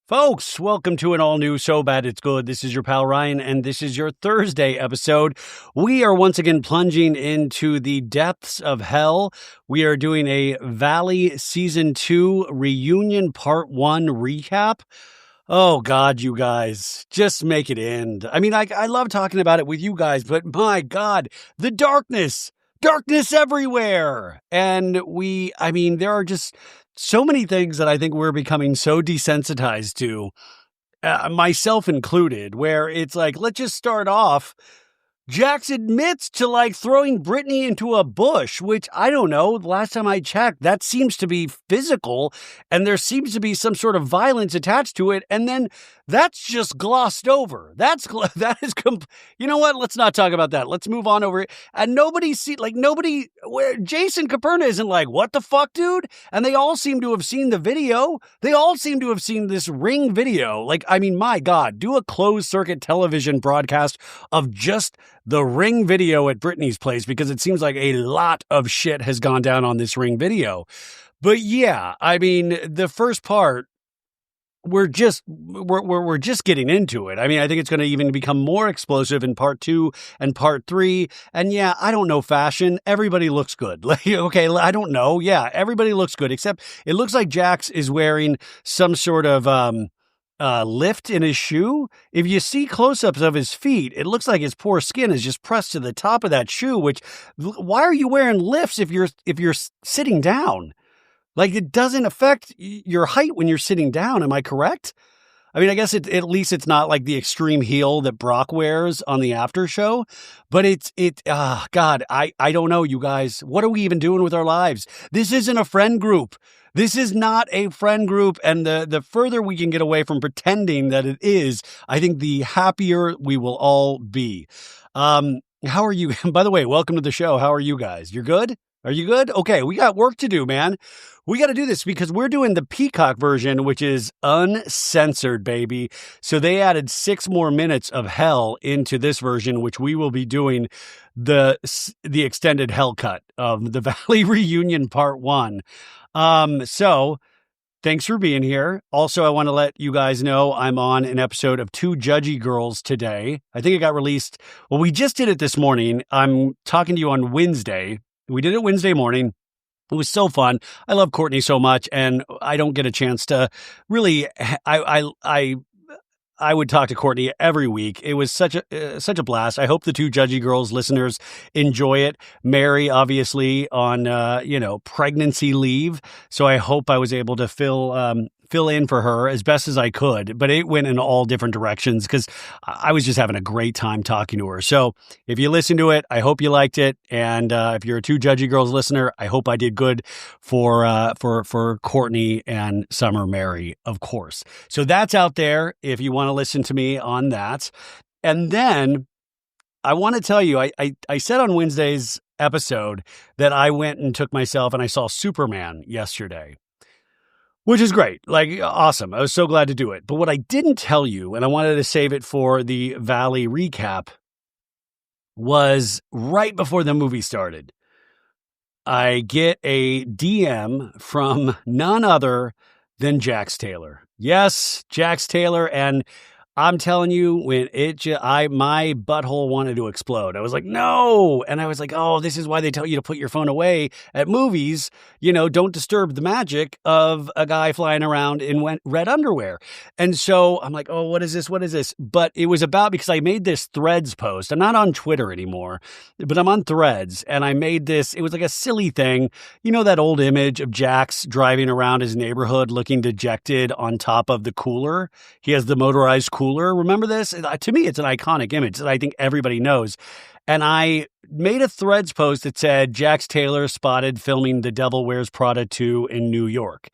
Folks, welcome to an all-new So Bad It's Good. This is your pal Ryan, and this is your Thursday episode. We are once again plunging into the depths of hell. We are doing a Valley Season 2 Reunion Part 1 recap. Oh, God, you guys, just make it end. I mean, I love talking about it with you guys, but my God, the darkness everywhere. And there are just so many things that I think we're becoming so desensitized to, myself included, where it's like, let's just start off. Jax admits to throwing Brittany into a bush, which I don't know. Last time I checked, that seems to be physical and there seems to be some sort of violence attached to it. And then that's just glossed over. You know what? Let's not talk about that. Let's move on over it. And Jason Caperna isn't like, what the fuck, dude? And they all seem to have seen the video. They all seem to have seen this Ring video. My God, do a closed circuit television broadcast of just the Ring video at Brittany's place, because it seems like a lot of shit has gone down on this Ring video. But yeah, the first part, we're just getting into it. I think it's going to even become more explosive in part 2 and part 3. And yeah, I don't know fashion. Everybody looks good. Okay, I don't know. Yeah, everybody looks good, except it looks like Jax is wearing some sort of lift in his shoe. If you see close-ups of his feet, it looks like his poor skin is just pressed to the top of that shoe, why are you wearing lifts if you're sitting down? It doesn't affect your height when you're sitting down. Am I correct? I guess at least it's not like the extreme heel that Brock wears on the after show, but God, I don't know, you guys. What are we even doing with our lives? This isn't a friend group. This is not a friend group. And the further we can get away from pretending that it is, I think the happier we will all be. How are you? By the way, welcome to the show. How are you guys? You're good? Are you good? Okay, we got work to do, man. We got to do this because we're doing the Peacock version, which is uncensored, baby. So they added 6 more minutes of hell into this version, which we will be doing the extended hell cut of the Valley Reunion Part 1. So thanks for being here. Also, I want to let you guys know I'm on an episode of Two Judgy Girls today. I think it got released. Well, we just did it this morning. I'm talking to you on Wednesday. We did it Wednesday morning. It was so fun. I love Courtney so much, and I don't get a chance to really. I would talk to Courtney every week. It was such a blast. I hope the Two Judgy Girls listeners enjoy it. Mary, obviously, on pregnancy leave, so I hope I was able to fill in for her as best as I could, but it went in all different directions because I was just having a great time talking to her. So if you listen to it, I hope you liked it. And if you're a Two Judgy Girls listener, I hope I did good for Courtney and Summer Mary, of course. So that's out there if you want to listen to me on that. And then I want to tell you, I said on Wednesday's episode that I went and took myself and I saw Superman yesterday. Which is great. Awesome. I was so glad to do it. But what I didn't tell you, and I wanted to save it for the Valley recap, was right before the movie started, I get a DM from none other than Jax Taylor. Yes, Jax Taylor. And I'm telling you, when my butthole wanted to explode. I was like, no. And I was like, oh, this is why they tell you to put your phone away at movies. Don't disturb the magic of a guy flying around in red underwear. And so I'm like, oh, what is this? What is this? But it was because I made this Threads post. I'm not on Twitter anymore, but I'm on Threads. And I made this, it was like a silly thing. That old image of Jax driving around his neighborhood looking dejected on top of the cooler. He has the motorized cooler. Remember this? To me, it's an iconic image that I think everybody knows. And I made a Threads post that said, Jax Taylor spotted filming The Devil Wears Prada 2 in New York.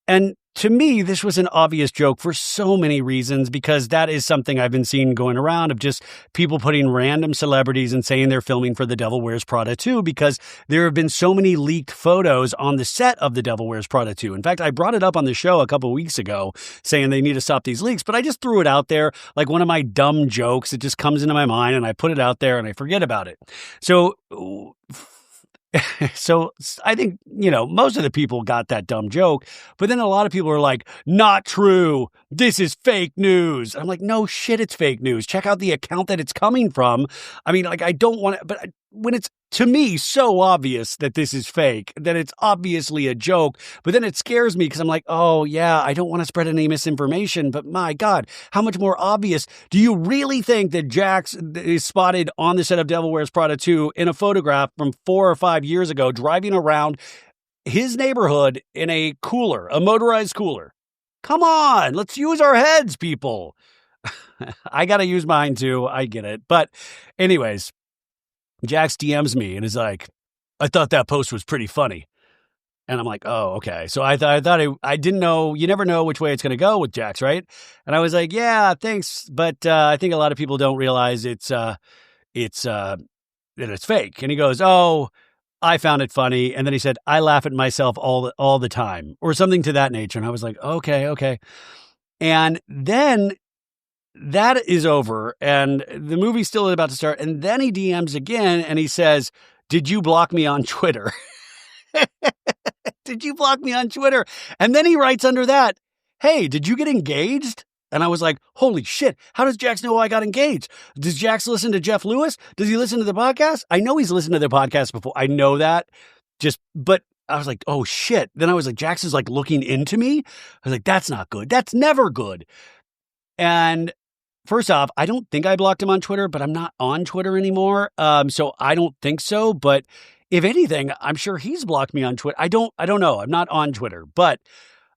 And to me, this was an obvious joke for so many reasons, because that is something I've been seeing going around of just people putting random celebrities and saying they're filming for The Devil Wears Prada 2, because there have been so many leaked photos on the set of The Devil Wears Prada 2. In fact, I brought it up on the show a couple weeks ago saying they need to stop these leaks, but I just threw it out there like one of my dumb jokes. It just comes into my mind and I put it out there and I forget about it. So So I think, most of the people got that dumb joke, but then a lot of people are like, not true. This is fake news. I'm like, no shit, it's fake news. Check out the account that it's coming from. I mean, like, I don't want to, but when it's, to me, so obvious that this is fake, that it's obviously a joke, but then it scares me because I'm like, oh yeah, I don't want to spread any misinformation, but my God, how much more obvious? Do you really think that Jax is spotted on the set of Devil Wears Prada 2 in a photograph from 4 or 5 years ago, driving around his neighborhood in a cooler, a motorized cooler? Come on, let's use our heads, people. I got to use mine too. I get it. But anyways, Jax DMs me and is like, I thought that post was pretty funny. And I'm like, oh, okay. So I thought I didn't know. You never know which way it's going to go with Jax, right? And I was like, yeah, thanks. But I think a lot of people don't realize that it's fake. And he goes, oh, I found it funny. And then he said, I laugh at myself all the time, or something to that nature. And I was like, okay. And then that is over, and the movie's still about to start, and then he DMs again, and he says, did you block me on Twitter? Did you block me on Twitter? And then he writes under that, hey, did you get engaged? And I was like, holy shit, how does Jax know I got engaged? Does Jax listen to Jeff Lewis? Does he listen to the podcast? I know he's listened to the podcast before. I know that. But I was like, oh shit. Then I was like, Jax is like looking into me. I was like, that's not good. That's never good. And first off, I don't think I blocked him on Twitter, but I'm not on Twitter anymore. So I don't think so. But if anything, I'm sure he's blocked me on Twitter. I don't know. I'm not on Twitter, but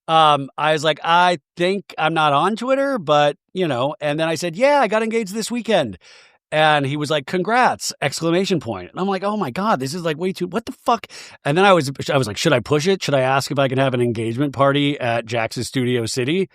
I was like, I think I'm not on Twitter, but and then I said, yeah, I got engaged this weekend. And he was like, congrats, ! And I'm like, oh my God, this is like way too, what the fuck? And then I was like, should I push it? Should I ask if I can have an engagement party at Jax's Studio City?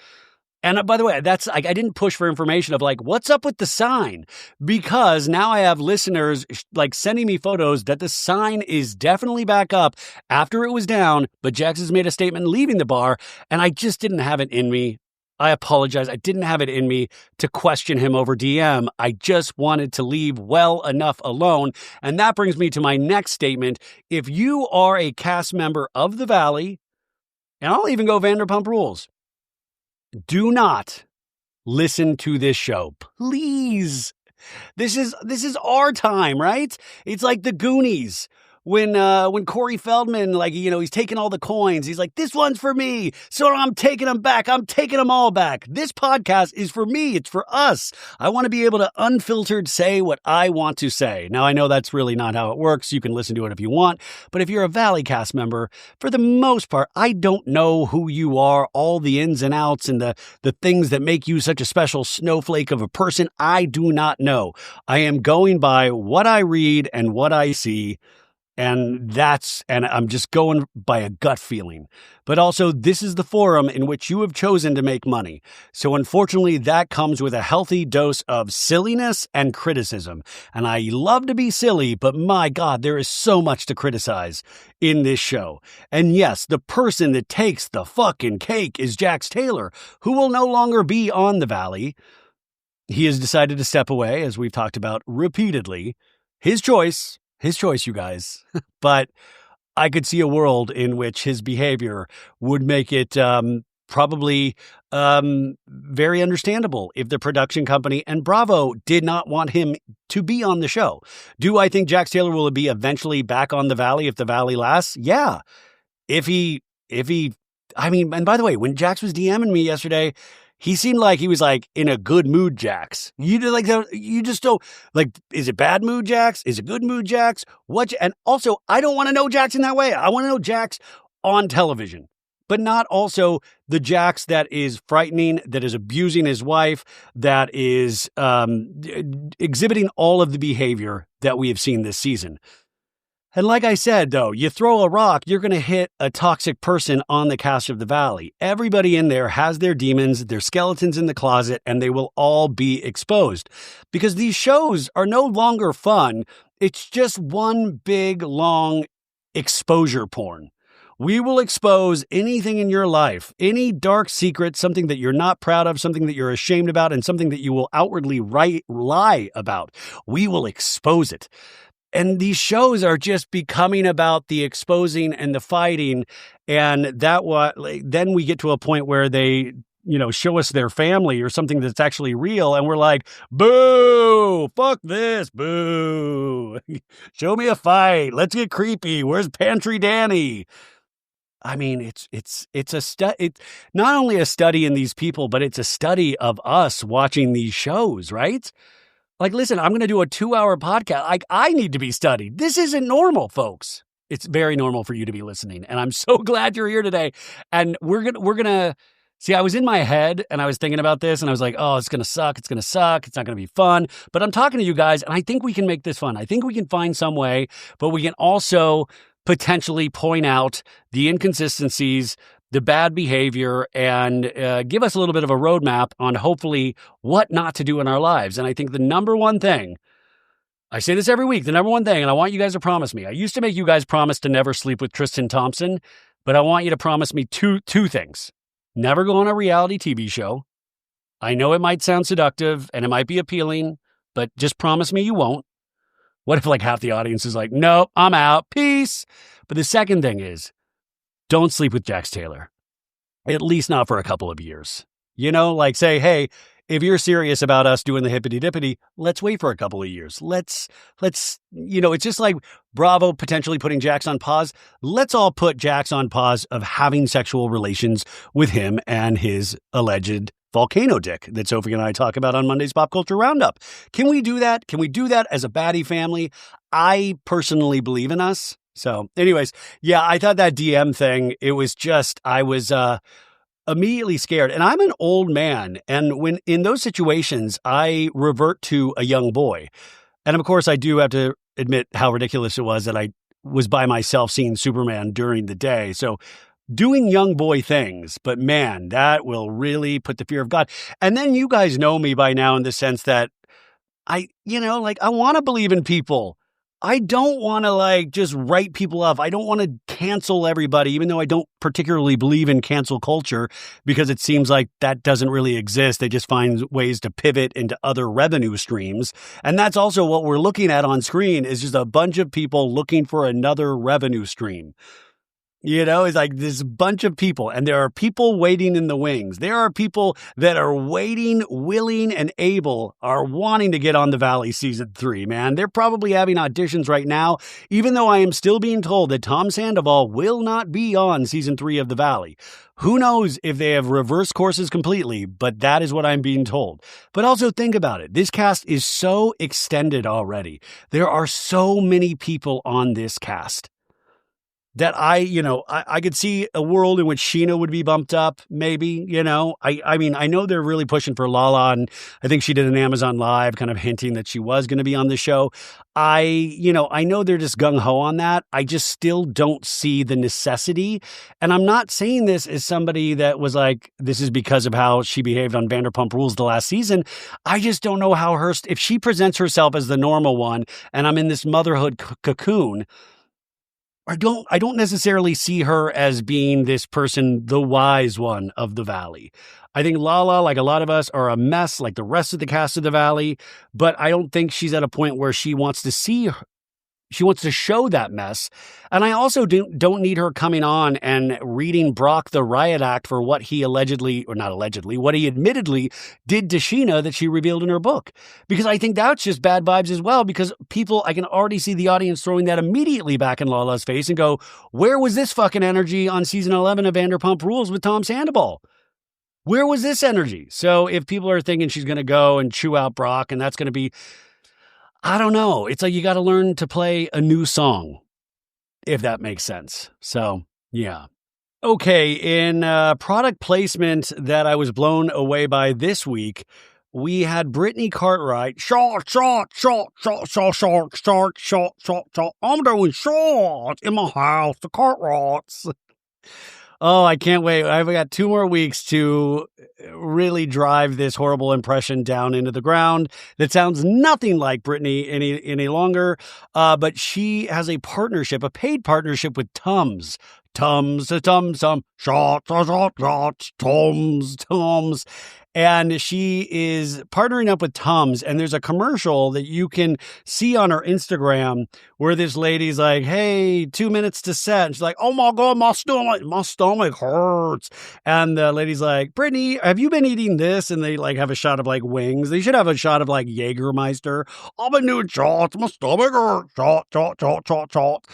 And by the way, that's like, I didn't push for information of like, what's up with the sign? Because now I have listeners like sending me photos that the sign is definitely back up after it was down, but Jax has made a statement leaving the bar, and I just didn't have it in me. I apologize. I didn't have it in me to question him over DM. I just wanted to leave well enough alone. And that brings me to my next statement. If you are a cast member of The Valley, and I'll even go Vanderpump Rules, do not listen to this show. Please. This is our time, right? It's like the Goonies. When Corey Feldman, like, he's taking all the coins. He's like, this one's for me. So I'm taking them back. I'm taking them all back. This podcast is for me. It's for us. I want to be able to unfiltered say what I want to say. Now, I know that's really not how it works. You can listen to it if you want. But if you're a Valley cast member, for the most part, I don't know who you are, all the ins and outs and the things that make you such a special snowflake of a person. I do not know. I am going by what I read and what I see. And I'm just going by a gut feeling. But also, this is the forum in which you have chosen to make money. So unfortunately, that comes with a healthy dose of silliness and criticism. And I love to be silly, but my God, there is so much to criticize in this show. And yes, the person that takes the fucking cake is Jax Taylor, who will no longer be on The Valley. He has decided to step away, as we've talked about repeatedly. His choice, you guys. But I could see a world in which his behavior would make it probably very understandable if the production company and Bravo did not want him to be on the show. Do I think Jax Taylor will be eventually back on The Valley if The Valley lasts? Yeah. If he, I mean, and by the way, when Jax was DMing me yesterday, he seemed like he was like in a good mood, Jax. You just don't like, is it bad mood, Jax? Is it good mood, Jax? And also, I don't want to know Jax in that way. I want to know Jax on television, but not also the Jax that is frightening, that is abusing his wife, that is exhibiting all of the behavior that we have seen this season. And like I said, though, you throw a rock, you're going to hit a toxic person on the cast of The Valley. Everybody in there has their demons, their skeletons in the closet, and they will all be exposed. Because these shows are no longer fun. It's just one big, long exposure porn. We will expose anything in your life, any dark secret, something that you're not proud of, something that you're ashamed about, and something that you will outwardly lie about. We will expose it. And these shows are just becoming about the exposing and the fighting. And then we get to a point where they, show us their family or something that's actually real. And we're like, boo, fuck this, boo. Show me a fight. Let's get creepy. Where's Pantry Danny? I mean, it's not only a study in these people, but it's a study of us watching these shows, right? Like, listen, I'm going to do a 2-hour podcast. Like, I need to be studied. This isn't normal, folks. It's very normal for you to be listening. And I'm so glad you're here today. And we're going to see, I was in my head and I was thinking about this and I was like, oh, it's going to suck. It's going to suck. It's not going to be fun. But I'm talking to you guys and I think we can make this fun. I think we can find some way, but we can also potentially point out the inconsistencies, the bad behavior, and give us a little bit of a roadmap on hopefully what not to do in our lives. And I think the number one thing, I say this every week, the number one thing, and I want you guys to promise me, I used to make you guys promise to never sleep with Tristan Thompson, but I want you to promise me two things. Never go on a reality TV show. I know it might sound seductive and it might be appealing, but just promise me you won't. What if like half the audience is like, nope, I'm out, peace. But the second thing is, don't sleep with Jax Taylor. At least not for a couple of years. Like say, hey, if you're serious about us doing the hippity dippity, let's wait for a couple of years. Let's, it's just like Bravo potentially putting Jax on pause. Let's all put Jax on pause of having sexual relations with him and his alleged volcano dick that Sophie and I talk about on Monday's Pop Culture Roundup. Can we do that? Can we do that as a baddie family? I personally believe in us. So anyways, yeah, I thought that DM thing, it was just, I was immediately scared. And I'm an old man. And when in those situations, I revert to a young boy. And of course, I do have to admit how ridiculous it was that I was by myself seeing Superman during the day. So doing young boy things, but man, that will really put the fear of God. And then you guys know me by now in the sense that I want to believe in people. I don't want to just write people off. I don't want to cancel everybody, even though I don't particularly believe in cancel culture because it seems like that doesn't really exist. They just find ways to pivot into other revenue streams. And that's also what we're looking at on screen is just a bunch of people looking for another revenue stream. It's like this bunch of people, and there are people waiting in the wings. There are people that are waiting, willing, and able, are wanting to get on The Valley season 3, man. They're probably having auditions right now, even though I am still being told that Tom Sandoval will not be on season 3 of The Valley. Who knows if they have reversed courses completely, but that is what I'm being told. But also think about it. This cast is so extended already. There are so many people on this cast that I could see a world in which Scheana would be bumped up, maybe, I mean, I know they're really pushing for Lala, and I think she did an Amazon Live kind of hinting that she was going to be on the show. I know they're just gung-ho on that. I just still don't see the necessity. And I'm not saying this as somebody that was like, this is because of how she behaved on Vanderpump Rules the last season. I just don't know how if she presents herself as the normal one, and I'm in this motherhood cocoon, I don't necessarily see her as being this person, the wise one of the Valley. I think Lala, like a lot of us, are a mess like the rest of the cast of the Valley, but I don't think she's at a point where she wants to show that mess. And I also don't need her coming on and reading Brock the riot act for what he what he admittedly did to Scheana that she revealed in her book. Because I think that's just bad vibes as well, because I can already see the audience throwing that immediately back in Lala's face and go, where was this fucking energy on season 11 of Vanderpump Rules with Tom Sandoval? Where was this energy? So if people are thinking she's going to go and chew out Brock and that's going to be, I don't know. It's like you got to learn to play a new song, if that makes sense. So, yeah. Okay, in product placement that I was blown away by this week, we had Brittany Cartwright. Short. I'm doing short in my house, the Cartwrights. Oh, I can't wait. I've got 2 more weeks to really drive this horrible impression down into the ground. That sounds nothing like Brittany any longer. But she has a paid partnership with Tums. Tums, shots, Tums. And she is partnering up with Tums, and there's a commercial that you can see on her Instagram where this lady's like, hey, 2 minutes to set. And she's like, oh my God, my stomach hurts. And the lady's like, Brittany, have you been eating this? And they like have a shot of like wings. They should have a shot of like Jägermeister. I've been doing shots, my stomach hurts. Shot.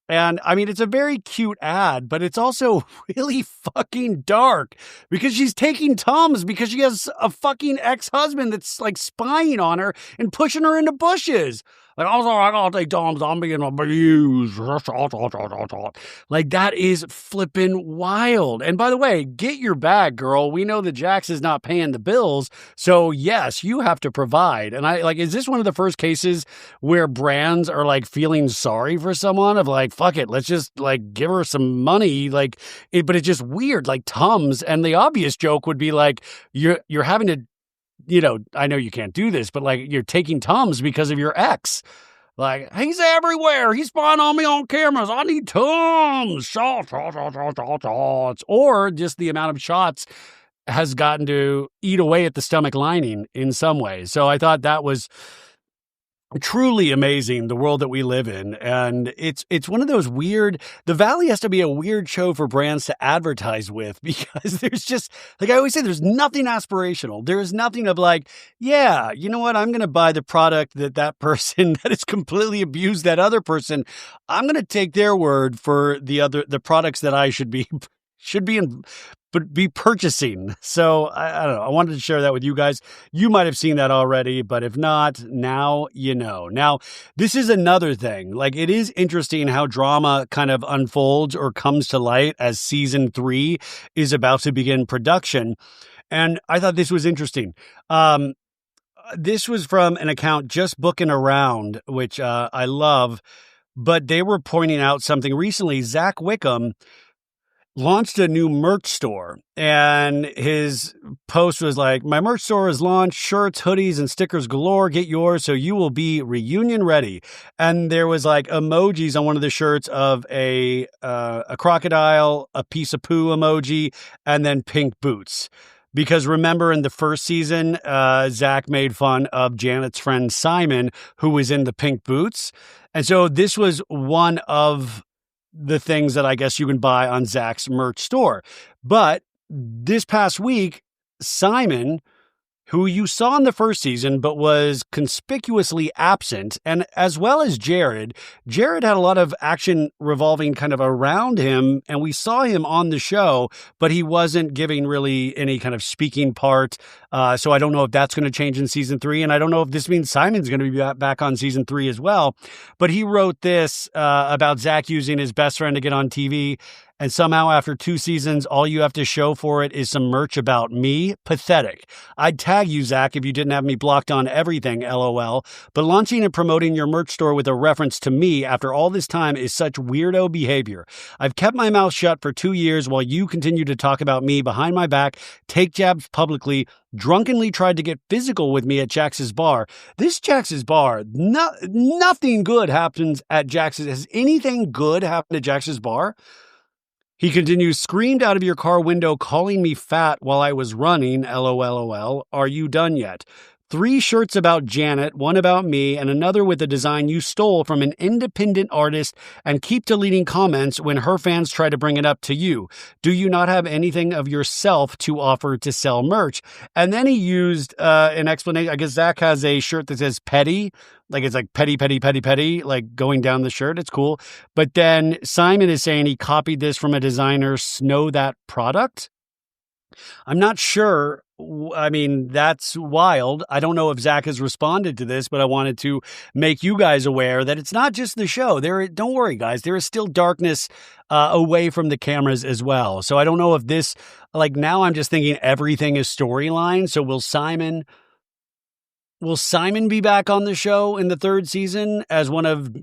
And I mean, it's a very cute ad, but it's also really fucking dark because she's taking Tums because she has a fucking ex-husband that's like spying on her and pushing her into bushes. Like, also, I gotta take Tums, I'm being abused. Like, that is flippin' wild. And by the way, get your bag, girl. We know that Jax is not paying the bills. So yes, you have to provide. And is this one of the first cases where brands are like feeling sorry for someone of like, fuck it, let's just like give her some money. But it's just weird, like Tums. And the obvious joke would be like, you're having to, I know you can't do this, but like you're taking Tums because of your ex. Like, he's everywhere. He's spying on me on cameras. I need Tums. Shots. Or just the amount of shots has gotten to eat away at the stomach lining in some way. So I thought that was truly amazing, the world that we live in. And it's one of those weird, the Valley has to be a weird show for brands to advertise with, because there's just, like I always say, there's nothing aspirational. There's nothing of like, yeah, you know what? I'm going to buy the product that person that has completely abused that other person. I'm going to take their word for the products that I should be purchasing. So I don't know. I wanted to share that with you guys. You might have seen that already, but if not, now you know. Now, this is another thing. Like, it is interesting how drama kind of unfolds or comes to light as season 3 is about to begin production. And I thought this was interesting. This was from an account, Just Booking Around, which I love, but they were pointing out something recently. Zack Wickham launched a new merch store, and his post was like, my merch store is launched, shirts, hoodies, and stickers galore. Get yours so you will be reunion ready. And there was like emojis on one of the shirts of a crocodile, a piece of poo emoji, and then pink boots. Because remember, in the first season, Zack made fun of Janet's friend Simon, who was in the pink boots. And so this was one of the things that I guess you can buy on Zack's merch store. But this past week, Simon, who you saw in the first season but was conspicuously absent, and as well as Jared had a lot of action revolving kind of around him, and we saw him on the show, but he wasn't giving really any kind of speaking part. So I don't know if that's going to change in season 3, and I don't know if this means Simon's going to be back on season 3 as well. But he wrote this about Zack using his best friend to get on TV, and somehow after 2 seasons, all you have to show for it is some merch about me? Pathetic. I'd tag you, Zack, if you didn't have me blocked on everything, LOL. But launching and promoting your merch store with a reference to me after all this time is such weirdo behavior. I've kept my mouth shut for 2 years while you continue to talk about me behind my back, take jabs publicly, drunkenly tried to get physical with me at Jax's bar. This Jax's bar, nothing good happens at Jax's. Has anything good happened at Jax's bar? He continues, screamed out of your car window calling me fat while I was running, LOLOL. Are you done yet? 3 shirts about Janet, 1 about me, and another with a design you stole from an independent artist, and keep deleting comments when her fans try to bring it up to you. Do you not have anything of yourself to offer to sell merch? And then he used an explanation. I guess Zack has a shirt that says petty, like it's like petty, petty, petty, petty, like going down the shirt. It's cool. But then Simon is saying he copied this from a designer, Snow That Product. I'm not sure. I mean, that's wild. I don't know if Zack has responded to this, but I wanted to make you guys aware that it's not just the show. Don't worry, guys. There is still darkness away from the cameras as well. So I don't know if this, like now I'm just thinking everything is storyline. So will Simon Will Simon be back on the show in the third season as one of,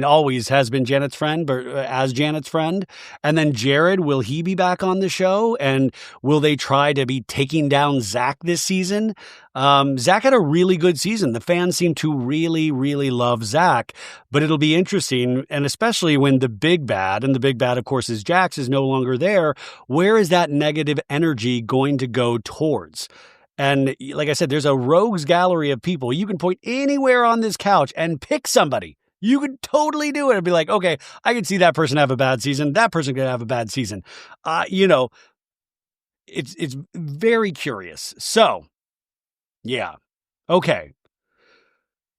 always has been Janet's friend, but as Janet's friend? And then Jared, will he be back on the show? And will they try to be taking down Zack this season? Zack had a really good season. The fans seem to really, really love Zack, but it'll be interesting. And especially when the big bad, and the big bad, of course, is Jax, is no longer there. Where is that negative energy going to go towards? And like I said, there's a rogues gallery of people. You can point anywhere on this couch and pick somebody. You could totally do it and be like, okay, I can see that person have a bad season. That person could have a bad season. It's very curious. So, yeah. Okay.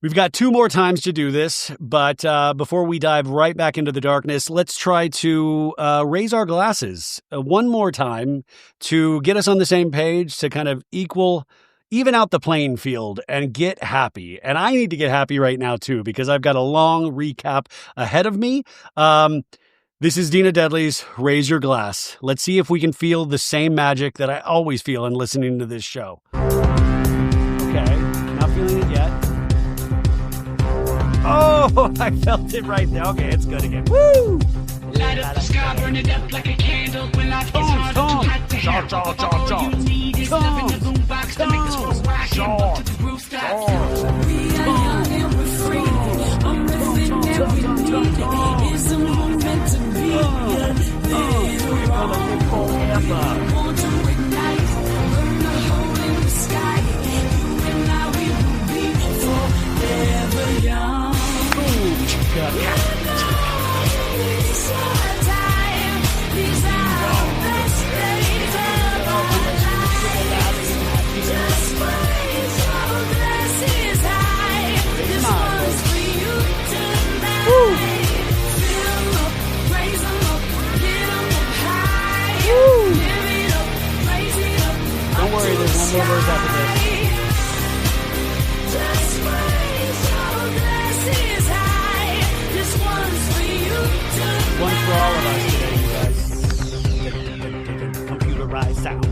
We've got 2 more times to do this, but before we dive right back into the darkness, let's try to raise our glasses one more time to get us on the same page, to kind of even out the playing field and get happy. And I need to get happy right now, too, because I've got a long recap ahead of me. This is Dina Deadly's Raise Your Glass. Let's see if we can feel the same magic that I always feel in listening to this show. Okay, not feeling it yet. Oh, I felt it right there. Okay, it's good again. Woo! Light up the sky, burn it up like a candle. When life gets hard, too hot to handle. All you need is love in the boombox to make this world rock and up to the rooftop. We are young and we're free. Everything that we need is a moment to be. We're born to ignite, burn a hole in the sky. You and I, we will be forever young. These are our best days of our lives. Just raise our glasses high. This one's for you tonight. Fill 'em up, raise 'em up, get 'em up high. Give it up, raise it up. Don't worry, there's one more verse after this. Just raise our glasses high. One for all of us today, you guys. Computerized sounds.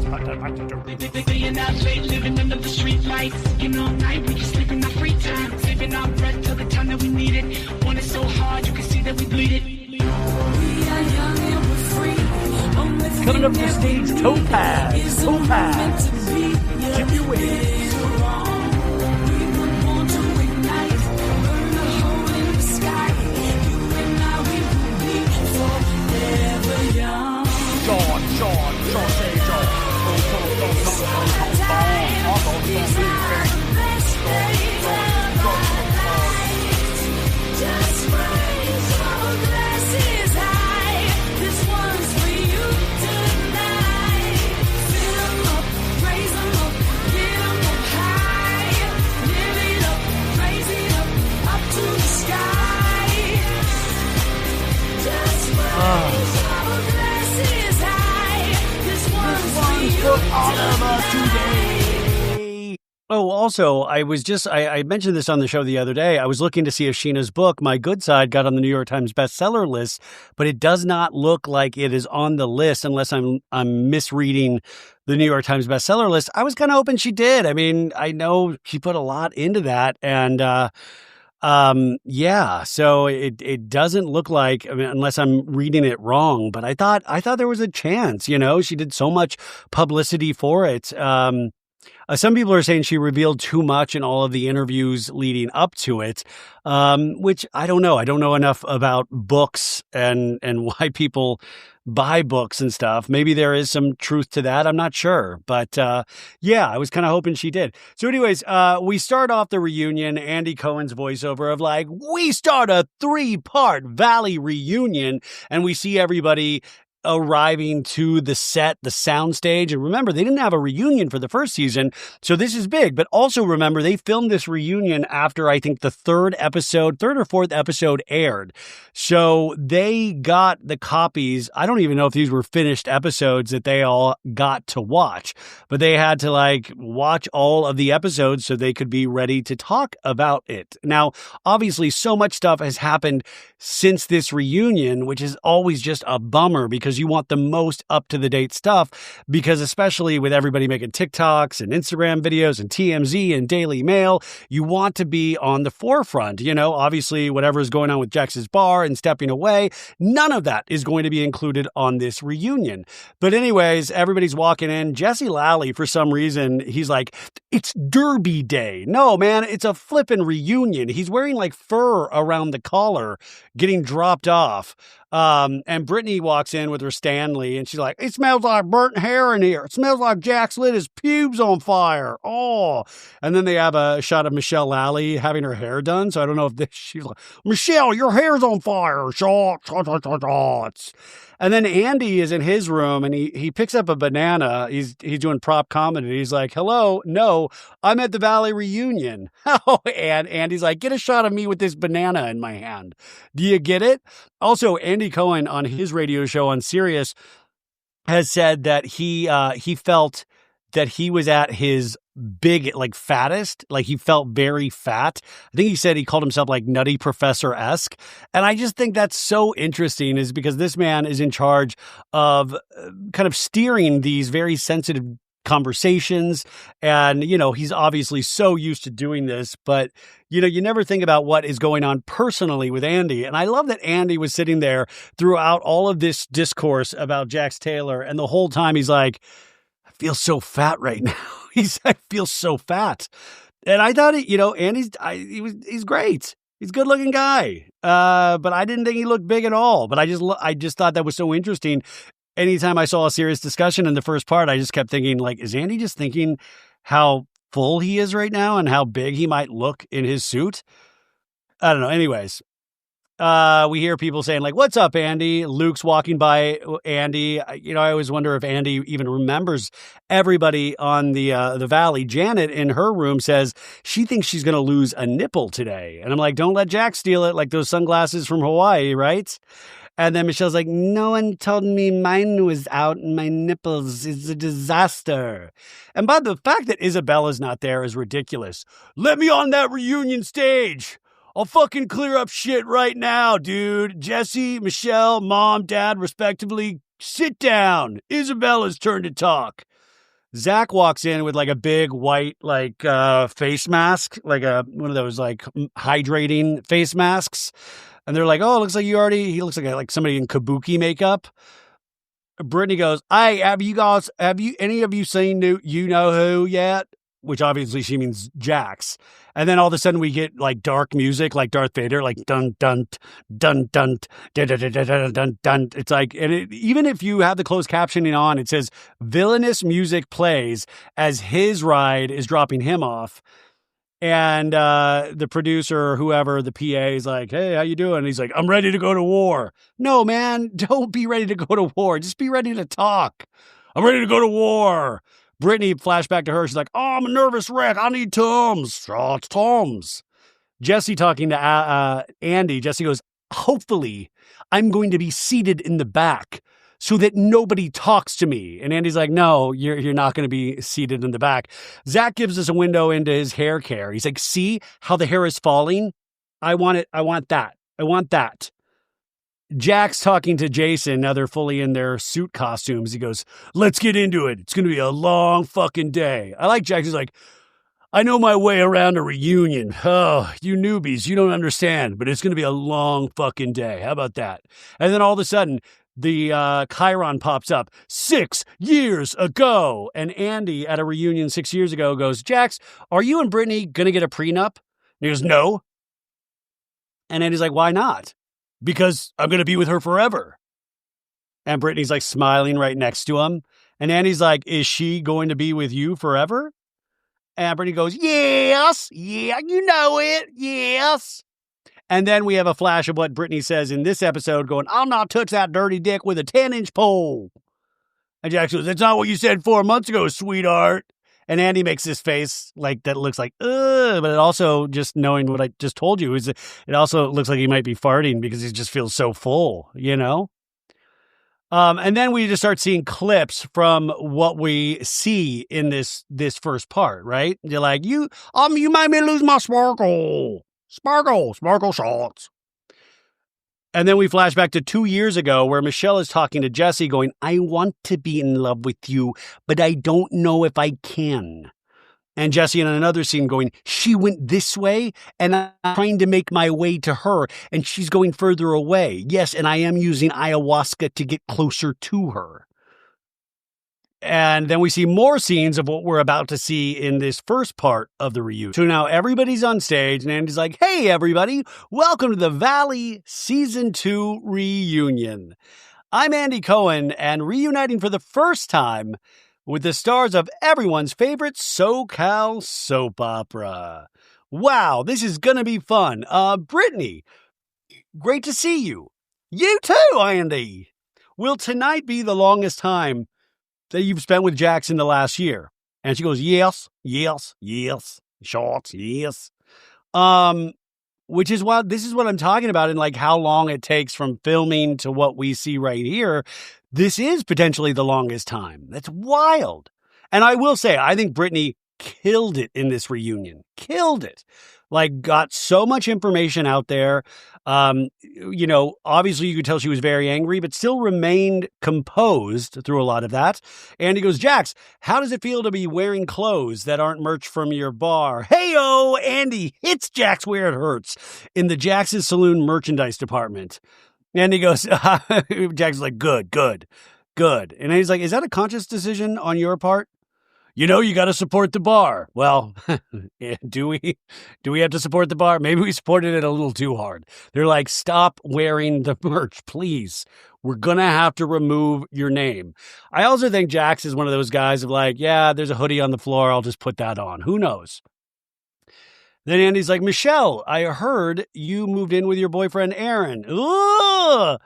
Staying out late, living under the street lights. Sleeping all night, we can sleep in our free time. Saving our breath till the time that we need it. Want it so hard, you can see that we bleed it. We are young and we're free. Coming up to stage, Topaz. Topaz. Give you wings. Oh, also, I mentioned this on the show the other day. I was looking to see if Scheana's book, My Good Side, got on the New York Times bestseller list, but it does not look like it is on the list unless I'm misreading the New York Times bestseller list. I was kind of hoping she did. I mean, I know she put a lot into that, and so it doesn't look like, unless I'm reading it wrong, but I thought there was a chance, she did so much publicity for it. Some people are saying she revealed too much in all of the interviews leading up to it, which I don't know. I don't know enough about books and why people buy books and stuff. Maybe there is some truth to that. I'm not sure. But I was kind of hoping she did. So anyways, we start off the reunion, Andy Cohen's voiceover of like, we start a 3-part Valley reunion, and we see everybody arriving to the set, the soundstage. And remember, they didn't have a reunion for the first season, so this is big. But also remember, they filmed this reunion after, I think, the third or fourth episode aired. So they got the copies. I don't even know if these were finished episodes that they all got to watch, but they had to watch all of the episodes so they could be ready to talk about it. Now, obviously, so much stuff has happened since this reunion, which is always just a bummer because you want the most up-to-the-date stuff, because especially with everybody making TikToks and Instagram videos and TMZ and Daily Mail, you want to be on the forefront. Obviously, whatever is going on with Jax's bar and stepping away, none of that is going to be included on this reunion. But anyways, everybody's walking in. Jesse Lally, for some reason, he's like, it's Derby Day. No, man, it's a flippin' reunion. He's wearing like fur around the collar, getting dropped off. And Brittany walks in with her Stanley, and she's like, it smells like burnt hair in here. It smells like Jax lit his pubes on fire. Oh. And then they have a shot of Michelle Lally having her hair done. So I don't know if she's like, Michelle, your hair's on fire. Shots. And then Andy is in his room, and he picks up a banana. He's doing prop comedy. He's like, hello, no, I'm at the Valley reunion. And Andy's like, get a shot of me with this banana in my hand. Do you get it? Also, Andy Cohen on his radio show on Sirius has said that he felt that he was at his fattest, like he felt very fat. I think he said he called himself like Nutty Professor-esque. And I just think that's so interesting, is because this man is in charge of kind of steering these very sensitive conversations. And, he's obviously so used to doing this, but, you never think about what is going on personally with Andy. And I love that Andy was sitting there throughout all of this discourse about Jax Taylor. And the whole time he's like, I feel so fat right now. I feel so fat. And I thought, Andy's great. He's a good looking guy. But I didn't think he looked big at all. But I just thought that was so interesting. Anytime I saw a serious discussion in the first part, I just kept thinking, like, is Andy just thinking how full he is right now and how big he might look in his suit? I don't know. Anyways, we hear people saying, like, what's up, Andy? Luke's walking by Andy. I always wonder if Andy even remembers everybody on the Valley. Janet in her room says she thinks she's going to lose a nipple today. And I'm like, don't let Jack steal it, like those sunglasses from Hawaii, right? And then Michelle's like, no one told me mine was out and my nipples is a disaster. And by the fact that Isabella's not there is ridiculous. Let me on that reunion stage. I'll fucking clear up shit right now, dude. Jesse, Michelle, mom, dad, respectively, sit down. Isabella's turn to talk. Zack walks in with like a big white face mask, like one of those like hydrating face masks. And they're like, oh, it looks like he looks like somebody in kabuki makeup. Brittany goes, hey, have any of you seen You Know Who yet? Which obviously she means Jax. And then all of a sudden we get like dark music, like Darth Vader, like dun, dun, dun, dun, dun, dun, dun, dun, dun, dun. It's like, even if you have the closed captioning on, it says villainous music plays as his ride is dropping him off. And the producer or whoever, the PA, is like, hey, how you doing? And he's like, I'm ready to go to war. No, man, don't be ready to go to war. Just be ready to talk. I'm ready to go to war. Brittany, flashback to her. She's like, oh, I'm a nervous wreck. I need Toms. Shots, Toms. Jesse talking to Andy. Jesse goes, hopefully I'm going to be seated in the back so that nobody talks to me. And Andy's like, no, you're not going to be seated in the back. Zack gives us a window into his hair care. He's like, see how the hair is falling? I want it. I want that. I want that. Jax talking to Jason. Now they're fully in their suit costumes. He goes, let's get into it. It's going to be a long fucking day. I like Jax. He's like, I know my way around a reunion. Oh, you newbies, you don't understand, but it's going to be a long fucking day. How about that? And then all of a sudden, the Chiron pops up 6 years ago. And Andy at a reunion 6 years ago goes, Jax, are you and Brittany going to get a prenup? And he goes, no. And Andy's like, why not? Because I'm going to be with her forever. And Brittany's like smiling right next to him. And Andy's like, is she going to be with you forever? And Brittany goes, yes, yeah, you know it, yes. And then we have a flash of what Brittany says in this episode going, I'll not touch that dirty dick with a 10-inch pole. And Jax goes, that's not what you said 4 months ago, sweetheart. And Andy makes this face like that looks like, ugh, but it also, just knowing what I just told you, is it also looks like he might be farting because he just feels so full, you know? And then we just start seeing clips from what we see in this first part, right? You're like, you made me lose my sparkle shots. And then we flash back to 2 years ago where Michelle is talking to Jesse going, I want to be in love with you, but I don't know if I can. And Jesse in another scene going, she went this way and I'm trying to make my way to her and she's going further away. Yes, and I am using ayahuasca to get closer to her. And then we see more scenes of what we're about to see in this first part of the reunion. So now everybody's on stage and Andy's like, hey, everybody, welcome to the Valley Season 2 reunion. I'm Andy Cohen and reuniting for the first time with the stars of everyone's favorite SoCal soap opera. Wow, this is going to be fun. Brittany, great to see you. You too, Andy. Will tonight be the longest time that you've spent with Jax in the last year? And she goes, yes, Schwartz, yes. Which is what, this is what I'm talking about in like how long it takes from filming to what we see right here. This is potentially the longest time. That's wild. And I will say, I think Brittany killed it in this reunion. Killed it. Like, got so much information out there. Obviously you could tell she was very angry, but still remained composed through a lot of that. And he goes, Jax, how does it feel to be wearing clothes that aren't merch from your bar? Hey-o, Andy, it's Jax where it hurts in the Jax's Saloon merchandise department. And he goes, Jax is like, good. And he's like, is that a conscious decision on your part? You got to support the bar. Well, do we have to support the bar? Maybe we supported it a little too hard. They're like, stop wearing the merch, please. We're going to have to remove your name. I also think Jax is one of those guys of like, yeah, there's a hoodie on the floor. I'll just put that on. Who knows? Then Andy's like, Michelle, I heard you moved in with your boyfriend, Aaron. Ugh!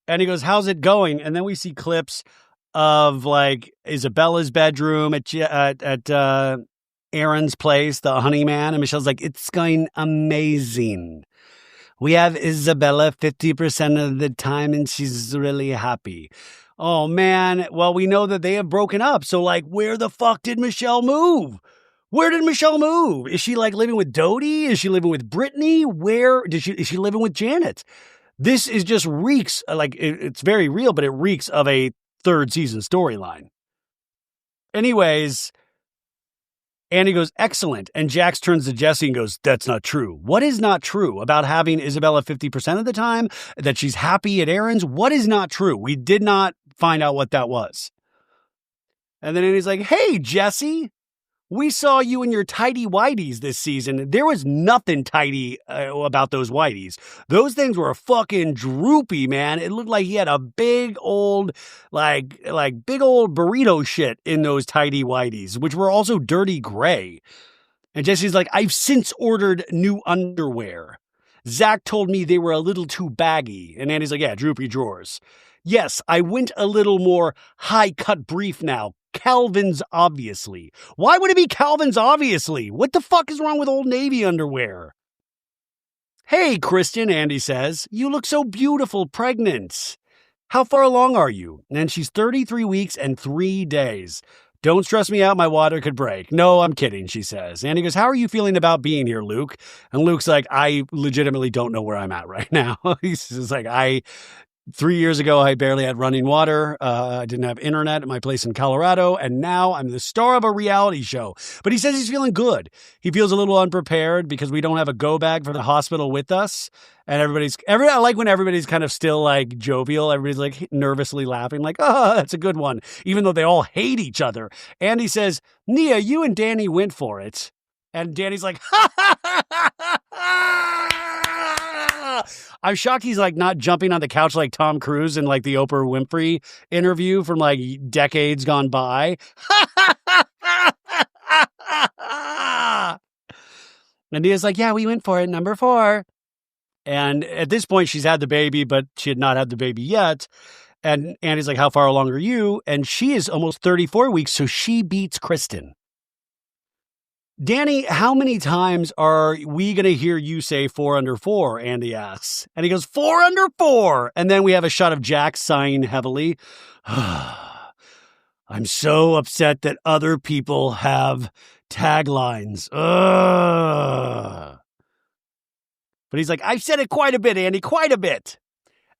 And he goes, how's it going? And then we see clips of like Isabella's bedroom at Aaron's place, the honey man. And Michelle's like, it's going amazing. We have Isabella 50% of the time and she's really happy. Oh man. Well, we know that they have broken up. So like, where the fuck did Michelle move? Where did Michelle move? Is she like living with Doute? Is she living with Brittany? Is she living with Janet? This is just reeks, like it's very real, but it reeks of a third season storyline. Anyways, Andy goes, excellent. And Jax turns to Jesse and goes, that's not true. What is not true about having Isabella 50% of the time? That she's happy at Aaron's? What is not true? We did not find out what that was. And then Andy's like, hey, Jesse, we saw you in your tidy whities this season. There was nothing tidy about those whities. Those things were fucking droopy, man. It looked like he had a big old, like big old burrito shit in those tidy whities, which were also dirty gray. And Jesse's like, I've since ordered new underwear. Zack told me they were a little too baggy. And Andy's like, yeah, droopy drawers. Yes, I went a little more high-cut brief now. Calvin's obviously. Why would it be Calvin's obviously? What the fuck is wrong with Old Navy underwear? Hey, Kristen, Andy says, you look so beautiful pregnant. How far along are you? And she's 33 weeks and 3 days. Don't stress me out, my water could break. No, I'm kidding, she says. Andy goes, how are you feeling about being here, Luke? And Luke's like, I legitimately don't know where I'm at right now. He's just like, 3 years ago, I barely had running water. I didn't have internet at my place in Colorado. And now I'm the star of a reality show. But he says he's feeling good. He feels a little unprepared because we don't have a go bag for the hospital with us. And I like when everybody's kind of still like jovial. Everybody's like nervously laughing like, oh, that's a good one. Even though they all hate each other. And he says, Nia, you and Danny went for it. And Danny's like, ha ha ha ha ha. I'm shocked he's like not jumping on the couch like Tom Cruise in like the Oprah Winfrey interview from like decades gone by. And Nia's like, yeah, we went for it, number 4. And at this point, she's had the baby, but she had not had the baby yet. And Andy's like, how far along are you? And she is almost 34 weeks, so she beats Kristen. Danny, how many times are we going to hear you say 4 under 4? Andy asks. And he goes, 4 under 4. And then we have a shot of Jax sighing heavily. I'm so upset that other people have taglines. But he's like, I've said it quite a bit, Andy, quite a bit.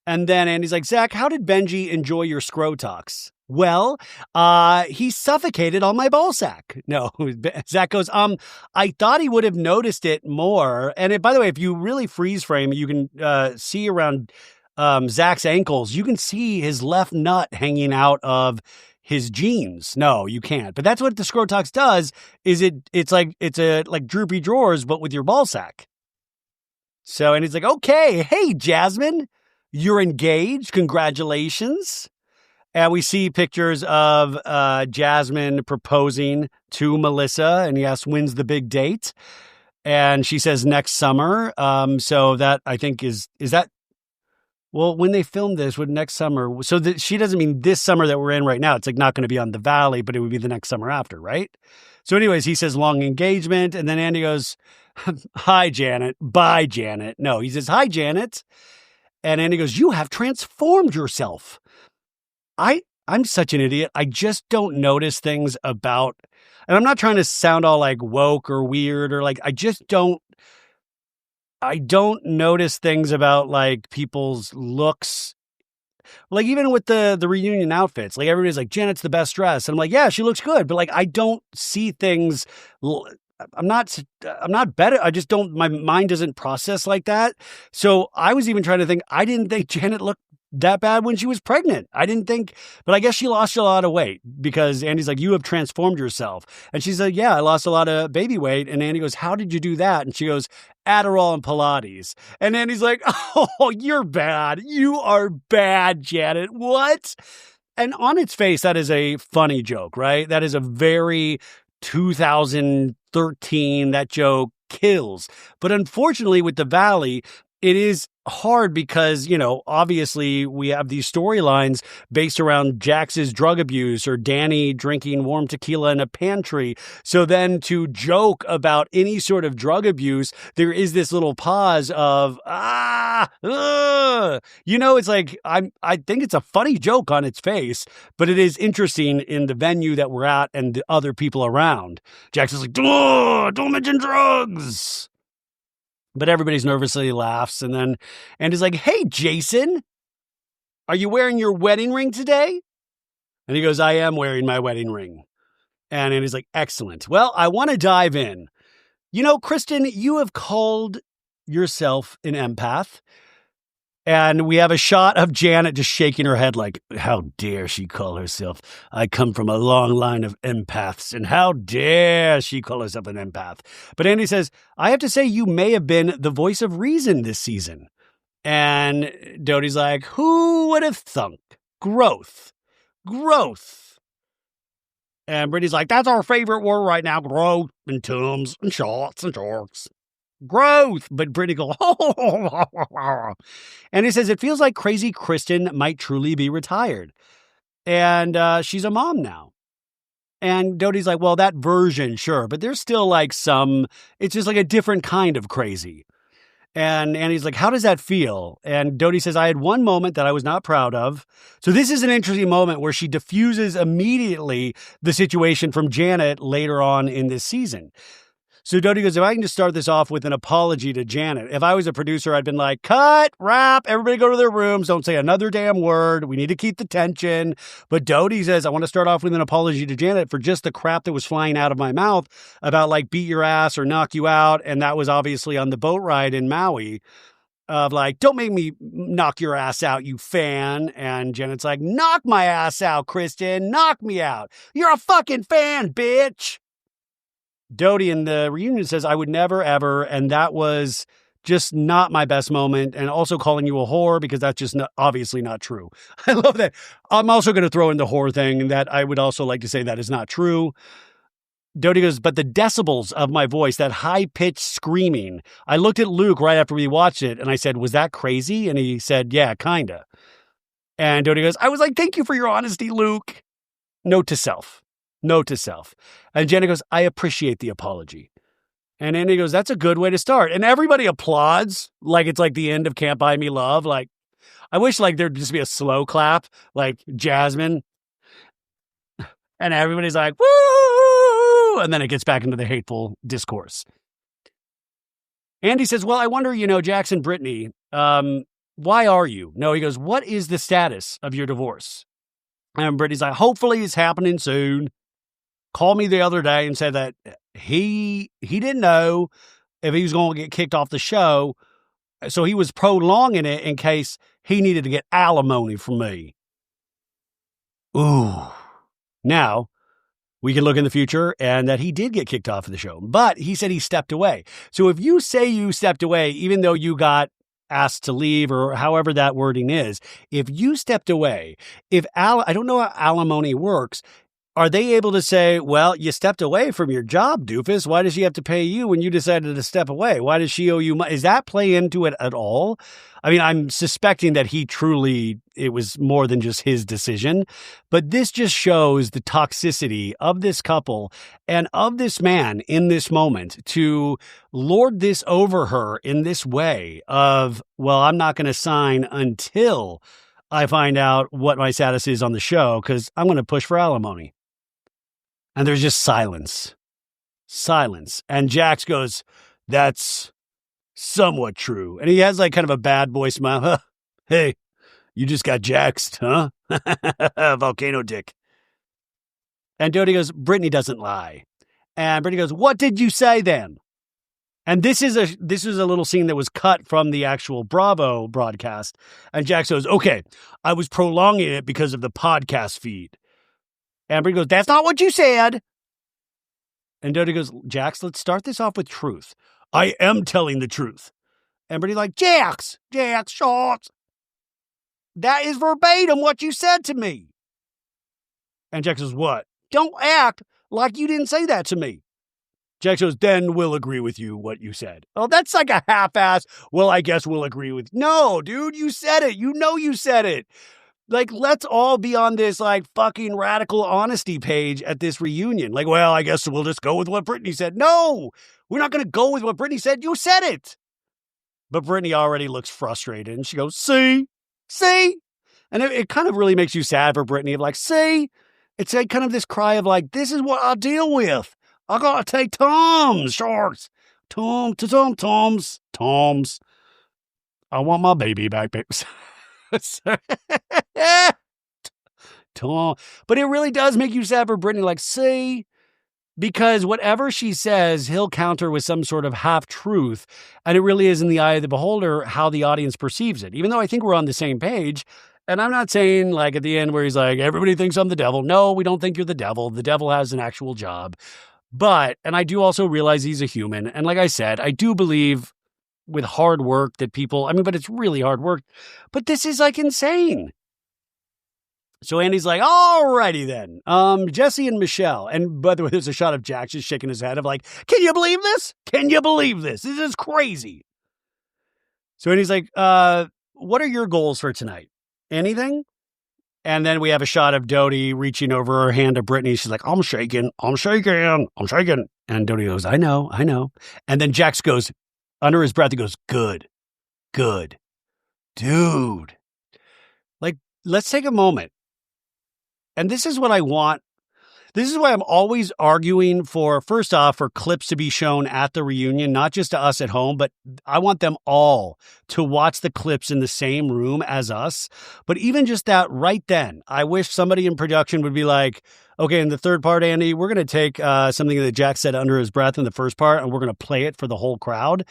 And then Andy's like, Zack, how did Benji enjoy your scrotox? Well, he suffocated on my ball sack. No, Zack goes, I thought he would have noticed it more. And by the way, if you really freeze frame, you can see around Zack's ankles, you can see his left nut hanging out of his jeans. No, you can't. But that's what the scrotox does, is it's like droopy drawers, but with your ball sack. So, and he's like, okay, hey, Jasmine, you're engaged. Congratulations. And we see pictures of Jasmine proposing to Melissa, and he asks, when's the big date? And she says next summer. So that, I think, is that, well, when they filmed this, would next summer, so that she doesn't mean this summer that we're in right now. It's like not going to be on the Valley, but it would be the next summer after, right? So anyways, he says long engagement, and then Andy goes, hi, Janet. Bye, Janet. No, he says, hi, Janet. And Andy goes, you have transformed yourself. I'm such an idiot. I just don't notice things about, and I'm not trying to sound all like woke or weird or like, I don't notice things about like people's looks. Like even with the reunion outfits, like everybody's like, Janet's the best dress. And I'm like, yeah, she looks good. But like, I don't see things. I'm not better. I just don't, my mind doesn't process like that. So I was even trying to think, I didn't think Janet looked that bad when she was pregnant. I didn't think, but I guess she lost a lot of weight because Andy's like, you have transformed yourself. And she's like, yeah, I lost a lot of baby weight. And Andy goes, how did you do that? And she goes, Adderall and Pilates. And Andy's like, oh, you're bad. You are bad, Janet. What? And on its face, that is a funny joke, right? That is a very 2013, that joke kills. But unfortunately with the Valley, it is hard because, you know, obviously we have these storylines based around Jax's drug abuse or Danny drinking warm tequila in a pantry. So then to joke about any sort of drug abuse, there is this little pause of, you know, it's like, I think it's a funny joke on its face, but it is interesting in the venue that we're at and the other people around. Jax is like, don't mention drugs. But everybody's nervously laughs. And then Andy's like, hey, Jason, are you wearing your wedding ring today? And he goes, I am wearing my wedding ring. And Andy's like, excellent. Well, I want to dive in. You know, Kristen, you have called yourself an empath. And we have a shot of Janet just shaking her head like, how dare she call herself? I come from a long line of empaths, and how dare she call herself an empath? But Andy says, I have to say you may have been the voice of reason this season. And Doute's like, who would have thunk? Growth. And Brittany's like, that's our favorite word right now, growth, and tums, and shots, and sharks. Growth. But Brittany goes, and he says, it feels like crazy Kristen might truly be retired. And she's a mom now. And Doute's like, well, that version, sure. But there's still like it's just like a different kind of crazy. And he's like, how does that feel? And Doute says, I had one moment that I was not proud of. So this is an interesting moment where she diffuses immediately the situation from Janet later on in this season. So Doute goes, if I can just start this off with an apology to Janet. If I was a producer, I'd been like, cut, wrap, everybody go to their rooms. Don't say another damn word. We need to keep the tension. But Doute says, I want to start off with an apology to Janet for just the crap that was flying out of my mouth about like beat your ass or knock you out. And that was obviously on the boat ride in Maui of like, don't make me knock your ass out, you fan. And Janet's like, knock my ass out, Kristen. Knock me out. You're a fucking fan, bitch. Doute in the reunion says, I would never, ever. And that was just not my best moment. And also calling you a whore because that's just obviously not true. I love that. I'm also going to throw in the whore thing that I would also like to say that is not true. Doute goes, but the decibels of my voice, that high-pitched screaming. I looked at Luke right after we watched it and I said, was that crazy? And he said, yeah, kinda. And Doute goes, I was like, thank you for your honesty, Luke. Note to self. And Jenna goes, I appreciate the apology. And Andy goes, that's a good way to start. And everybody applauds like it's like the end of Can't Buy Me Love. Like, I wish like there'd just be a slow clap, like Jasmine. And everybody's like, woo! And then it gets back into the hateful discourse. Andy says, well, I wonder, Jax and Brittany, why are you? No, he goes, what is the status of your divorce? And Brittany's like, hopefully it's happening soon. Called me the other day and said that he didn't know if he was going to get kicked off the show. So he was prolonging it in case he needed to get alimony from me. Ooh. Now, we can look in the future and that he did get kicked off of the show. But he said he stepped away. So if you say you stepped away, even though you got asked to leave or however that wording is, if you stepped away, I don't know how alimony works, are they able to say, well, you stepped away from your job, doofus. Why does she have to pay you when you decided to step away? Why does she owe you money? Is that play into it at all? I mean, I'm suspecting that it was more than just his decision, but this just shows the toxicity of this couple and of this man in this moment to lord this over her in this way of, well, I'm not going to sign until I find out what my status is on the show because I'm going to push for alimony. And there's just silence. Silence. And Jax goes, that's somewhat true. And he has like kind of a bad boy smile. Huh? Hey, you just got jaxed, huh? Volcano dick. And Doute goes, Brittany doesn't lie. And Brittany goes, what did you say then? And this is a little scene that was cut from the actual Bravo broadcast. And Jax goes, okay, I was prolonging it because of the podcast feed. And Brittany goes, that's not what you said. And Doute goes, Jax, let's start this off with truth. I am telling the truth. And Brittany's like, Jax, Schwartz. That is verbatim what you said to me. And Jax goes, what? Don't act like you didn't say that to me. Jax goes, then we'll agree with you what you said. Oh, that's like a half-ass, well, I guess we'll agree with you. No, dude, you said it. You know you said it. Like, let's all be on this, like, fucking radical honesty page at this reunion. Like, well, I guess we'll just go with what Brittany said. No, we're not going to go with what Brittany said. You said it. But Brittany already looks frustrated. And she goes, see? And it kind of really makes you sad for Brittany of like, see? It's like kind of this cry of like, this is what I deal with. I got to take Tom's shorts. Toms. I want my baby back, babes. Tom. But it really does make you sad for Brittany, like, see? Because whatever she says, he'll counter with some sort of half-truth, and it really is in the eye of the beholder how the audience perceives it, even though I think we're on the same page. And I'm not saying, like, at the end where he's like, everybody thinks I'm the devil. No, we don't think you're the devil. The devil has an actual job. But, and I do also realize he's a human, and like I said, I do believe with hard work that but it's really hard work. But this is like insane. So Andy's like, alrighty then. Jesse and Michelle. And by the way, there's a shot of Jax just shaking his head of like, can you believe this? Can you believe this? This is crazy. So Andy's like, what are your goals for tonight? Anything? And then we have a shot of Doute reaching over her hand to Brittany. She's like, I'm shaking. And Doute goes, I know. And then Jax goes, under his breath, he goes, good. Dude. Like, let's take a moment. And this is what I want. This is why I'm always arguing for, first off, for clips to be shown at the reunion, not just to us at home, but I want them all to watch the clips in the same room as us. But even just that right then, I wish somebody in production would be like, okay, in the third part, Andy, we're going to take something that Jax said under his breath in the first part, and we're going to play it for the whole crowd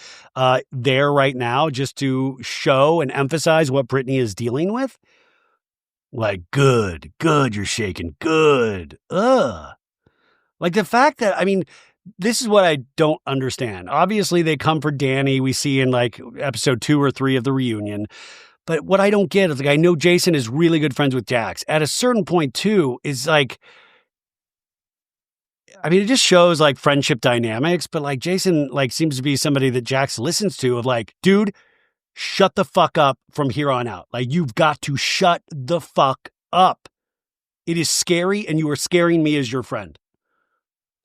there right now, just to show and emphasize what Brittany is dealing with. Like, good, you're shaking, good, Like the fact that, this is what I don't understand. Obviously, they come for Danny, we see in like episode 2 or 3 of the reunion. But what I don't get is, like, I know Jason is really good friends with Jax. At a certain point, too, is like, it just shows like friendship dynamics, but like Jason like seems to be somebody that Jax listens to of like, dude, shut the fuck up from here on out. Like, you've got to shut the fuck up. It is scary, and you are scaring me as your friend.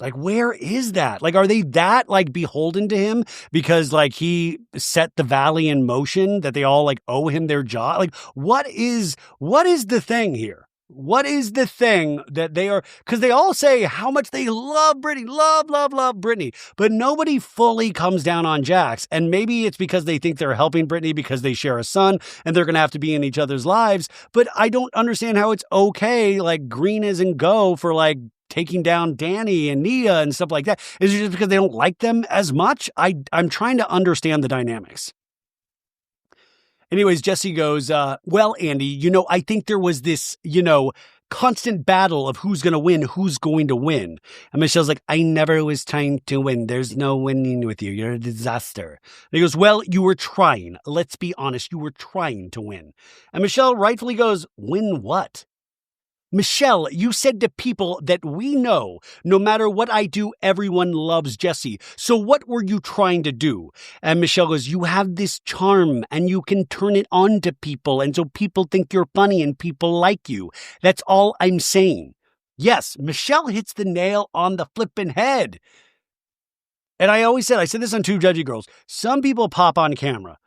Like, where is that? Like, are they that like beholden to him because like he set the valley in motion that they all like owe him their job? Like, what is the thing here? What is the thing that they are, because they all say how much they love Brittany, love Brittany, but nobody fully comes down on Jax. And maybe it's because they think they're helping Brittany because they share a son and they're going to have to be in each other's lives. But I don't understand how it's okay, like green as in go, for like taking down Danny and Nia and stuff like that. Is it just because they don't like them as much? I'm trying to understand the dynamics. Anyways, Jesse goes, well, Andy, I think there was this, constant battle of who's going to win. And Michelle's like, I never was trying to win. There's no winning with you. You're a disaster. And he goes, well, you were trying. Let's be honest. You were trying to win. And Michelle rightfully goes, win what? Michelle, you said to people that we know, no matter what I do, everyone loves Jesse. So what were you trying to do? And Michelle goes, you have this charm and you can turn it on to people. And so people think you're funny and people like you. That's all I'm saying. Yes, Michelle hits the nail on the flippin' head. And I said this on Two Judgy Girls. Some people pop on camera.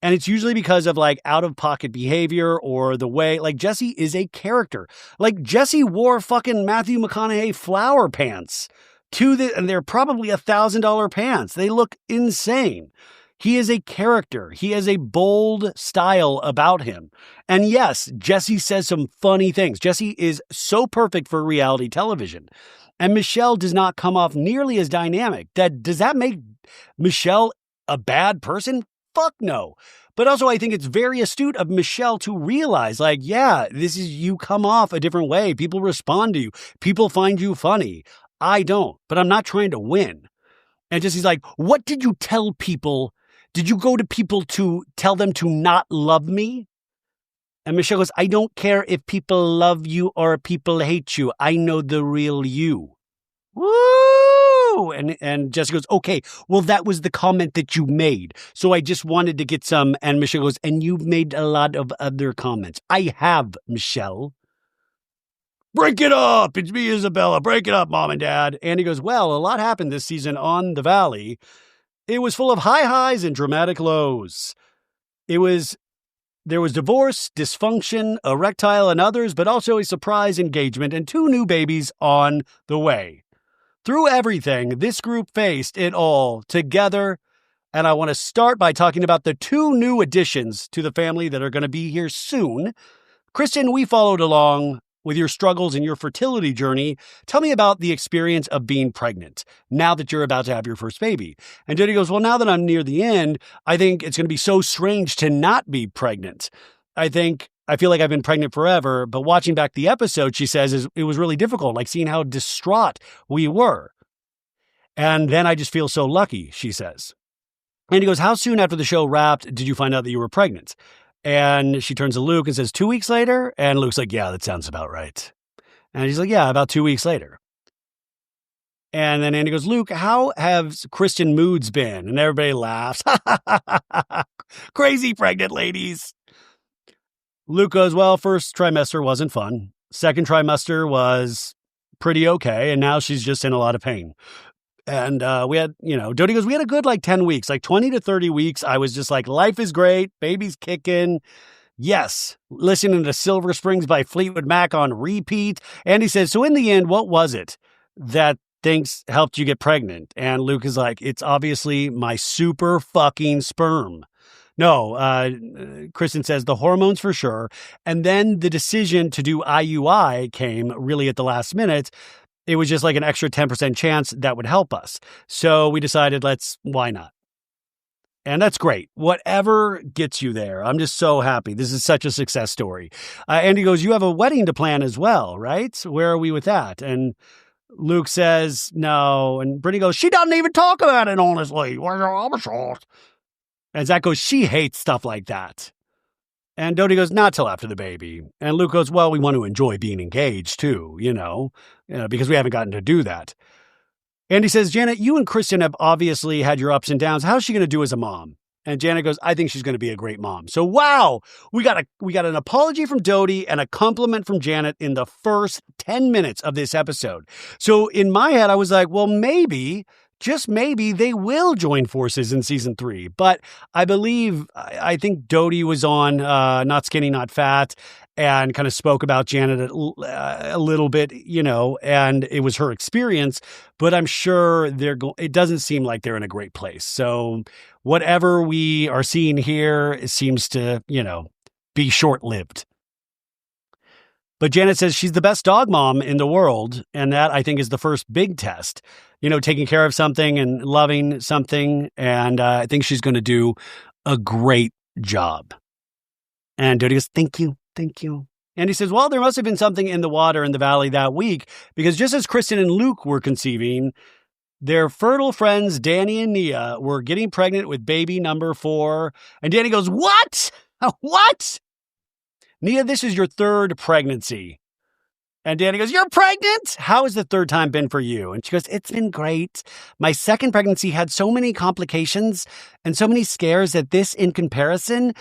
And it's usually because of like out-of-pocket behavior or the way, like Jesse is a character. Like Jesse wore fucking Matthew McConaughey flower pants and they're probably $1,000 pants. They look insane. He is a character. He has a bold style about him. And yes, Jesse says some funny things. Jesse is so perfect for reality television. And Michelle does not come off nearly as dynamic. Does that make Michelle a bad person? Fuck no. But also I think it's very astute of Michelle to realize, like, yeah, you come off a different way. People respond to you. People find you funny. I don't, but I'm not trying to win. And Jesse's like, what did you tell people? Did you go to people to tell them to not love me? And Michelle goes, I don't care if people love you or people hate you. I know the real you. Woo! And Jesse goes, okay, well, that was the comment that you made. So I just wanted to get some. And Michelle goes, and you've made a lot of other comments. I have, Michelle. Break it up. It's me, Isabella. Break it up, Mom and Dad. And he goes, well, a lot happened this season on the Valley. It was full of high highs and dramatic lows. There was divorce, dysfunction, erectile and others, but also a surprise engagement and 2 new babies on the way. Through everything, this group faced it all together, and I want to start by talking about the 2 new additions to the family that are going to be here soon. Kristen, we followed along with your struggles and your fertility journey. Tell me about the experience of being pregnant now that you're about to have your first baby. And Jody goes, well, now that I'm near the end, I think it's going to be so strange to not be pregnant. I feel like I've been pregnant forever, but watching back the episode, she says, it was really difficult, like seeing how distraught we were. And then I just feel so lucky, she says. And he goes, how soon after the show wrapped did you find out that you were pregnant? And she turns to Luke and says, 2 weeks later? And Luke's like, yeah, that sounds about right. And he's like, yeah, about 2 weeks later. And then Andy goes, Luke, how have Kristen moods been? And everybody laughs. Crazy pregnant ladies. Luke goes, well, first trimester wasn't fun. Second trimester was pretty okay. And now she's just in a lot of pain. And we had, Doute goes, we had a good 10 weeks, 20 to 30 weeks. I was just like, life is great. Baby's kicking. Yes. Listening to Silver Springs by Fleetwood Mac on repeat. And he says, so in the end, what was it that thinks helped you get pregnant? And Luke is like, it's obviously my super fucking sperm. No, Kristen says the hormones for sure. And then the decision to do IUI came really at the last minute. It was just like an extra 10% chance that would help us. So we decided, why not? And that's great. Whatever gets you there. I'm just so happy. This is such a success story. Andy goes, you have a wedding to plan as well, right? Where are we with that? And Luke says, no. And Brittany goes, she doesn't even talk about it, honestly. And Zack goes, she hates stuff like that. And Doute goes, not till after the baby. And Luke goes, well, we want to enjoy being engaged too, because we haven't gotten to do that. And he says, Janet, you and Kristen have obviously had your ups and downs. How's she going to do as a mom? And Janet goes, I think she's going to be a great mom. So, wow, we got an apology from Doute and a compliment from Janet in the first 10 minutes of this episode. So in my head, I was like, well, maybe, just maybe they will join forces in season 3. But I think Doute was on Not Skinny, Not Fat. and kind of spoke about Janet a little bit, and it was her experience, but I'm sure it doesn't seem like they're in a great place. So whatever we are seeing here, it seems to, be short-lived. But Janet says she's the best dog mom in the world, and that, I think, is the first big test. Taking care of something and loving something, and I think she's going to do a great job. And Doute goes, thank you. And he says, well, there must have been something in the water in the valley that week, because just as Kristen and Luke were conceiving, their fertile friends, Danny and Nia, were getting pregnant with baby number 4. And Danny goes, what? What? Nia, this is your 3rd pregnancy. And Danny goes, you're pregnant? How has the 3rd time been for you? And she goes, it's been great. My 2nd pregnancy had so many complications and so many scares that this, in comparison,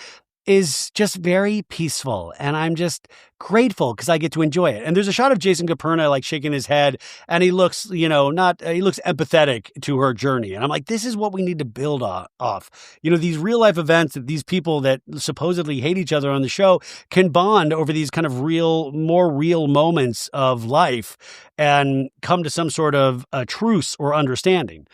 is just very peaceful. And I'm just grateful because I get to enjoy it. And there's a shot of Jason Caperna like shaking his head, and he looks, he looks empathetic to her journey. And I'm like, this is what we need to build off. These real life events that these people that supposedly hate each other on the show can bond over these kind of more real moments of life and come to some sort of a truce or understanding.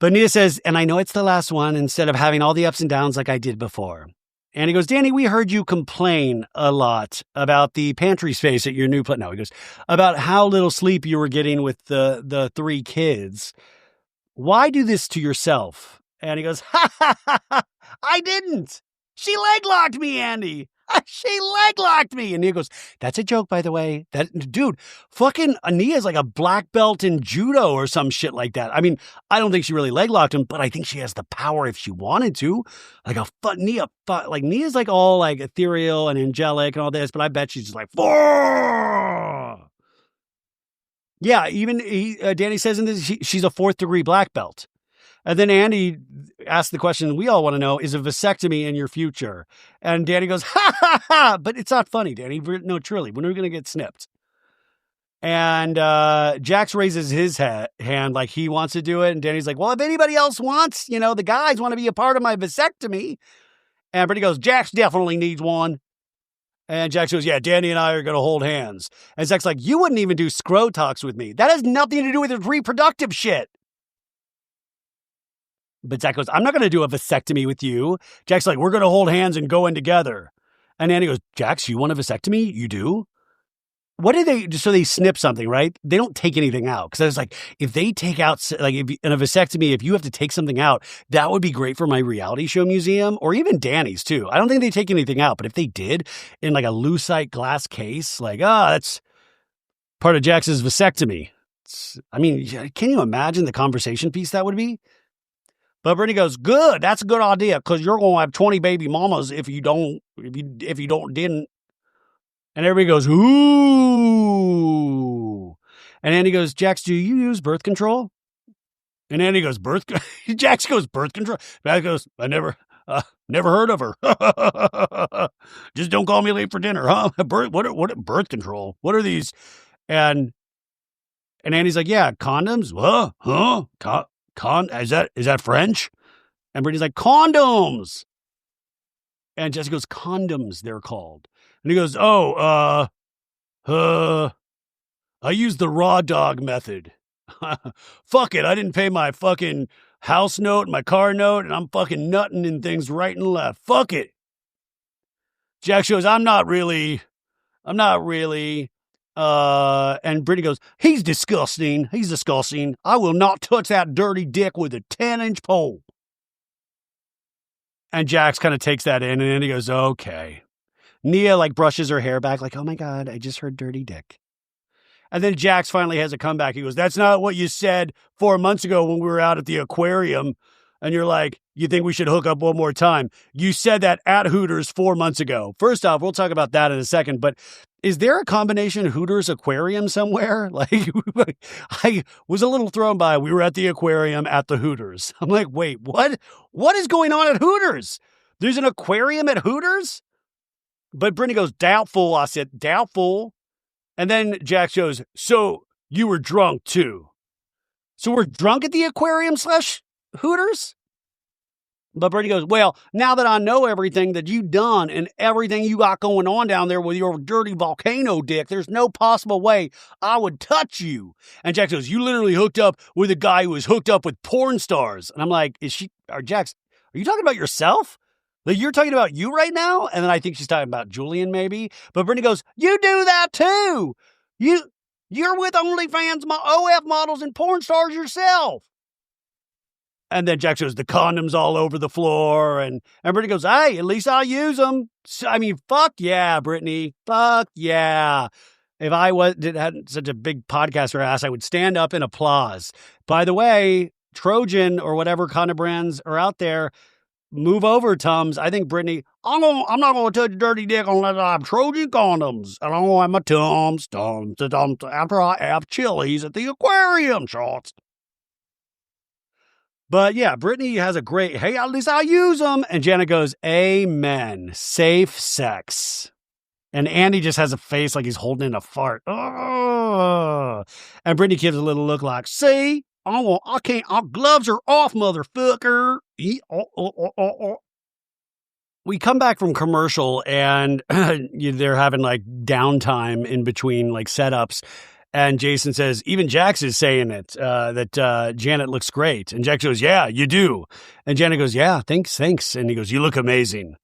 But Nia says, and I know it's the last one, instead of having all the ups and downs like I did before. And he goes, Danny, we heard you complain a lot about the pantry space at your new place. No, he goes, about how little sleep you were getting with the 3 kids. Why do this to yourself? And he goes, I didn't. She leg locked me, Andy. She leg locked me. And Nia goes, that's a joke, by the way. Dude, fucking Nia's like a black belt in judo or some shit like that. I mean, I don't think she really leg locked him, but I think she has the power if she wanted to. Like Nia's like all like ethereal and angelic and all this, but I bet she's just like, Four! Yeah, even Danny says in this, she's a 4th degree black belt. And then Andy asked the question we all want to know, is a vasectomy in your future? And Danny goes, ha, but it's not funny, Danny. No, truly, when are we going to get snipped? And Jax raises his hand like he wants to do it. And Danny's like, well, if anybody else wants, the guys want to be a part of my vasectomy. And Brittany goes, Jax definitely needs one. And Jax goes, yeah, Danny and I are going to hold hands. And Zach's like, you wouldn't even do scro talks with me. That has nothing to do with reproductive shit. But Zack goes, I'm not going to do a vasectomy with you. Jack's like, we're going to hold hands and go in together. And Andy goes, Jax, you want a vasectomy? You do? What do they, so they snip something, right? They don't take anything out. Because I was like, if they take out, like in a vasectomy, if you have to take something out, that would be great for my reality show museum, or even Danny's too. I don't think they take anything out, but if they did in like a lucite glass case, like, that's part of Jax's vasectomy. Can you imagine the conversation piece that would be? But Brittany goes, good, that's a good idea, because you're going to have 20 baby mamas if you didn't. And everybody goes, ooh. And Andy goes, Jax, do you use birth control? And Andy goes, Jax goes, birth control? Jax goes, I never heard of her. Just don't call me late for dinner, huh? What birth control? What are these? And Andy's like, yeah, condoms? Huh? Is that French? And Brittany's like, condoms. And Jesse goes, condoms, they're called. And he goes, I use the raw dog method. Fuck it, I didn't pay my fucking house note, my car note, and I'm fucking nutting in things right and left. Fuck it. Jax goes, I'm not really. And Brittany goes, he's disgusting. I will not touch that dirty dick with a 10-inch pole. And Jax kind of takes that in, and then he goes, okay. Nia like brushes her hair back like, oh my God, I just heard dirty dick. And then Jax finally has a comeback. He goes, that's not what you said 4 months ago when we were out at the aquarium. And you're like, you think we should hook up one more time? You said that at Hooters 4 months ago. First off, we'll talk about that in a second, but is there a combination Hooters aquarium somewhere? Like, I was a little thrown by, we were at the aquarium at the Hooters. I'm like, wait, what? What is going on at Hooters? There's an aquarium at Hooters? But Brittany goes, doubtful. I said, doubtful. And then Jax goes, so you were drunk too. So we're drunk at the aquarium / Hooters? But Brittany goes, well, now that I know everything that you've done and everything you got going on down there with your dirty volcano dick, there's no possible way I would touch you. And Jax goes, you literally hooked up with a guy who was hooked up with porn stars. And I'm like, Jax, are you talking about yourself? Like, you're talking about you right now? And then I think she's talking about Julian maybe. But Brittany goes, you do that too. You're with OnlyFans, OF models and porn stars yourself. And then Jax goes, the condoms all over the floor. And Brittany goes, hey, at least I'll use them. I mean, fuck yeah, Brittany. Fuck yeah. If I hadn't such a big podcaster ass, I would stand up and applause. By the way, Trojan or whatever condom brands are out there, move over, Tums. I think Brittany, I'm not going to touch dirty dick unless I have Trojan condoms. And I'm going to have my Tums after I have chilies at the aquarium, Schwartz. But yeah, Brittany has a great, hey, at least I'll use them. And Janet goes, amen. Safe sex. And Andy just has a face like he's holding in a fart. Oh. And Brittany gives a little look like, see, I can't, gloves are off, motherfucker. We come back from commercial and they're having like downtime in between like setups. And Jason says, even Jax is saying it, that Janet looks great. And Jax goes, yeah, you do. And Janet goes, yeah, thanks. And he goes, you look amazing.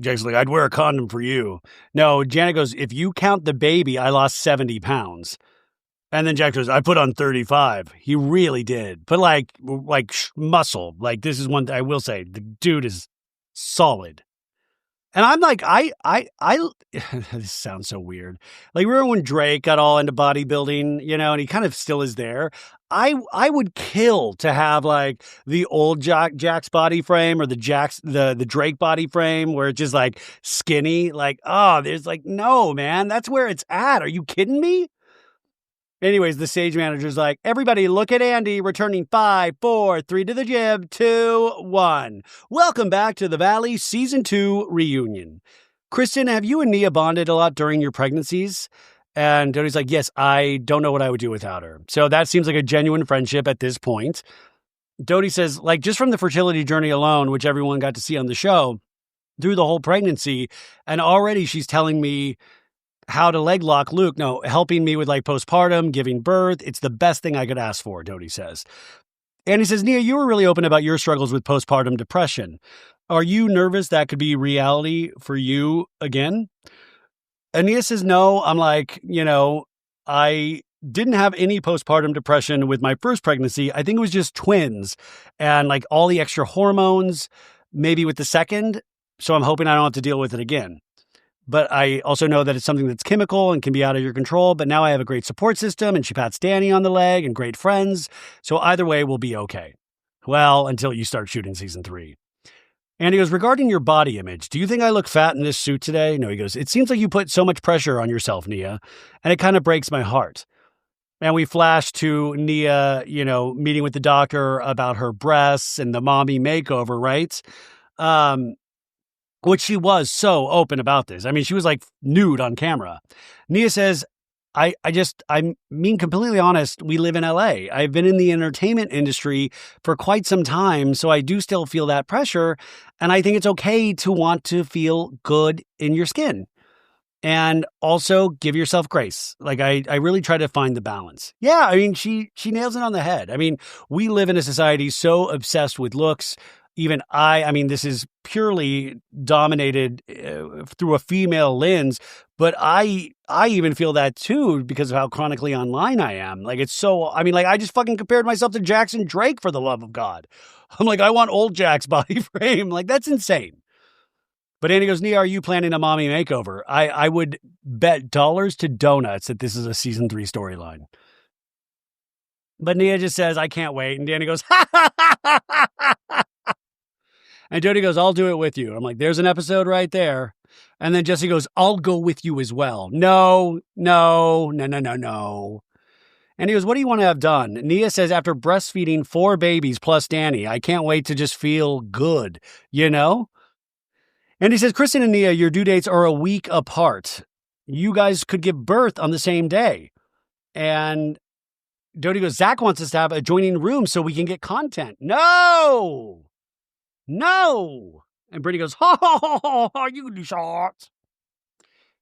Jax is like, I'd wear a condom for you. No, Janet goes, if you count the baby, I lost 70 pounds. And then Jax goes, I put on 35. He really did. But like muscle. Like, this is one thing I will say. The dude is solid. And I'm like, this sounds so weird. Like, remember when Drake got all into bodybuilding, and he kind of still is there. I would kill to have like the old Jax body frame or the Drake body frame where it's just like skinny. Like, there's like, no, man, that's where it's at. Are you kidding me? Anyways, the stage manager's like, everybody look at Andy returning 5, 4, 3 to the gym, 2, 1. Welcome back to the Valley Season 2 reunion. Kristen, have you and Nia bonded a lot during your pregnancies? And Doutie's like, yes, I don't know what I would do without her. So that seems like a genuine friendship at this point. Doute says, like, just from the fertility journey alone, which everyone got to see on the show, through the whole pregnancy, and already she's telling me how to leg lock Luke. No, helping me with like postpartum, giving birth. It's the best thing I could ask for, Doute says. And he says, Nia, you were really open about your struggles with postpartum depression. Are you nervous that could be reality for you again? And Nia says, no. I'm like, I didn't have any postpartum depression with my first pregnancy. I think it was just twins and like all the extra hormones, maybe with the second. So I'm hoping I don't have to deal with it again. But I also know that it's something that's chemical and can be out of your control. But now I have a great support system and she pats Danny on the leg and great friends. So either way, we'll be okay. Well, until you start shooting season 3. And he goes, regarding your body image, do you think I look fat in this suit today? No, he goes, it seems like you put so much pressure on yourself, Nia. And it kind of breaks my heart. And we flash to Nia, meeting with the doctor about her breasts and the mommy makeover, right? Which she was so open about this. I mean, she was like nude on camera. Nia says, I mean, completely honest, we live in LA. I've been in the entertainment industry for quite some time, so I do still feel that pressure. And I think it's okay to want to feel good in your skin. And also give yourself grace. Like, I really try to find the balance. Yeah, I mean, she nails it on the head. I mean, we live in a society so obsessed with looks. Even I mean, this is purely dominated through a female lens, but I even feel that too because of how chronically online I am. Like, it's so, I mean, like, I just fucking compared myself to Jax and Drake for the love of God. I'm like, I want old Jack's body frame. Like, that's insane. But Andy goes, Nia, are you planning a mommy makeover? I would bet dollars to donuts that this is a season 3 storyline. But Nia just says, I can't wait. And Danny goes, ha ha ha ha ha ha. And Doute goes, I'll do it with you. I'm like, there's an episode right there. And then Jesse goes, I'll go with you as well. No. And he goes, what do you want to have done? Nia says, after breastfeeding 4 babies plus Danny, I can't wait to just feel good, And he says, Kristen and Nia, your due dates are a week apart. You guys could give birth on the same day. And Doute goes, Zack wants us to have adjoining rooms so we can get content. No! No. And Brittany goes, ha, ha, ha, ha, ha, you can do shots.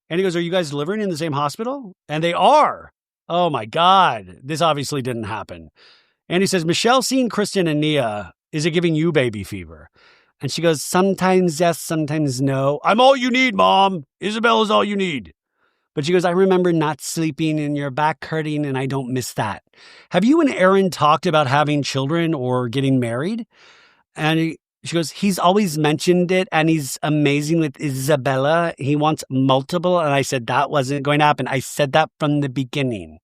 And he goes, are you guys delivering in the same hospital? And they are. Oh, my God. This obviously didn't happen. And he says, Michelle seen Kristen and Nia. Is it giving you baby fever? And she goes, sometimes yes, sometimes no. I'm all you need, Mom. Isabella's all you need. But she goes, I remember not sleeping and your back hurting, and I don't miss that. Have you and Aaron talked about having children or getting married? And she goes, he's always mentioned it, and he's amazing with Isabella. He wants multiple. And I said, that wasn't going to happen. I said that from the beginning.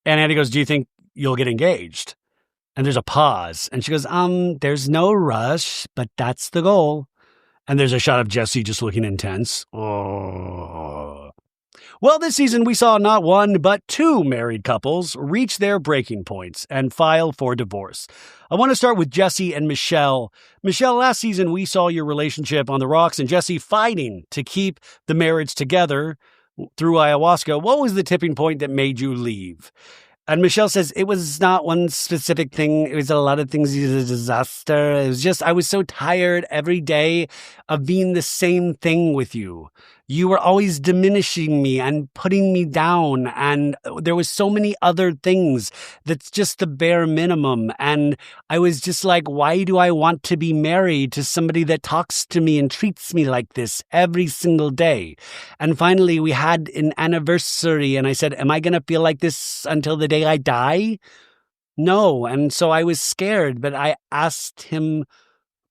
And Andy goes, do you think you'll get engaged? And there's a pause. And she goes, there's no rush, but that's the goal. And there's a shot of Jesse just looking intense. Oh. Well, this season we saw not one, but two married couples reach their breaking points and file for divorce. I want to start with Jesse and Michelle. Michelle, last season we saw your relationship on the rocks and Jesse fighting to keep the marriage together through ayahuasca. What was the tipping point that made you leave? And Michelle says, it was not one specific thing. It was a lot of things. It was a disaster. It was just, I was so tired every day of being the same thing with you. You were always diminishing me and putting me down. And there was so many other things that's just the bare minimum. And I was just like, why do I want to be married to somebody that talks to me and treats me like this every single day? And finally, we had an anniversary. And I said, am I going to feel like this until the day I die? No. And so I was scared, but I asked him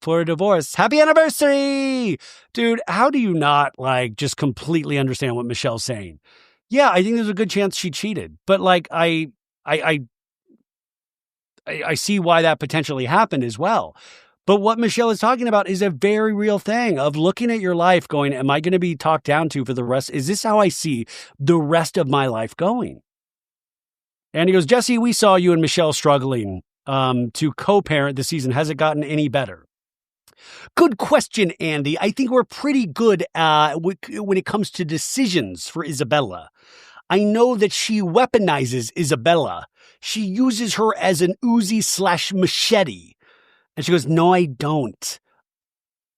for a divorce. Happy anniversary! Dude, how do you not just completely understand what Michelle's saying? Yeah, I think there's a good chance she cheated, but I see why that potentially happened as well. But what Michelle is talking about is a very real thing of looking at your life going, am I going to be talked down to for the rest? Is this how I see the rest of my life going? And he goes, Jesse, we saw you and Michelle struggling to co-parent this season. Has it gotten any better? Good question, Andy. I think we're pretty good when it comes to decisions for Isabella. I know that she weaponizes Isabella. She uses her as an Uzi/machete. And she goes, no, I don't.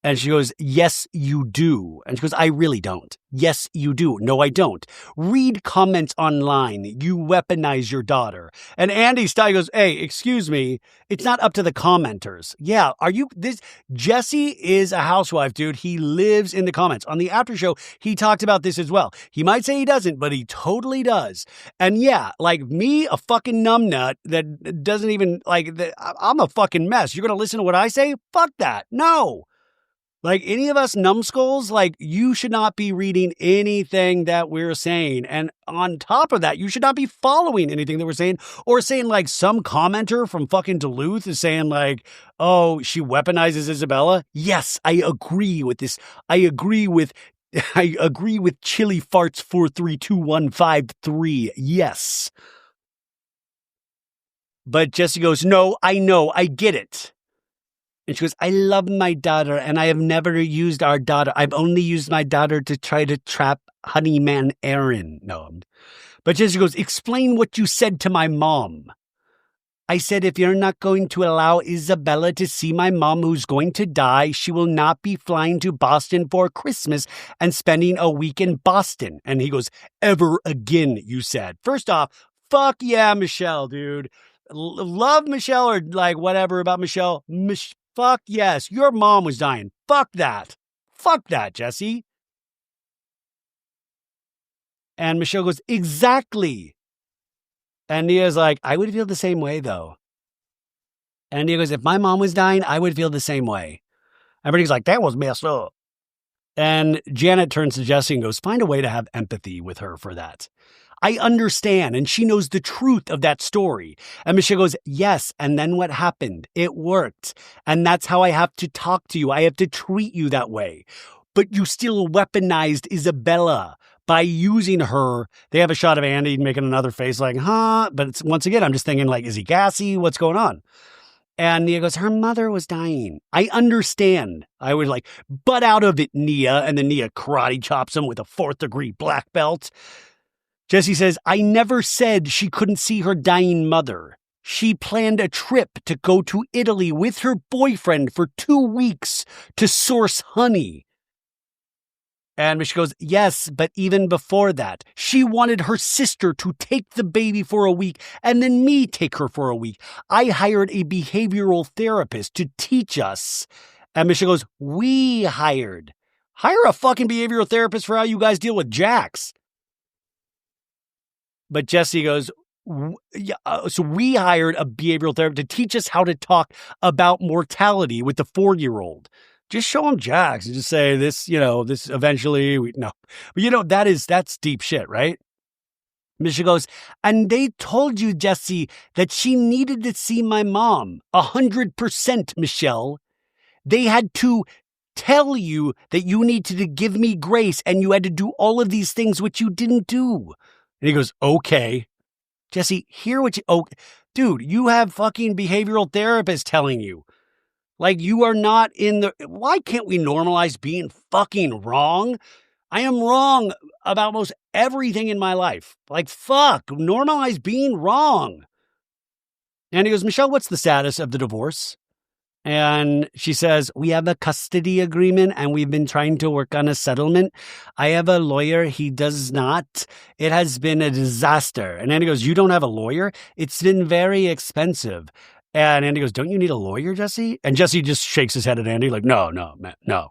And she goes, yes, you do. And she goes, I really don't. Yes, you do. No, I don't. Read comments online. You weaponize your daughter. And Andy Stein goes, hey, excuse me. It's not up to the commenters. Yeah, Jesse is a housewife, dude. He lives in the comments. On the after show, he talked about this as well. He might say he doesn't, but he totally does. And yeah, like me, a fucking numbnut that doesn't even, I'm a fucking mess. You're going to listen to what I say? Fuck that. No. Like any of us numbskulls, you should not be reading anything that we're saying. And on top of that, you should not be following anything that we're saying or saying some commenter from fucking Duluth is saying oh, she weaponizes Isabella. Yes, I agree with this. I agree with Chili Farts 432153. Yes. But Jesse goes, no, I know. I get it. And she goes, I love my daughter, and I have never used our daughter. I've only used my daughter to try to trap Honeyman Aaron. No. But Jesse goes, explain what you said to my mom. I said, if you're not going to allow Isabella to see my mom who's going to die, she will not be flying to Boston for Christmas and spending a week in Boston. And he goes, ever again, you said. First off, fuck yeah, Michelle, dude. Love Michelle or whatever about Michelle. Fuck yes, your mom was dying. Fuck that. Fuck that, Jesse. And Michelle goes, exactly. And Nia's like, I would feel the same way, though. And Nia goes, if my mom was dying, I would feel the same way. Everybody's like, that was messed up. And Janet turns to Jesse and goes, find a way to have empathy with her for that. I understand, and she knows the truth of that story. And Michelle goes, yes, and then what happened? It worked. And that's how I have to talk to you. I have to treat you that way. But you still weaponized Isabella by using her. They have a shot of Andy making another face huh? But once again, I'm just thinking is he gassy? What's going on? And Nia goes, her mother was dying. I understand. I was butt out of it, Nia. And then Nia karate chops him with a 4th degree black belt. Jesse says, I never said she couldn't see her dying mother. She planned a trip to go to Italy with her boyfriend for 2 weeks to source honey. And Michelle goes, yes, but even before that, she wanted her sister to take the baby for a week and then me take her for a week. I hired a behavioral therapist to teach us. And Michelle goes, we hired. Hire a fucking behavioral therapist for how you guys deal with Jax. But Jesse goes, so we hired a behavioral therapist to teach us how to talk about mortality with the 4-year-old. Just show him Jax and just say this, this eventually, no. But that's deep shit, right? Misha goes, and they told you, Jesse, that she needed to see my mom. 100%, Michelle. They had to tell you that you needed to give me grace and you had to do all of these things which you didn't do. And he goes, okay. Jesse, hear what dude, you have fucking behavioral therapists telling you. Like, you are not why can't we normalize being fucking wrong? I am wrong about most everything in my life. Like, fuck, normalize being wrong. And he goes, Michelle, what's the status of the divorce? And she says, we have a custody agreement and we've been trying to work on a settlement. I have a lawyer. He does not. It has been a disaster. And Andy goes, you don't have a lawyer? It's been very expensive. And Andy goes, don't you need a lawyer, Jesse? And Jesse just shakes his head at Andy like, no,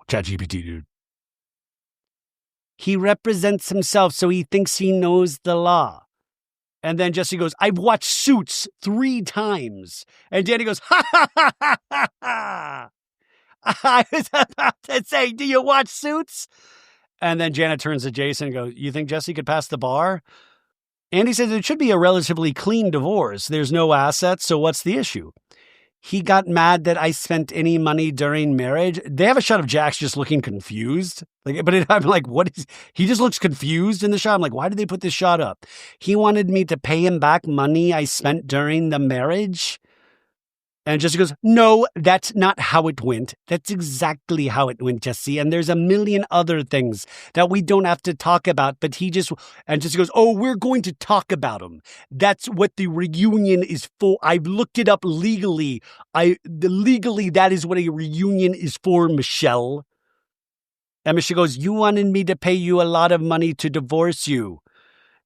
ChatGPT, dude. He represents himself, so he thinks he knows the law. And then Jesse goes, I've watched Suits 3 times. And Danny goes, ha, ha, ha, ha, ha, ha. I was about to say, do you watch Suits? And then Janet turns to Jason and goes, you think Jesse could pass the bar? Andy says it should be a relatively clean divorce. There's no assets, so what's the issue? He got mad that I spent any money during marriage. They have a shot of Jax just looking confused. I'm like, what is... He just looks confused in the shot. I'm like, why did they put this shot up? He wanted me to pay him back money I spent during the marriage. And Jesse goes, no, that's not how it went. That's exactly how it went, Jesse. And there's a million other things that we don't have to talk about. But and Jesse goes, oh, we're going to talk about them. That's what the reunion is for. I've looked it up legally. Legally, that is what a reunion is for, Michelle. And Michelle goes, you wanted me to pay you a lot of money to divorce you.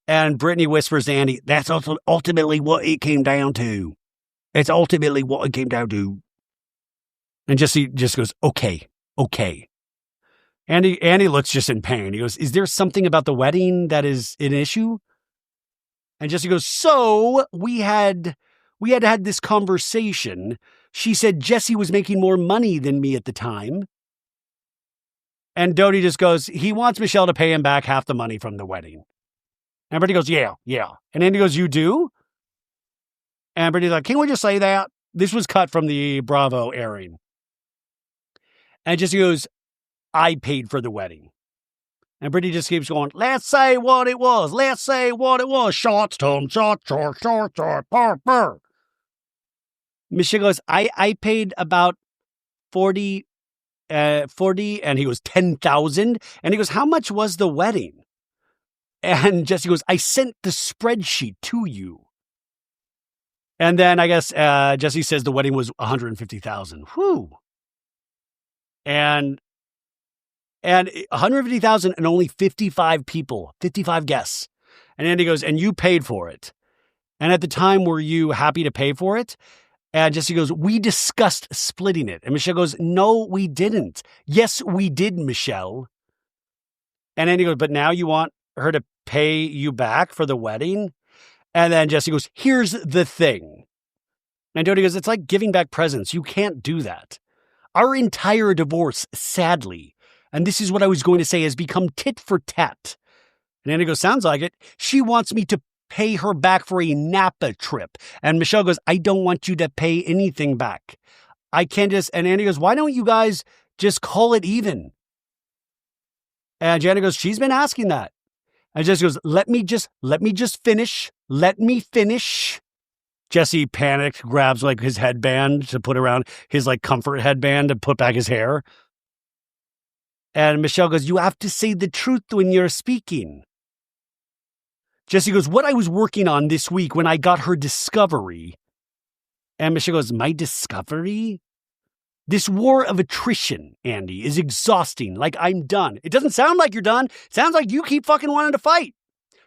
And Brittany whispers to Andy, that's also ultimately what it came down to. It's ultimately what it came down to. And Jesse just goes, okay. Andy looks just in pain. He goes, is there something about the wedding that is an issue? And Jesse goes, so we had this conversation. She said Jesse was making more money than me at the time. And Doute just goes, he wants Michelle to pay him back half the money from the wedding. And Brittany goes, yeah. And Andy goes, you do? And Brittany's like, can we just say that? This was cut from the Bravo airing. And Jesse goes, I paid for the wedding. And Brittany just keeps going, let's say what it was. Shots, Tom, short, purr. Michelle goes, I paid about 40, and he goes, 10,000. And he goes, how much was the wedding? And Jesse goes, I sent the spreadsheet to you. And then I guess Jesse says the wedding was 150,000. Whew. And 150,000 and only 55 people, 55 guests. And Andy goes, and you paid for it. And at the time, were you happy to pay for it? And Jesse goes, we discussed splitting it. And Michelle goes, no, we didn't. Yes, we did, Michelle. And Andy goes, but now you want her to pay you back for the wedding? And then Jesse goes, here's the thing. And Doute goes, it's like giving back presents. You can't do that. Our entire divorce, sadly, and this is what I was going to say, has become tit for tat. And Andy goes, sounds like it. She wants me to pay her back for a Napa trip. And Michelle goes, I don't want you to pay anything back. I can't just, and Andy goes, why don't you guys just call it even? And Janet goes, she's been asking that. And Jesse goes, let me just finish. Let me finish. Jesse panicked, grabs like his headband to put around his like comfort headband to put back his hair. And Michelle goes, you have to say the truth when you're speaking. Jesse goes, what I was working on this week when I got her discovery And Michelle goes, my discovery? This war of attrition, Andy, is exhausting. Like, I'm done. It doesn't sound like you're done. It sounds like you keep fucking wanting to fight.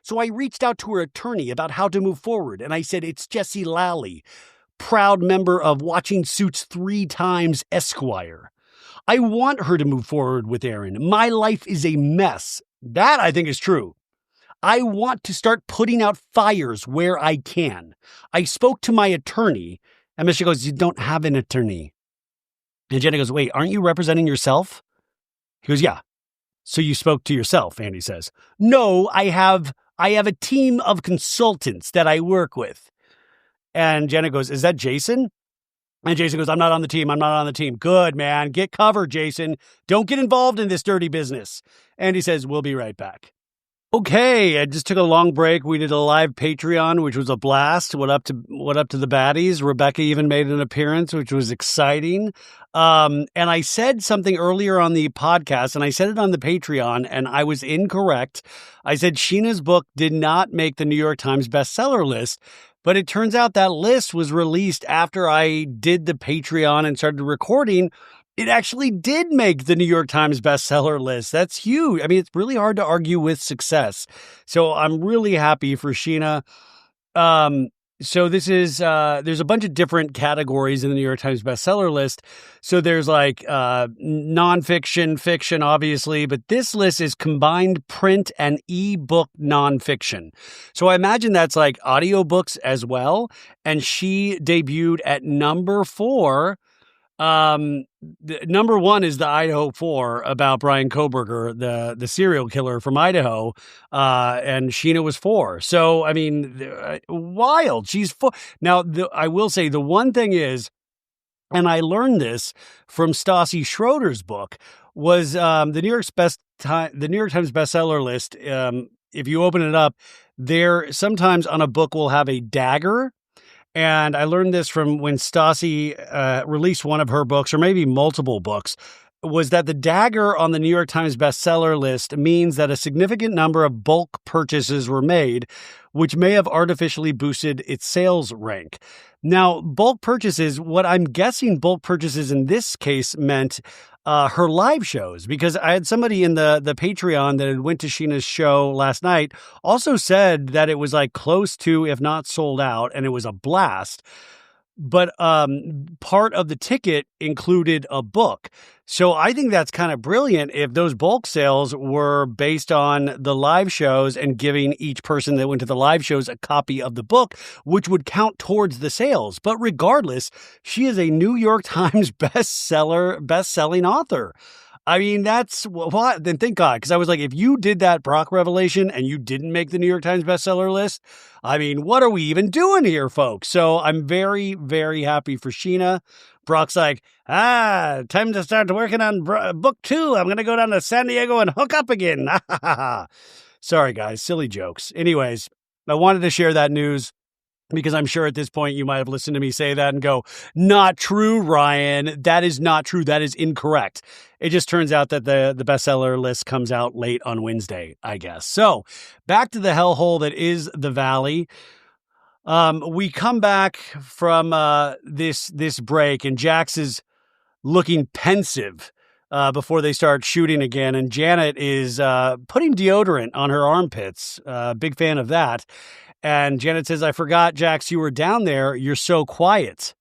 So I reached out to her attorney about how to move forward, and I said, it's Jessie Lally, proud member of Watching Suits 3 Times Esquire. I want her to move forward with Aaron. My life is a mess. That, I think, is true. I want to start putting out fires where I can. I spoke to my attorney, and Michelle goes, you don't have an attorney. And Jenna goes, wait, aren't you representing yourself? He goes, yeah. So you spoke to yourself, Andy says. No, I have a team of consultants that I work with. And Jenna goes, is that Jason? And Jason goes, I'm not on the team. Good, man. Get covered, Jason. Don't get involved in this dirty business. And he says, we'll be right back. Okay, I just took a long break. We did a live Patreon, which was a blast. What up to the baddies? Rebecca even made an appearance, which was exciting. And I said something earlier on the podcast, and I said it on the Patreon, and I was incorrect. I said Scheana's book did not make the New York Times bestseller list, but it turns out that list was released after I did the Patreon and started recording. It actually did make the New York Times bestseller list. That's huge. I mean, it's really hard to argue with success. So I'm really happy for Scheana. So this is, there's a bunch of different categories in the New York Times bestseller list. So there's like nonfiction, fiction, obviously, but this list is combined print and ebook nonfiction. So I imagine that's like audiobooks as well. And she debuted at number 4. Number 1 is the Idaho 4 about Brian Koberger, the serial killer from Idaho. And Scheana was 4. So, I mean, wild. She's 4. Now, I will say the one thing is, and I learned this from Stassi Schroeder's book, was the New York Times bestseller list. If you open it up, there sometimes on a book will have a dagger. And I learned this from when Stassi released one of her books, or maybe multiple books, was that the dagger on the New York Times bestseller list means that a significant number of bulk purchases were made, which may have artificially boosted its sales rank. Now, bulk purchases, what I'm guessing bulk purchases in this case meant her live shows, because I had somebody in the Patreon that had went to Scheana's show last night also said that it was like close to, if not sold out, and it was a blast. But part of the ticket included a book. So I think that's kind of brilliant if those bulk sales were based on the live shows and giving each person that went to the live shows a copy of the book, which would count towards the sales. But regardless, she is a New York Times best-selling author. I mean, that's what, then thank God. Because I was like, if you did that Brock revelation and you didn't make the New York Times bestseller list, I mean, what are we even doing here, folks? So I'm very, very happy for Scheana. Brock's like, time to start working on book 2. I'm going to go down to San Diego and hook up again. Sorry, guys, silly jokes. Anyways, I wanted to share that news, because I'm sure at this point you might have listened to me say that and go, not true, Ryan. That is not true. That is incorrect. It just turns out that the bestseller list comes out late on Wednesday, I guess. So back to the hellhole that is the Valley. We come back from this break, and Jax is looking pensive before they start shooting again. And Janet is putting deodorant on her armpits. Big fan of that. And Janet says, I forgot, Jax, you were down there. You're so quiet.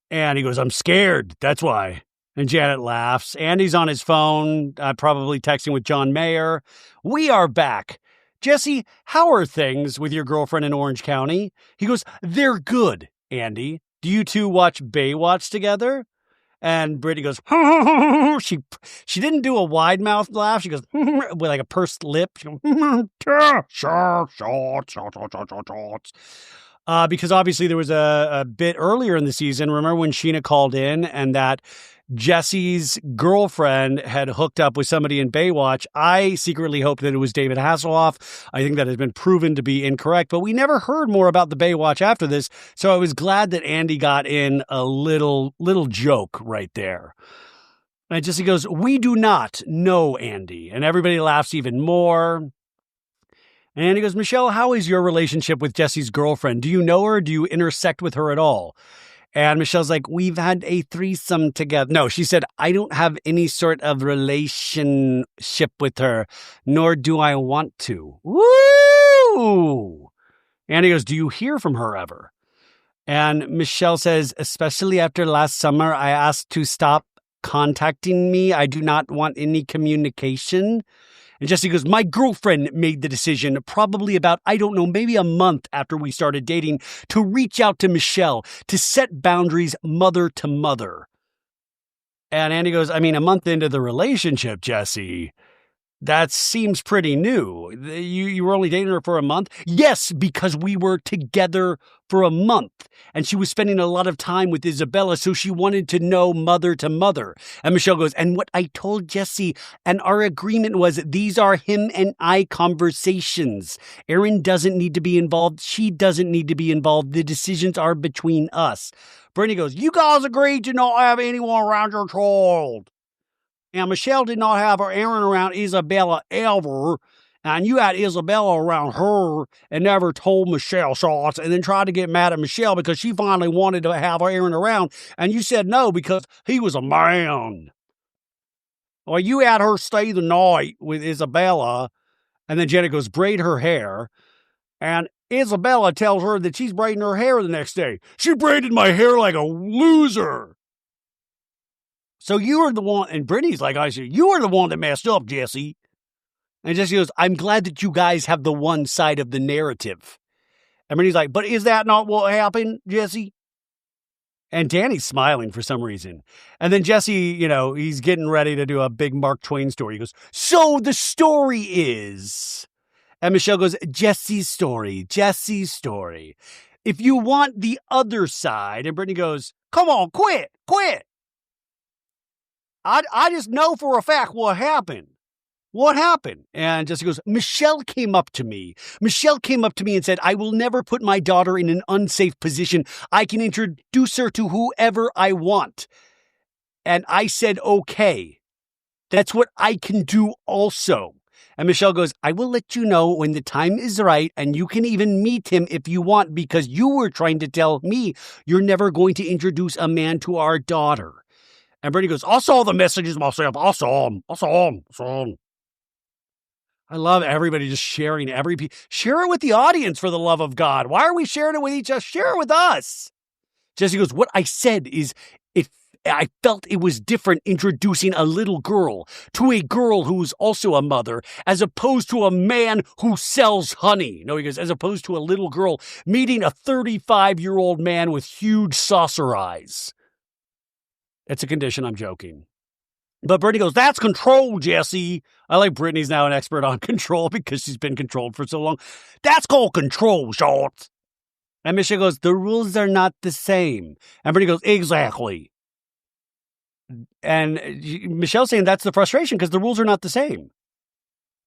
And he goes, I'm scared. That's why. And Janet laughs. Andy's on his phone, probably texting with John Mayer. We are back. Jesse, how are things with your girlfriend in Orange County? He goes, they're good, Andy. Do you two watch Baywatch together? And Brittany goes, she didn't do a wide mouth laugh. She goes, with like a pursed lip. She goes, because obviously there was a bit earlier in the season. Remember when Scheana called in and that Jesse's girlfriend had hooked up with somebody in Baywatch? I secretly hoped that it was David Hasselhoff. I think that has been proven to be incorrect, but we never heard more about the Baywatch after this. So I was glad that Andy got in a little joke right there. And Jesse goes, we do not know Andy. And everybody laughs even more. And Andy goes, Michelle, how is your relationship with Jesse's girlfriend? Do you know her? Do you intersect with her at all? And Michelle's like, we've had a threesome together. No, she said, I don't have any sort of relationship with her, nor do I want to. Woo! Andy goes, do you hear from her ever? And Michelle says, especially after last summer, I asked to stop contacting me. I do not want any communication. And Jesse goes, my girlfriend made the decision probably about, I don't know, maybe a month after we started dating to reach out to Michelle to set boundaries mother to mother. And Andy goes, I mean, a month into the relationship, Jesse, that seems pretty new. You were only dating her for a month? Yes, because we were together for a month. And she was spending a lot of time with Isabella, so she wanted to know mother to mother. And Michelle goes, and what I told Jesse and our agreement was these are him and I conversations. Erin doesn't need to be involved. She doesn't need to be involved. The decisions are between us. Brittany goes, you guys agreed to not have anyone around your child. And Michelle did not have her Erin around Isabella ever. And you had Isabella around her and never told Michelle shots and then tried to get mad at Michelle because she finally wanted to have her Erin around. And you said no because he was a man. Well, you had her stay the night with Isabella. And then Jenna goes, braid her hair. And Isabella tells her that she's braiding her hair the next day. She braided my hair like a loser. So you were the one, and Brittany's like, I said, you were the one that messed up, Jesse. And Jesse goes, I'm glad that you guys have the one side of the narrative. And Brittany's like, but is that not what happened, Jesse? And Danny's smiling for some reason. And then Jesse, he's getting ready to do a big Mark Twain story. He goes, so the story is... And Michelle goes, Jesse's story. If you want the other side, and Brittany goes, come on, quit. I just know for a fact what happened. What happened? And Jesse goes, Michelle came up to me and said, I will never put my daughter in an unsafe position. I can introduce her to whoever I want. And I said, okay, that's what I can do also. And Michelle goes, I will let you know when the time is right, and you can even meet him if you want, because you were trying to tell me you're never going to introduce a man to our daughter. And Brittany goes, I saw the messages myself. I saw them. I love everybody just sharing share it with the audience for the love of God. Why are we sharing it with each other? Share it with us. Jesse goes, what I said is I felt it was different introducing a little girl to a girl who's also a mother, as opposed to a man who sells honey. No, he goes, as opposed to a little girl meeting a 35-year-old man with huge saucer eyes. It's a condition, I'm joking. But Brittany goes, that's control, Jesse. I like Brittany's now an expert on control because she's been controlled for so long. That's called control, Schwartz. And Michelle goes, the rules are not the same. And Brittany goes, exactly. And Michelle's saying that's the frustration because the rules are not the same.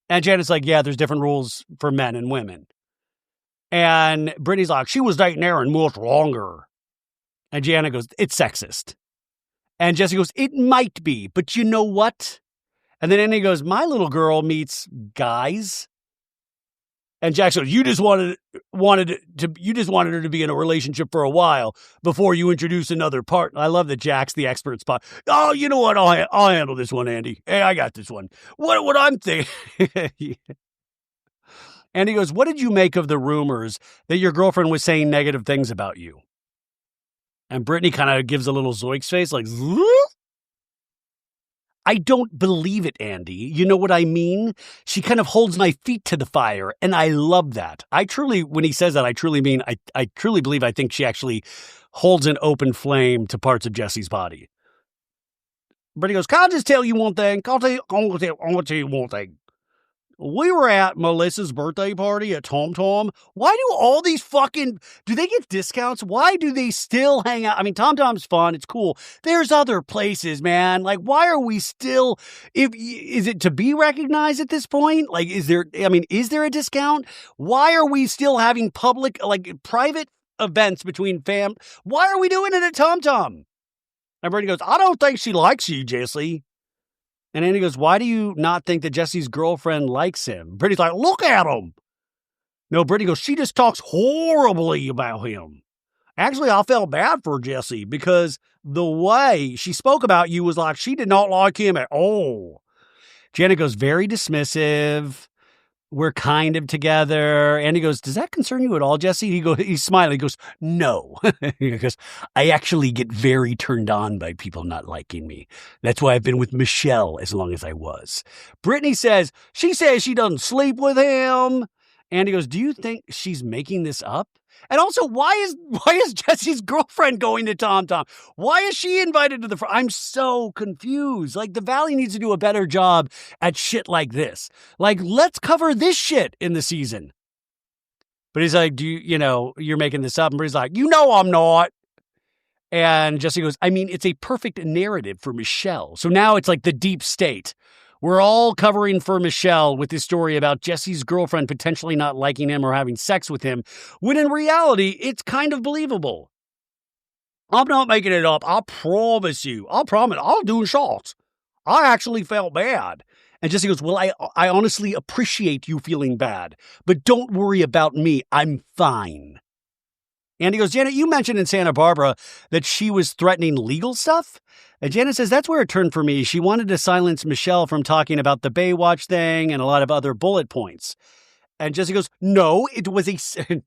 And Janet's like, yeah, there's different rules for men and women. And Brittany's like, she was dating Erin much longer. And Janet goes, it's sexist. And Jesse goes, it might be, but you know what? And then Andy goes, my little girl meets guys. And Jax goes, you just wanted her to be in a relationship for a while before you introduce another partner. I love the Jax, the expert spot. Oh, you know what? I'll handle this one, Andy. Hey, I got this one. What I'm thinking. And he goes, what did you make of the rumors that your girlfriend was saying negative things about you? And Brittany kind of gives a little Zoiks face, like, I don't believe it, Andy. You know what I mean? She kind of holds my feet to the fire, and I love that. When he says that, I truly mean, I truly believe, I think she actually holds an open flame to parts of Jesse's body. Brittany goes, can I just tell you one thing? I'm going to tell you one thing. We were at Melissa's birthday party at TomTom. Why do all these do they get discounts? Why do they still hang out? I mean, TomTom's fun. It's cool. There's other places, man. Like, why are we still, is it to be recognized at this point? Like, is there a discount? Why are we still having private events between Why are we doing it at TomTom? And Brittany goes, I don't think she likes you, Jesse. And Andy goes, why do you not think that Jesse's girlfriend likes him? Brittany's like, look at him. No, Brittany goes, she just talks horribly about him. Actually, I felt bad for Jesse because the way she spoke about you was like she did not like him at all. Janet goes, very dismissive. We're kind of together. And he goes, does that concern you at all, Jesse? He's smiling. He goes, no. He goes, I actually get very turned on by people not liking me. That's why I've been with Michelle as long as I was. Brittany says she doesn't sleep with him. And he goes, do you think she's making this up? And also, why is Jesse's girlfriend going to TomTom? Why is she invited to the front? I'm so confused. Like, the Valley needs to do a better job at shit like this. Like, let's cover this shit in the season. But he's like, you're making this up? And he's like, I'm not. And Jesse goes, I mean, it's a perfect narrative for Michelle. So now it's like the deep state. We're all covering for Michelle with this story about Jesse's girlfriend potentially not liking him or having sex with him, when in reality, it's kind of believable. I'm not making it up. I promise you. I promise. I'll do shots. I actually felt bad. And Jesse goes, well, I honestly appreciate you feeling bad, but don't worry about me. I'm fine. And he goes, Janet, you mentioned in Santa Barbara that she was threatening legal stuff. And Janet says, that's where it turned for me. She wanted to silence Michelle from talking about the Baywatch thing and a lot of other bullet points. And Jesse goes, no, it was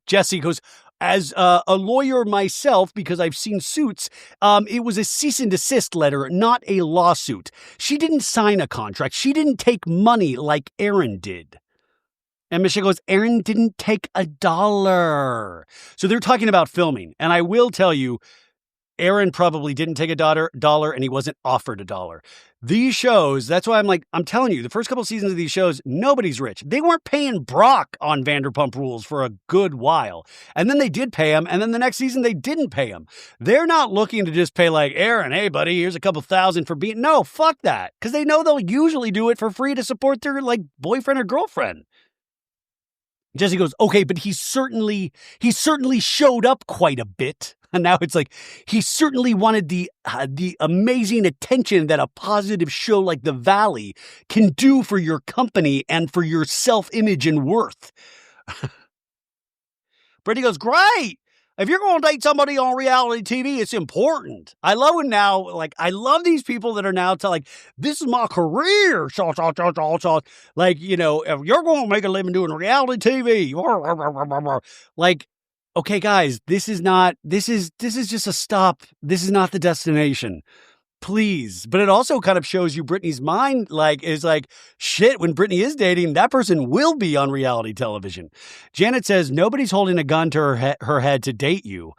Jesse goes, as a lawyer myself, because I've seen suits, it was a cease and desist letter, not a lawsuit. She didn't sign a contract. She didn't take money like Aaron did. And Michelle goes, Aaron didn't take $1. So they're talking about filming. And I will tell you, Aaron probably didn't take $1 and he wasn't offered $1. These shows, that's why I'm telling you, the first couple seasons of these shows, nobody's rich. They weren't paying Brock on Vanderpump Rules for a good while. And then they did pay him. And then the next season, they didn't pay him. They're not looking to just pay like, Aaron, hey, buddy, here's a couple thousand for being. No, fuck that. Because they know they'll usually do it for free to support their like boyfriend or girlfriend. Jesse goes, okay, but he certainly showed up quite a bit. And now it's like, he certainly wanted the amazing attention that a positive show like The Valley can do for your company and for your self-image and worth. Brittany goes, great. If you're going to date somebody on reality TV, it's important. I love it now. Like, I love these people that are now this is my career. Like, if you're going to make a living doing reality TV, like, okay, guys, this is just a stop. This is not the destination. Please. But it also kind of shows you Brittany's mind, is like, shit, when Brittany is dating, that person will be on reality television. Janet says, nobody's holding a gun to her head to date you.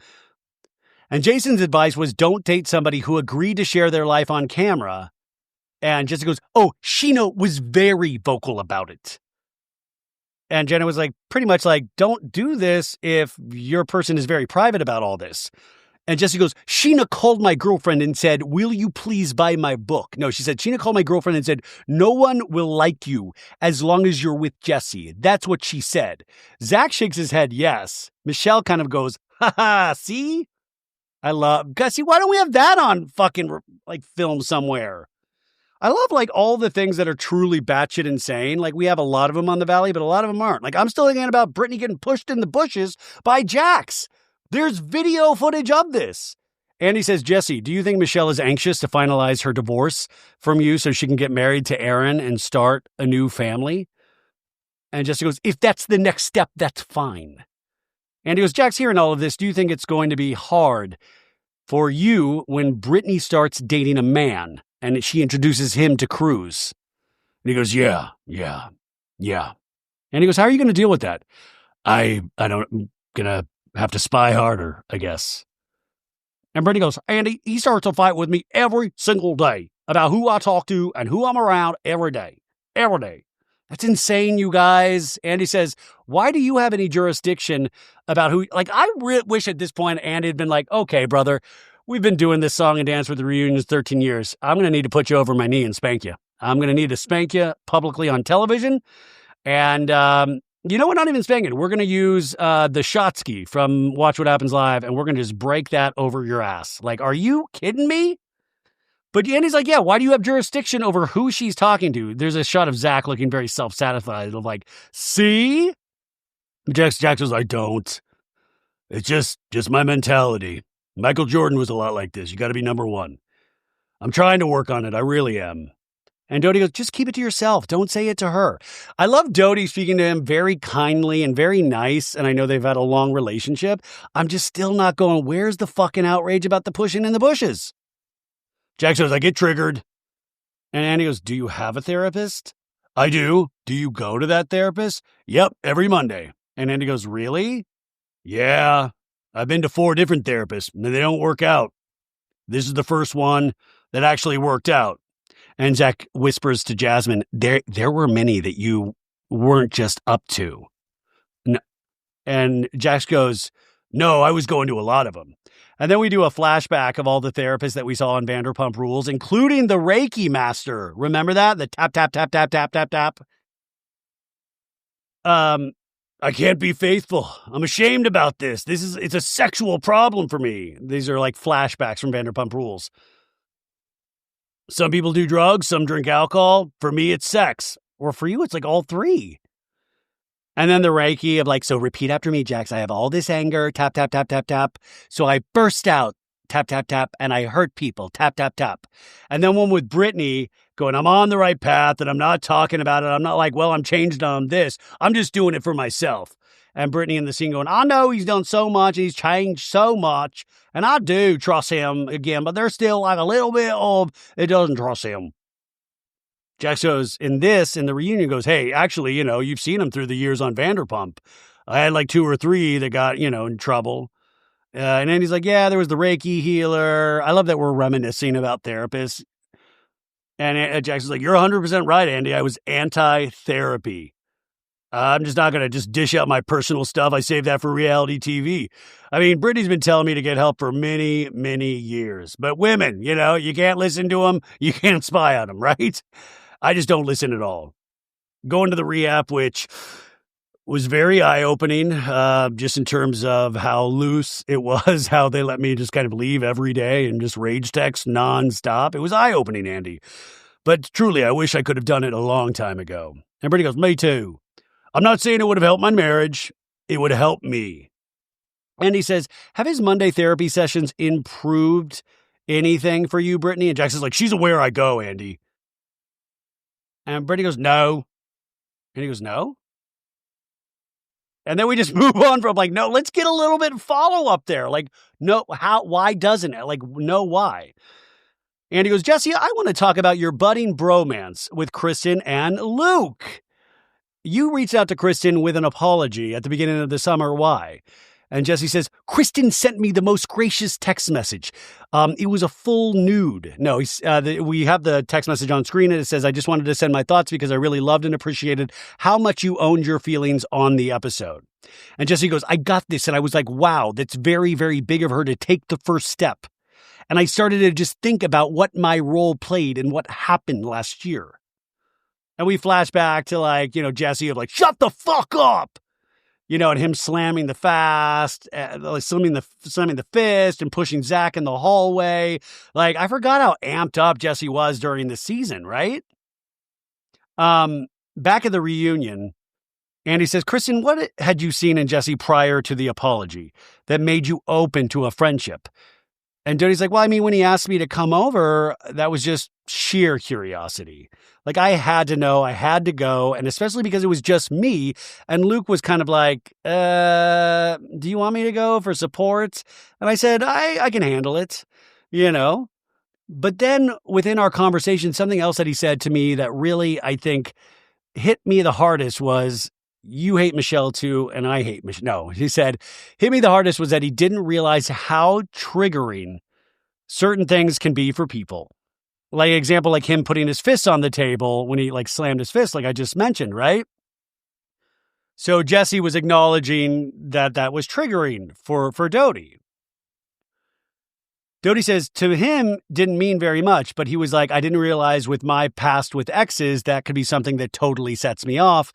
And Jason's advice was, don't date somebody who agreed to share their life on camera. And Jessica goes, oh, Scheana was very vocal about it. And Janet was like, pretty much like, don't do this if your person is very private about all this. And Jesse goes, Scheana called my girlfriend and said, will you please buy my book? No, she said, Scheana called my girlfriend and said, no one will like you as long as you're with Jesse. That's what she said. Zack shakes his head, yes. Michelle kind of goes, haha, see? Gussie, why don't we have that on fucking film somewhere? I love all the things that are truly batshit insane. We have a lot of them on the Valley, but a lot of them aren't. I'm still thinking about Brittany getting pushed in the bushes by Jax. There's video footage of this. Andy says, Jesse, do you think Michelle is anxious to finalize her divorce from you so she can get married to Aaron and start a new family? And Jesse goes, if that's the next step, that's fine. Andy goes, Jax, hearing all of this, do you think it's going to be hard for you when Brittany starts dating a man and she introduces him to Cruz? And he goes, yeah. And he goes, how are you going to deal with that? I'm going to have to spy harder, I guess. And Brittany goes, Andy, he starts a fight with me every single day about who I talk to and who I'm around every day. Every day. That's insane, you guys. Andy says, why do you have any jurisdiction about who... I wish at this point Andy had been like, okay, brother, we've been doing this song and dance with the reunions 13 years. I'm going to need to put you over my knee and spank you. I'm going to need to spank you publicly on television. And... you know what? Not even spanking. We're going to use the Shotsky from Watch What Happens Live, and we're going to just break that over your ass. Are you kidding me? But Andy's like, yeah, why do you have jurisdiction over who she's talking to? There's a shot of Zack looking very self-satisfied of see? Jax was like, don't. It's just my mentality. Michael Jordan was a lot like this. You got to be number one. I'm trying to work on it. I really am. And Doute goes, just keep it to yourself. Don't say it to her. I love Doute speaking to him very kindly and very nice. And I know they've had a long relationship. I'm just still not going, where's the fucking outrage about the pushing in the bushes? Jax goes, I get triggered. And Andy goes, do you have a therapist? I do. Do you go to that therapist? Yep, every Monday. And Andy goes, really? Yeah. I've been to 4 different therapists, and they don't work out. This is the first one that actually worked out. And Zack whispers to Jasmine, there were many that you weren't just up to. And Jax goes, no, I was going to a lot of them. And then we do a flashback of all the therapists that we saw on Vanderpump Rules, including the Reiki master. Remember that? The tap, tap, tap, tap, tap, tap, tap. I can't be faithful. I'm ashamed about this. It's a sexual problem for me. These are like flashbacks from Vanderpump Rules. Some people do drugs, some drink alcohol. For me, it's sex. Or for you, it's like all 3. And then the Reiki of like, so repeat after me, Jax. I have all this anger, tap, tap, tap, tap, tap. So I burst out, tap, tap, tap, and I hurt people, tap, tap, tap. And then one with Brittany going, I'm on the right path and I'm not talking about it. I'm not like, well, I'm changed on this. I'm just doing it for myself. And Brittany in the scene going, I know he's done so much. He's changed so much. And I do trust him again, but there's still like a little bit of, it doesn't trust him. Jax goes, in the reunion goes, hey, actually, you've seen him through the years on Vanderpump. I had like 2 or 3 that got, in trouble. And then he's like, yeah, there was the Reiki healer. I love that we're reminiscing about therapists. And Jax is like, you're 100% right, Andy. I was anti-therapy. I'm just not going to just dish out my personal stuff. I saved that for reality TV. I mean, Brittany's been telling me to get help for many, many years. But women, you can't listen to them. You can't spy on them, right? I just don't listen at all. Going to the rehab, which was very eye-opening, just in terms of how loose it was, how they let me just kind of leave every day and just rage text nonstop. It was eye-opening, Andy. But truly, I wish I could have done it a long time ago. And Brittany goes, me too. I'm not saying it would have helped my marriage. It would have helped me. And he says, have his Monday therapy sessions improved anything for you, Brittany? And Jax is like, she's aware I go, Andy. And Brittany goes, no. And he goes, no? And then we just move on from like, no, let's get a little bit of follow-up there. Like, no, why doesn't it? Like, no, why? And he goes, Jesse, I want to talk about your budding bromance with Kristen and Luke. You reached out to Kristen with an apology at the beginning of the summer. Why? And Jesse says, Kristen sent me the most gracious text message. It was a full nude. No, we have the text message on screen, and it says, I just wanted to send my thoughts because I really loved and appreciated how much you owned your feelings on the episode. And Jesse goes, I got this. And I was like, wow, that's very, very big of her to take the first step. And I started to just think about what my role played and what happened last year. And we flash back to like, Jesse of like, shut the fuck up. And him slamming the slamming the fist and pushing Zack in the hallway. Like, I forgot how amped up Jesse was during the season, right? Back at the reunion, Andy says, Kristen, what had you seen in Jesse prior to the apology that made you open to a friendship? And Doute's like, well, I mean, when he asked me to come over, that was just sheer curiosity. Like, I had to know, I had to go, and especially because it was just me, and Luke was kind of like, do you want me to go for support? And I said, I can handle it, But then within our conversation, something else that he said to me that really, I think, hit me the hardest was, you hate Michelle too, and I hate Michelle. No, he said, hit me the hardest was that he didn't realize how triggering certain things can be for people. Like example, like him putting his fists on the table when he like slammed his fist, like I just mentioned, right? So Jesse was acknowledging that was triggering for Doute. Doute says to him didn't mean very much, but he was like, I didn't realize with my past with exes, that could be something that totally sets me off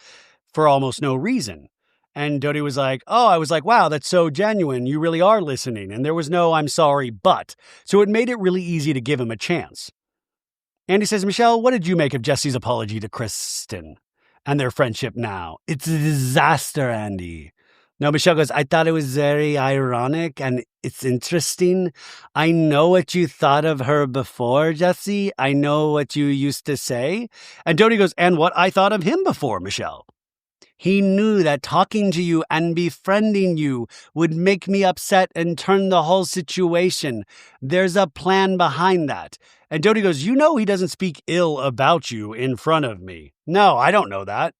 for almost no reason. And Doute was like, oh, I was like, wow, that's so genuine. You really are listening. And there was no, I'm sorry, but. So it made it really easy to give him a chance. Andy says, Michelle, what did you make of Jesse's apology to Kristen and their friendship now? It's a disaster, Andy. No, Michelle goes, I thought it was very ironic and it's interesting. I know what you thought of her before, Jesse. I know what you used to say. And Doute goes, and what I thought of him before, Michelle. He knew that talking to you and befriending you would make me upset and turn the whole situation. There's a plan behind that. And Doute goes, you know he doesn't speak ill about you in front of me. No, I don't know that.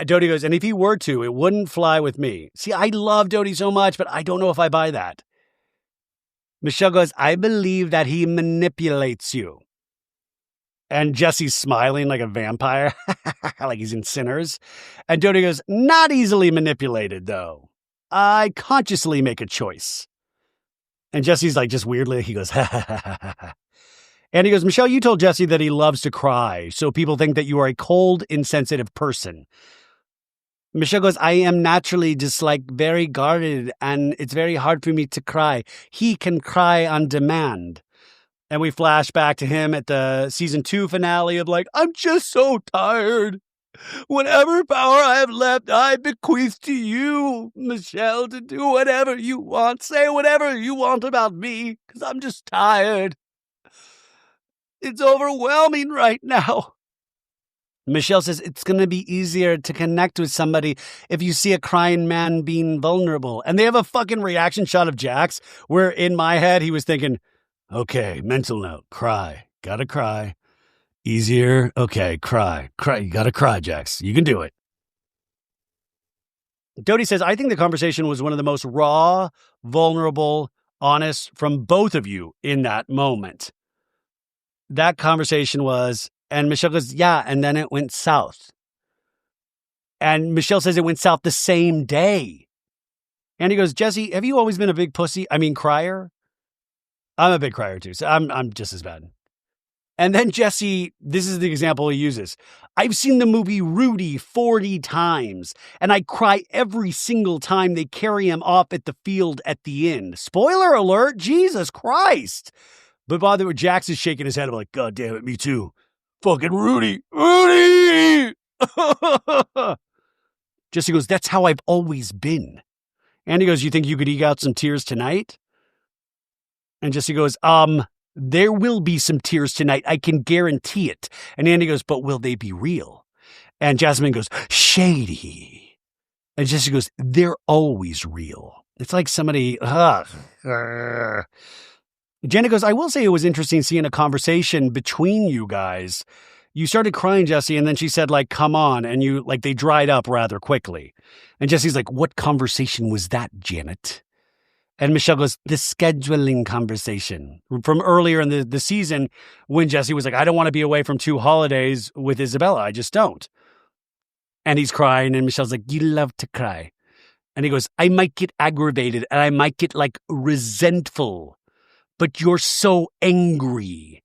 And Doute goes, and if he were to, it wouldn't fly with me. See, I love Doute so much, but I don't know if I buy that. Michelle goes, I believe that he manipulates you. And Jesse's smiling like a vampire, like he's in Sinners. And Doute goes, not easily manipulated, though. I consciously make a choice. And Jesse's like, just weirdly, he goes, ha, ha, ha, ha, ha. And he goes, Michelle, you told Jesse that he loves to cry, so people think that you are a cold, insensitive person. Michelle goes, I am naturally just like very guarded, and it's very hard for me to cry. He can cry on demand. And we flash back to him at the season 2 finale of like, I'm just so tired. Whatever power I have left, I bequeath to you, Michelle, to do whatever you want. Say whatever you want about me, because I'm just tired. It's overwhelming right now. Michelle says it's going to be easier to connect with somebody if you see a crying man being vulnerable. And they have a fucking reaction shot of Jax where in my head he was thinking, okay, mental note, cry. Gotta cry. Easier. Okay, cry. Cry. You gotta cry, Jax. You can do it. Doute says, I think the conversation was one of the most raw, vulnerable, honest from both of you in that moment. That conversation was, and Michelle goes, yeah, and then it went south. And Michelle says it went south the same day. And he goes, Jesse, have you always been a big pussy? I mean, crier? I'm a big crier too, so I'm just as bad. And then Jesse, this is the example he uses. I've seen the movie Rudy 40 times, and I cry every single time they carry him off at the field at the end. Spoiler alert, Jesus Christ. But by the way, Jax is shaking his head. I'm like, God damn it, me too. Fucking Rudy. Jesse goes, that's how I've always been. And he goes, you think you could eke out some tears tonight? And Jesse goes, there will be some tears tonight. I can guarantee it. And Andy goes, but will they be real? And Jasmine goes, shady. And Jesse goes, they're always real. It's like somebody, Jenna goes, I will say it was interesting seeing a conversation between you guys. You started crying, Jesse, and then she said, like, come on. And you, like, they dried up rather quickly. And Jesse's like, what conversation was that, Janet? And Michelle goes, the scheduling conversation from earlier in the season when Jesse was like, I don't want to be away from 2 holidays with Isabella. I just don't. And he's crying. And Michelle's like, you love to cry. And he goes, I might get aggravated and I might get like resentful, but you're so angry.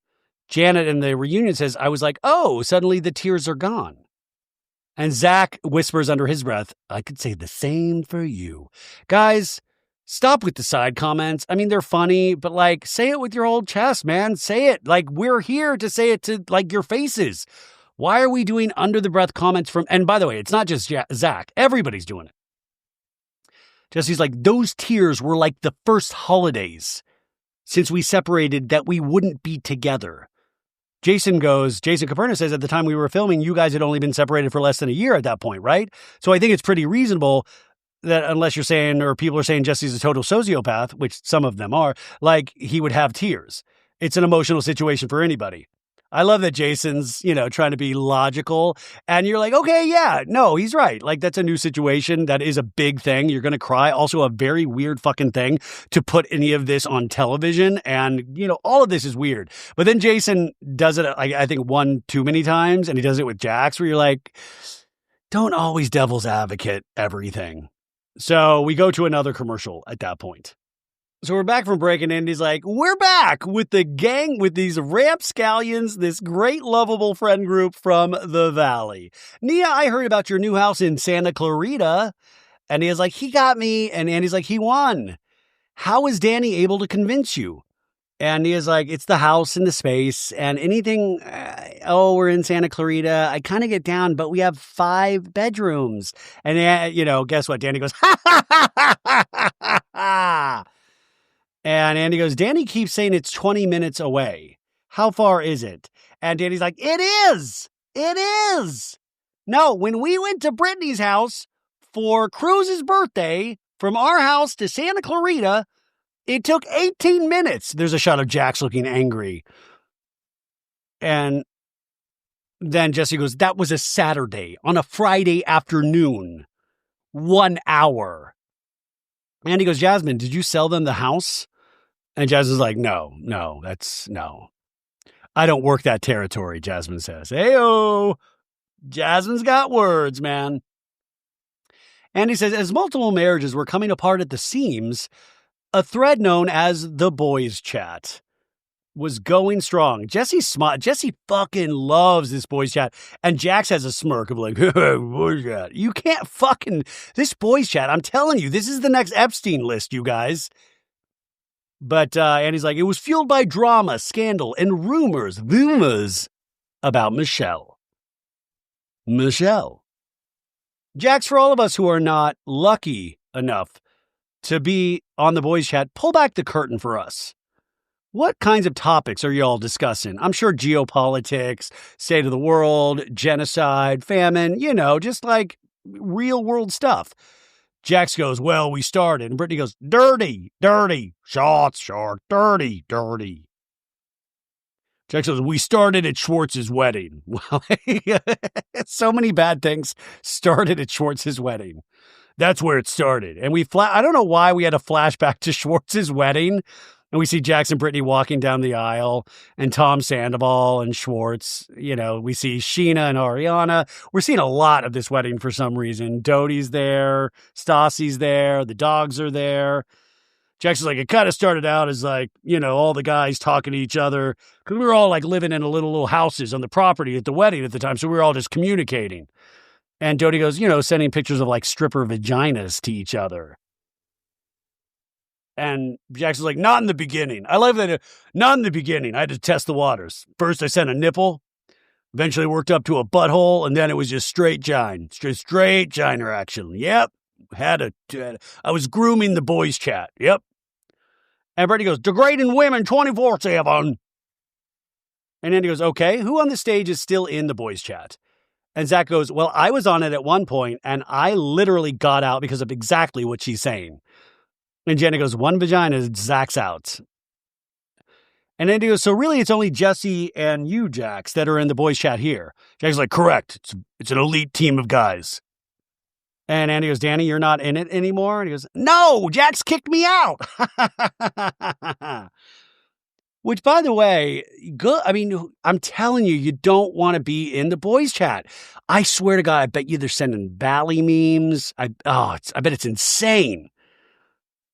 Janet in the reunion says, I was like, oh, suddenly the tears are gone. And Zack whispers under his breath, I could say the same for you. Guys, stop with the side comments. I mean, they're funny, but like, say it with your whole chest, man. Say it. Like, we're here to say it to like your faces. Why are we doing under the breath comments from, and by the way, it's not just Zack. Everybody's doing it. Jesse's like, those tears were like the first holidays since we separated that we wouldn't be together. Jason Caperna says at the time we were filming, you guys had only been separated for less than a year at that point, right? So I think it's pretty reasonable that unless you're saying, or people are saying Jesse's a total sociopath, which some of them are, like he would have tears. It's an emotional situation for anybody. I love that Jason's, trying to be logical and you're like, okay, yeah, no, he's right. Like that's a new situation. That is a big thing. You're going to cry. Also a very weird fucking thing to put any of this on television. And, all of this is weird. But then Jason does it, I think one too many times, and he does it with Jax where you're like, don't always devil's advocate everything. So we go to another commercial at that point. So we're back from break, and Andy's like, we're back with the gang, with these rapscallions, this great lovable friend group from the Valley. Nia, I heard about your new house in Santa Clarita. And Nia's like, he got me. And Andy's like, he won. How is Danny able to convince you? And he is like, it's the house and the space and anything. We're in Santa Clarita. I kind of get down, but we have 5 bedrooms. And, guess what? Danny goes, ha, ha, ha, ha, ha, ha, ha. And Andy goes, Danny keeps saying it's 20 minutes away. How far is it? And Danny's like, it is. It is. No, when we went to Brittany's house for Cruz's birthday, from our house to Santa Clarita, it took 18 minutes. There's a shot of Jax looking angry. And then Jesse goes, that was a Saturday on a Friday afternoon. 1 hour. And he goes, Jasmine, did you sell them the house? And Jasmine's like, no. I don't work that territory, Jasmine says. Hey-oh. Jasmine's got words, man. And he says, as multiple marriages were coming apart at the seams, a thread known as the boys chat was going strong. Jesse fucking loves this boys chat. And Jax has a smirk of like, boys chat. You can't this boys chat. I'm telling you, this is the next Epstein list, you guys. But, and he's like, it was fueled by drama, scandal, and rumors about Michelle. Jax, for all of us who are not lucky enough to be on the boys chat, pull back the curtain for us. What kinds of topics are y'all discussing? I'm sure geopolitics, state of the world, genocide, famine, just like real world stuff. Jax goes, well, we started. And Brittany goes, dirty, shots, dirty. Jax goes, we started at Schwartz's wedding. Well, so many bad things started at Schwartz's wedding. That's where it started. And I don't know why we had a flashback to Schwartz's wedding. And we see Jax and Brittany walking down the aisle and Tom Sandoval and Schwartz. We see Scheana and Ariana. We're seeing a lot of this wedding for some reason. Doute's there. Stassi's there. The dogs are there. Jax is like, it kind of started out as like, all the guys talking to each other. Because we were all like living in little houses on the property at the wedding at the time. So we were all just communicating. And Doute goes, sending pictures of like stripper vaginas to each other. And Jax is like, not in the beginning. I love that. Not in the beginning. I had to test the waters. First, I sent a nipple. Eventually worked up to a butthole. And then it was just straight gine. Straight giner action. Yep. I was grooming the boys chat. Yep. And Brittany goes, degrading women 24/7. And Andy goes, okay, who on the stage is still in the boys chat? And Zack goes, well, I was on it at one point, and I literally got out because of exactly what she's saying. And Jenna goes, one vagina, Zack's out. And Andy goes, so really it's only Jesse and you, Jax, that are in the boys chat here. Jack's like, correct. It's an elite team of guys. And Andy goes, Danny, you're not in it anymore? And he goes, no, Jax kicked me out. Which, by the way, good. I mean, I'm telling you don't want to be in the boys chat. I swear to God, I bet you they're sending Valley memes. I bet it's insane.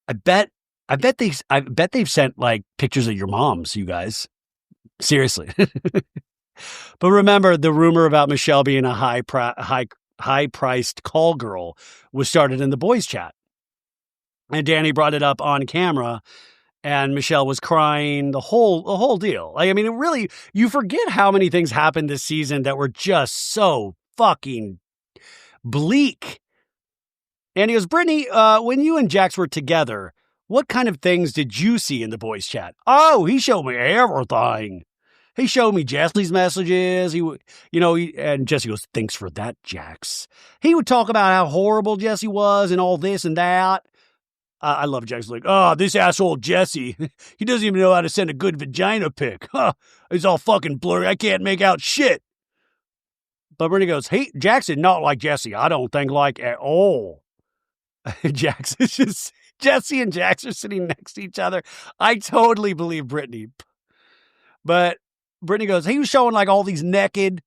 I bet they've sent like pictures of your moms, you guys. Seriously. But remember, the rumor about Michelle being a high-priced call girl was started in the boys chat. And Danny brought it up on camera. And Michelle was crying, the whole deal. Like, I mean, it really, you forget how many things happened this season that were just so fucking bleak. And he goes, Brittany, when you and Jax were together, what kind of things did you see in the boys chat? Oh, he showed me everything. He showed me Jesse's messages. And Jesse goes, thanks for that, Jax. He would talk about how horrible Jesse was and all this and that. I love Jax. Like, this asshole Jesse, he doesn't even know how to send a good vagina pic. Huh, it's all fucking blurry. I can't make out shit. But Brittany goes, hey, Jackson, not like Jesse. I don't think like at all. Jax is just, Jesse and Jax are sitting next to each other. I totally believe Brittany. But Brittany goes, he was showing like all these naked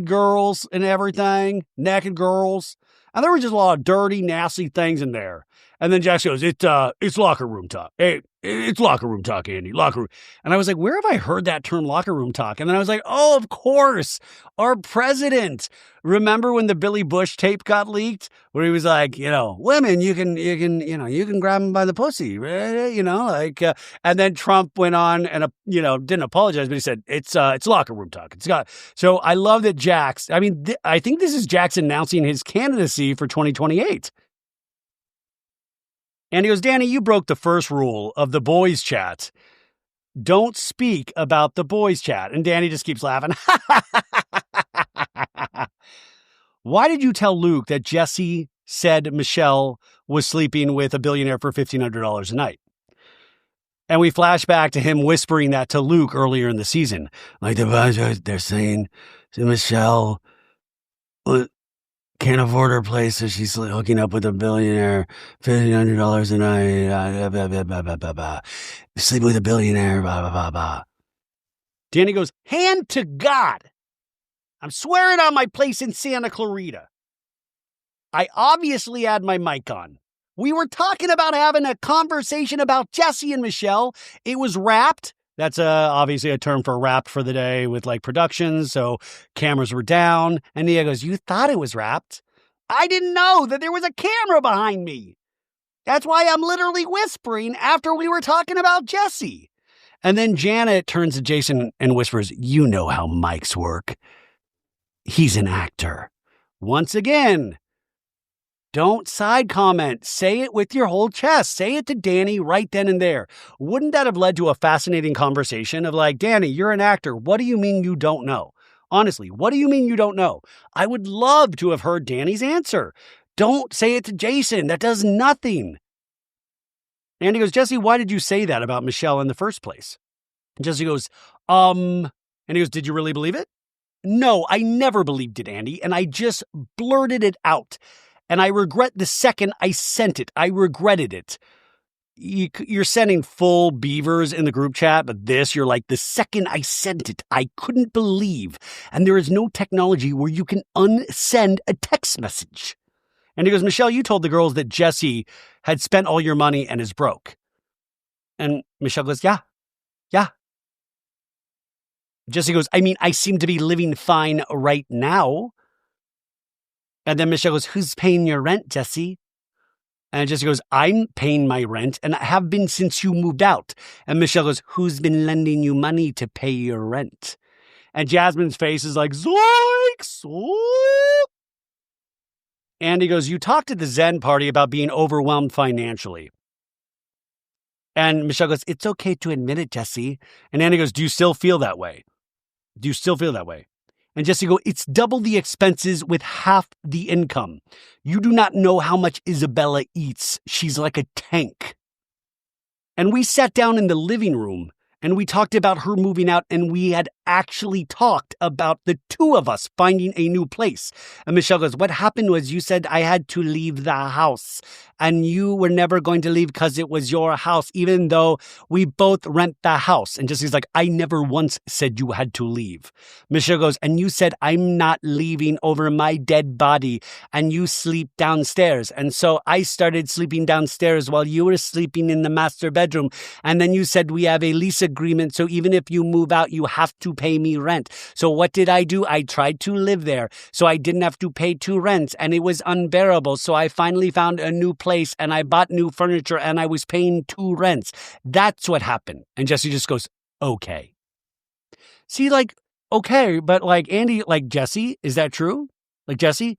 girls and everything. Naked girls. And there were just a lot of dirty, nasty things in there. And then Jax goes, it's locker room talk. Hey, it's locker room talk, Andy. Locker room. And I was like, where have I heard that term locker room talk? And then I was like, oh, of course, our president. Remember when the Billy Bush tape got leaked? Where he was like, women, you can grab them by the pussy, and then Trump went on and, didn't apologize, but he said, it's locker room talk. So I love that Jax, I think this is Jax announcing his candidacy for 2028. And he goes, Danny, you broke the first rule of the boys chat. Don't speak about the boys chat. And Danny just keeps laughing. Why did you tell Luke that Jesse said Michelle was sleeping with a billionaire for $1,500 a night? And we flash back to him whispering that to Luke earlier in the season. Like they're saying to Michelle can't afford her place, so she's hooking up with a billionaire, $1,500 a night, blah, blah, blah. Sleeping with a billionaire, blah, blah, blah, blah. Danny goes, hand to God. I'm swearing on my place in Santa Clarita. I obviously had my mic on. We were talking about having a conversation about Jesse and Michelle. It was wrapped. That's obviously a term for wrapped for the day with productions. So cameras were down. And Nia goes, you thought it was wrapped? I didn't know that there was a camera behind me. That's why I'm literally whispering after we were talking about Jesse. And then Janet turns to Jason and whispers, you know how mics work. He's an actor. Once again, don't side comment. Say it with your whole chest. Say it to Danny right then and there. Wouldn't that have led to a fascinating conversation of Danny, you're an actor. What do you mean you don't know? Honestly, what do you mean you don't know? I would love to have heard Danny's answer. Don't say it to Jason. That does nothing. Andy goes, Jesse, why did you say that about Michelle in the first place? And Jesse goes, and he goes, did you really believe it? No, I never believed it, Andy. And I just blurted it out. And I regret the second I sent it. I regretted it. You're sending full beavers in the group chat, but you're like, the second I sent it, I couldn't believe. And there is no technology where you can unsend a text message. And he goes, Michelle, you told the girls that Jesse had spent all your money and is broke. And Michelle goes, yeah. Jesse goes, I seem to be living fine right now. And then Michelle goes, who's paying your rent, Jesse? And Jesse goes, I'm paying my rent, and I have been since you moved out. And Michelle goes, who's been lending you money to pay your rent? And Jasmine's face is like, zoinks! And he goes, you talked at the Zen party about being overwhelmed financially. And Michelle goes, it's okay to admit it, Jesse. And Andy goes, do you still feel that way? Do you still feel that way? And Jesse goes, it's double the expenses with half the income. You do not know how much Isabella eats. She's like a tank. And we sat down in the living room and we talked about her moving out, and we had actually talked about the two of us finding a new place. And Michelle goes, what happened was you said I had to leave the house, and you were never going to leave because it was your house, even though we both rent the house. And Jesse's like, I never once said you had to leave. Michelle goes, and you said I'm not leaving over my dead body, and you sleep downstairs. And so I started sleeping downstairs while you were sleeping in the master bedroom. And then you said we have a lease agreement, so even if you move out, you have to pay me rent. So what did I do? I tried to live there so I didn't have to pay 2 rents, and it was unbearable. So I finally found a new place and I bought new furniture and I was paying 2 rents. That's what happened. And Jesse just goes, okay. See, okay, but Andy, Jesse, is that true? Jesse,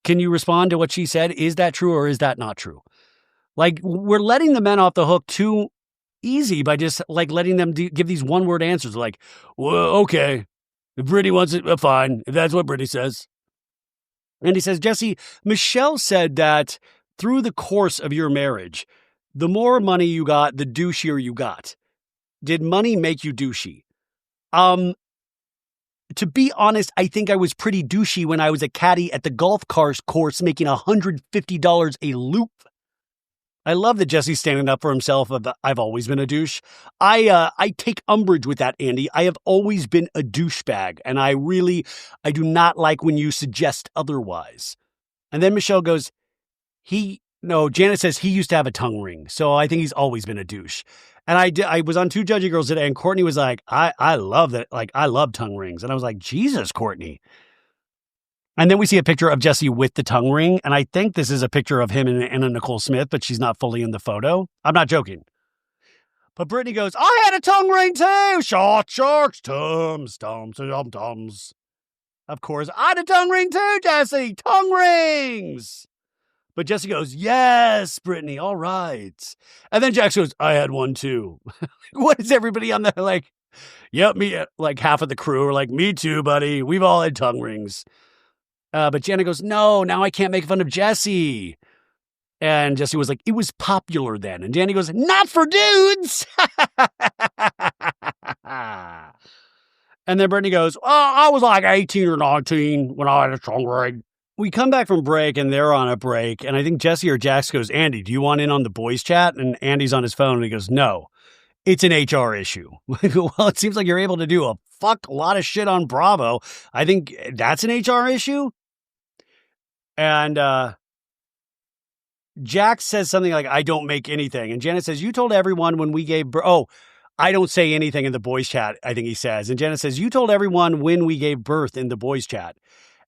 can you respond to what she said? Is that true or is that not true? We're letting the men off the hook too easy by just letting them give these one-word answers well, okay, if Brittany wants it, fine, if that's what Brittany says. And he says, Jesse, Michelle said that through the course of your marriage, the more money you got, the douchier you got. Did money make you douchey? To be honest, I think I was pretty douchey when I was a caddy at the golf course making $150 a loop. I love that Jesse's standing up for himself. I've always been a douche. I take umbrage with that, Andy. I have always been a douchebag, and I do not like when you suggest otherwise. And then Michelle goes, he No, Janet says he used to have a tongue ring, so I think he's always been a douche. And I was on Two Judgy Girls today, and Courtney was like, I love that. Like, I love tongue rings. And I was like, Jesus, Courtney. And then we see a picture of Jesse with the tongue ring. And I think this is a picture of him and Anna Nicole Smith, but she's not fully in the photo. I'm not joking. But Brittany goes, I had a tongue ring too. Sharks, tums, tums. Of course, I had a tongue ring too, Jesse. Tongue rings. But Jesse goes, yes, Brittany, all right. And then Jax goes, I had one too. What is everybody on there like? Yep, me, like half of the crew are like, me too, buddy. We've all had tongue rings. But Jenna goes, no, now I can't make fun of Jesse. And Jesse was like, it was popular then. And Jenny goes, not for dudes. And then Brittany goes, oh, I was like 18 or 19 when I had a tongue ring. We come back from break and they're on a break. And I think Jesse or Jax goes, Andy, do you want in on the boys chat? And Andy's on his phone and he goes, no, it's an HR issue. Well, it seems like you're able to do a lot of shit on Bravo. I think that's an HR issue. And Jax says something like, I don't make anything. And Janet says, you told everyone when we gave birth. Oh, I don't say anything in the boys chat, I think he says. And Janet says, you told everyone when we gave birth in the boys chat.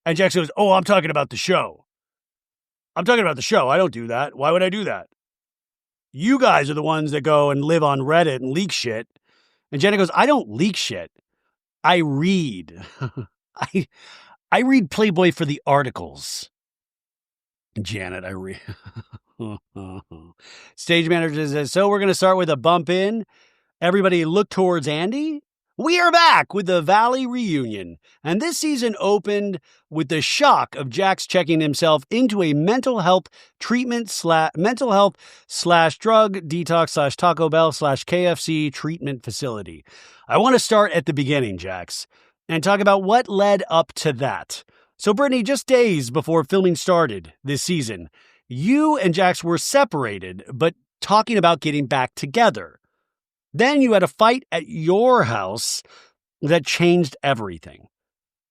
And Jax goes, oh, I'm talking about the show. I'm talking about the show. I don't do that. Why would I do that? You guys are the ones that go and live on Reddit and leak shit. And Janet goes, I don't leak shit. I read. I read Playboy for the articles. Janet, I read. Stage manager says, so we're going to start with a bump in. Everybody look towards Andy. We are back with the Valley reunion. And this season opened with the shock of Jax checking himself into a mental health treatment mental health / drug detox / Taco Bell / KFC treatment facility. I want to start at the beginning, Jax, and talk about what led up to that. So, Brittany, just days before filming started this season, you and Jax were separated, but talking about getting back together. Then you had a fight at your house that changed everything.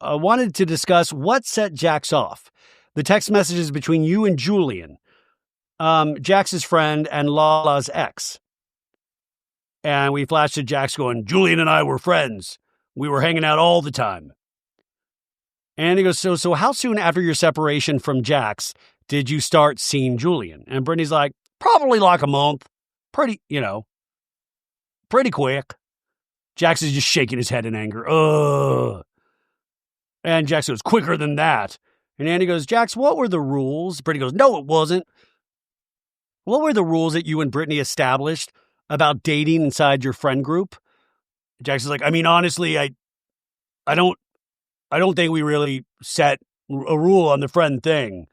I wanted to discuss what set Jax off. The text messages between you and Julian, Jax's friend and Lala's ex. And we flashed to Jax going, Julian and I were friends. We were hanging out all the time. And he goes, so how soon after your separation from Jax did you start seeing Julian? And Brittany's like, probably like a month. Pretty quick. Jax is just shaking his head in anger. Ugh. And Jax goes, quicker than that. And Andy goes, Jax, what were the rules? Brittany goes, no, it wasn't. What were the rules that you and Brittany established about dating inside your friend group? Jax is like, I mean, honestly, I don't think we really set a rule on the friend thing.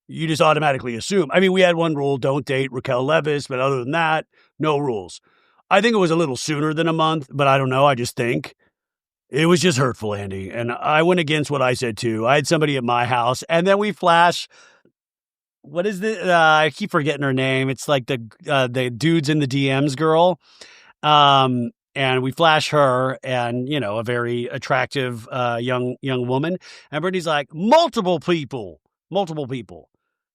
You just automatically assume. I mean, we had one rule, don't date Raquel Leviss, but other than that, no rules. I think it was a little sooner than a month, but I don't know. I just think it was just hurtful, Andy. And I went against what I said too. I had somebody at my house and then we flash. What is the, I keep forgetting her name. It's like the dudes in the DMs girl. And we flash her and, you know, a very attractive, young woman. And Brittany's like, multiple people.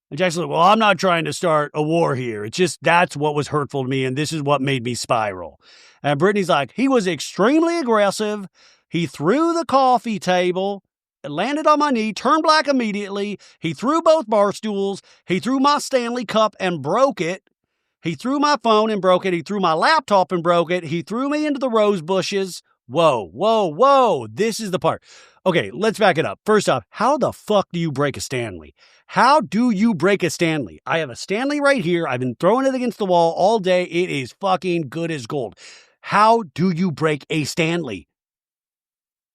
And Jack's like, well, I'm not trying to start a war here. It's just that's what was hurtful to me, and this is what made me spiral. And Brittany's like, he was extremely aggressive. He threw the coffee table, landed on my knee, turned black immediately. He threw both bar stools. He threw my Stanley cup and broke it. He threw my phone and broke it. He threw my laptop and broke it. He threw me into the rose bushes. Whoa. This is the part. Okay, let's back it up. First off, how the fuck do you break a Stanley? How do you break a Stanley? I have a Stanley right here. I've been throwing it against the wall all day. It is fucking good as gold. How do you break a Stanley?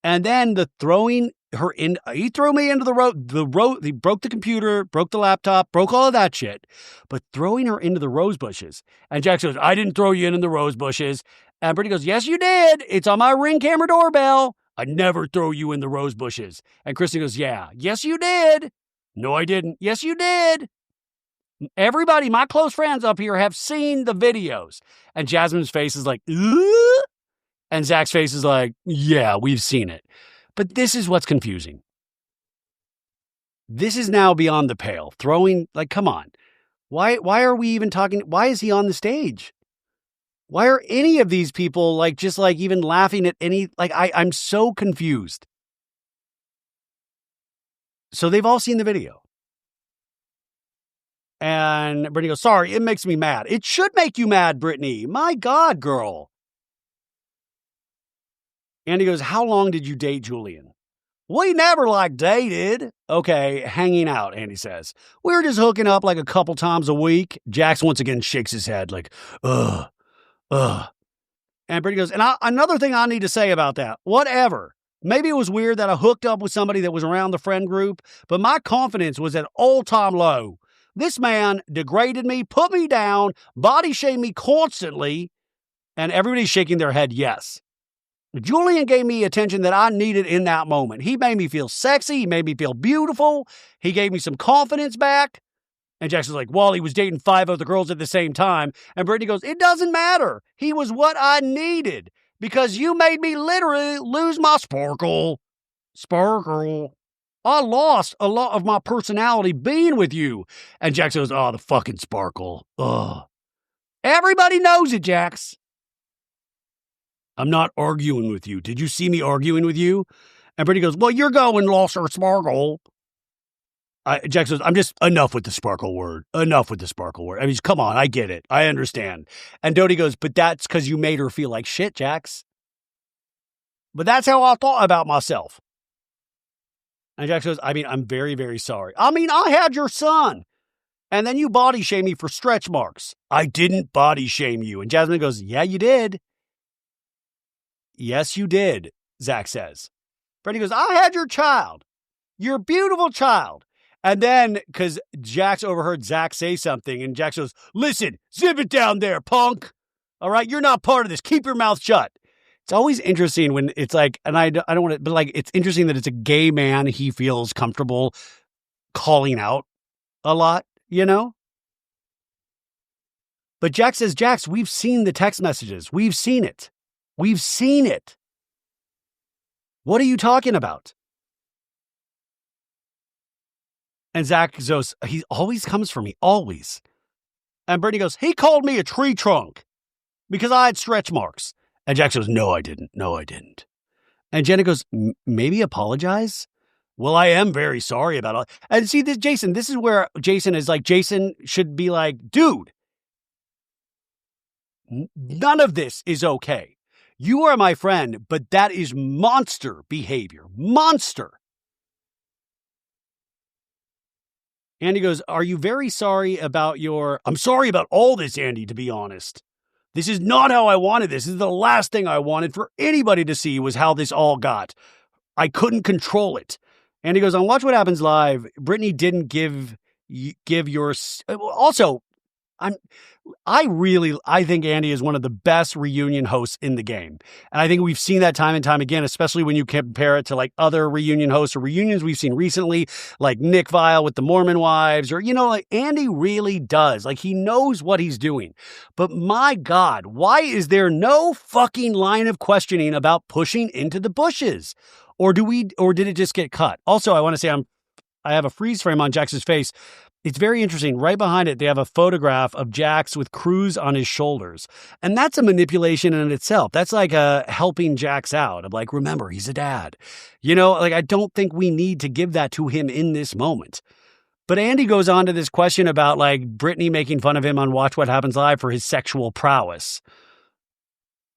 And then the throwing her in, he threw me into the road, he broke the computer, broke the laptop, broke all of that shit, but throwing her into the rose bushes. And Jack goes, I didn't throw you in the rose bushes. And Brittany goes, yes, you did. It's on my Ring camera doorbell. I never throw you in the rose bushes. And Kristen goes, yeah, yes, you did. No, I didn't. Yes, you did. Everybody, my close friends up here have seen the videos. And Jasmine's face is like, ugh? And Zach's face is like, yeah, we've seen it. But this is what's confusing. This is now beyond the pale. Throwing, like, come on. Why are we even talking? Why is he on the stage? Why are any of these people like just like even laughing at any, like I'm so confused. So they've all seen the video. And Brittany goes, sorry, it makes me mad. It should make you mad, Brittany. My God, girl. Andy goes, how long did you date Julian? We never like dated. Okay, hanging out, Andy says. We were just hooking up like a couple times a week. Jax once again shakes his head like, ugh. And Brittany goes, and another thing I need to say about that, whatever. Maybe it was weird that I hooked up with somebody that was around the friend group, but my confidence was at all-time low. This man degraded me, put me down, body shamed me constantly, and everybody's shaking their head yes. Julian gave me attention that I needed in that moment. He made me feel sexy. He made me feel beautiful. He gave me some confidence back. And Jackson's like, well, he was dating 5 other girls at the same time. And Brittany goes, it doesn't matter. He was what I needed because you made me literally lose my sparkle. Sparkle. I lost a lot of my personality being with you. And Jax goes, oh, the fucking sparkle. Ugh. Everybody knows it, Jax. I'm not arguing with you. Did you see me arguing with you? And Brittany goes, well, you're going lost her sparkle. Jax goes, I'm just, enough with the sparkle word. Enough with the sparkle word. I mean, come on, I get it. I understand. And Doute goes, but that's because you made her feel like shit, Jax. But that's how I thought about myself. And Jax goes, I mean, I'm very, very sorry. I mean, I had your son. And then you body shame me for stretch marks. I didn't body shame you. And Jasmine goes, yeah, you did. Yes, you did, Zack says. Brittany goes, I had your child. Your beautiful child. And then, because Jax overheard Zack say something, and Jax goes, listen, zip it down there, punk. All right, you're not part of this. Keep your mouth shut. It's always interesting when it's like, and I don't want to, but like, it's interesting that it's a gay man he feels comfortable calling out a lot, you know? But Jax says, Jax, we've seen the text messages. We've seen it. We've seen it. What are you talking about? And Zack goes, he always comes for me, always. And Brittany goes, he called me a tree trunk because I had stretch marks. And Jax goes, no, I didn't. No, I didn't. And Jenna goes, maybe apologize? Well, I am very sorry about it. And see, Jason, this is where Jason is like, Jason should be like, dude, none of this is okay. You are my friend, but that is monster behavior. Monster. Andy goes, are you very sorry about I'm sorry about all this, Andy, to be honest. This is not how I wanted this. This is the last thing I wanted for anybody to see was how this all got. I couldn't control it. Andy goes, on Watch What Happens Live, Brittany didn't give your... Also, I think Andy is one of the best reunion hosts in the game. And I think we've seen that time and time again, especially when you compare it to like other reunion hosts or reunions we've seen recently, like Nick Viall with the Mormon wives, or, you know, like Andy really does. Like he knows what he's doing. But my God, why is there no fucking line of questioning about pushing into the bushes? Or did it just get cut? Also, I want to say I have a freeze frame on Jax's face. It's very interesting. Right behind it, they have a photograph of Jax with Cruz on his shoulders. And that's a manipulation in itself. That's like helping Jax out. I'm like, remember, he's a dad. You know, like, I don't think we need to give that to him in this moment. But Andy goes on to this question about, like, Brittany making fun of him on Watch What Happens Live for his sexual prowess.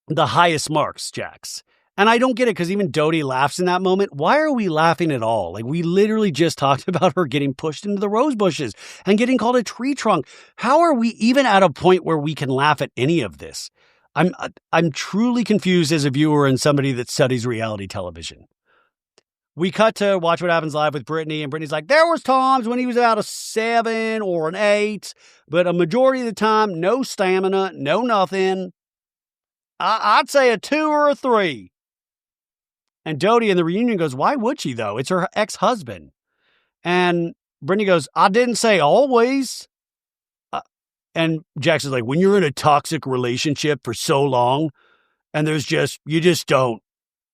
The highest marks, Jax. And I don't get it because even Doute laughs in that moment. Why are we laughing at all? Like, we literally just talked about her getting pushed into the rose bushes and getting called a tree trunk. How are we even at a point where we can laugh at any of this? I'm truly confused as a viewer and somebody that studies reality television. We cut to Watch What Happens Live with Brittany, and Brittany's like, there was times when he was about a 7 or an 8, but a majority of the time, no stamina, no nothing. I'd say a 2 or a 3. And Doute in the reunion goes, why would she, though? It's her ex-husband. And Brittany goes, I didn't say always. And Jax is like, when you're in a toxic relationship for so long, and you just don't,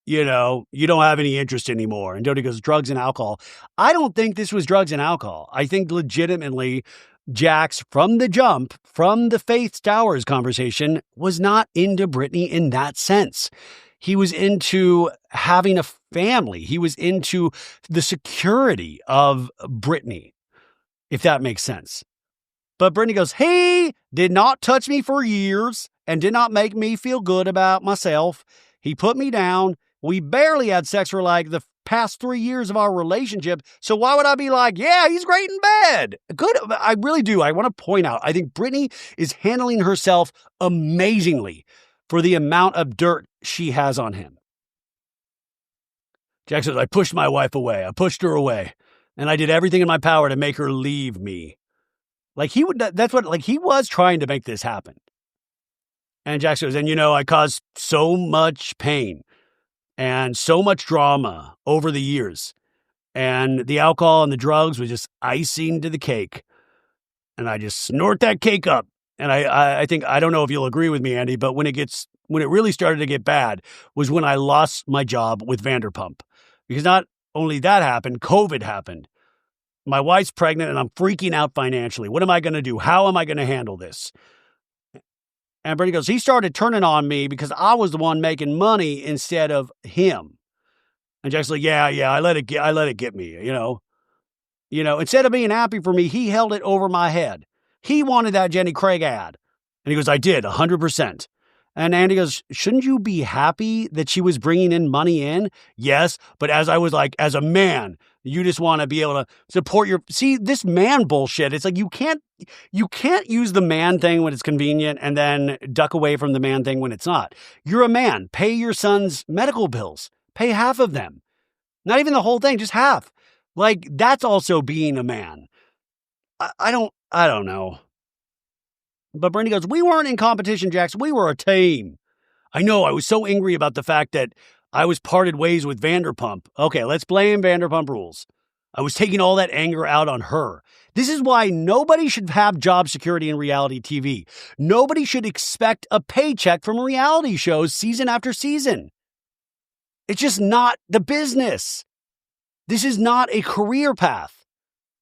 you know, you don't have any interest anymore. And Doute goes, drugs and alcohol. I don't think this was drugs and alcohol. I think legitimately Jax, from the jump, from the Faith Stowers conversation, was not into Brittany in that sense. He was into having a family. He was into the security of Brittany, if that makes sense. But Brittany goes, he did not touch me for years and did not make me feel good about myself. He put me down. We barely had sex for like the past 3 years of our relationship. So why would I be like, yeah, he's great in bed? Good. I really do. I want to point out, I think Brittany is handling herself amazingly for the amount of dirt she has on him. Jax says, I pushed my wife away. I pushed her away. And I did everything in my power to make her leave me. Like he was trying to make this happen. And Jax goes, and I caused so much pain and so much drama over the years. And the alcohol and the drugs was just icing to the cake. And I just snort that cake up. And I think, I don't know if you'll agree with me, Andy, but when it really started to get bad was when I lost my job with Vanderpump. Because not only that happened, COVID happened. My wife's pregnant and I'm freaking out financially. What am I going to do? How am I going to handle this? And Brittany goes, he started turning on me because I was the one making money instead of him. And Jack's like, yeah, I let it get me, instead of being happy for me, he held it over my head. He wanted that Jenny Craig ad. And he goes, I did 100%. And Andy goes, shouldn't you be happy that she was bringing in money in? Yes. But as a man, you just want to be able to support this man bullshit. It's like, you can't use the man thing when it's convenient and then duck away from the man thing when it's not. You're a man. Pay your son's medical bills. Pay half of them. Not even the whole thing, just half. Like, that's also being a man. I don't know. But Brittany goes, we weren't in competition, Jax. We were a team. I know. I was so angry about the fact that I was parted ways with Vanderpump. Okay, let's blame Vanderpump Rules. I was taking all that anger out on her. This is why nobody should have job security in reality TV. Nobody should expect a paycheck from reality shows season after season. It's just not the business. This is not a career path.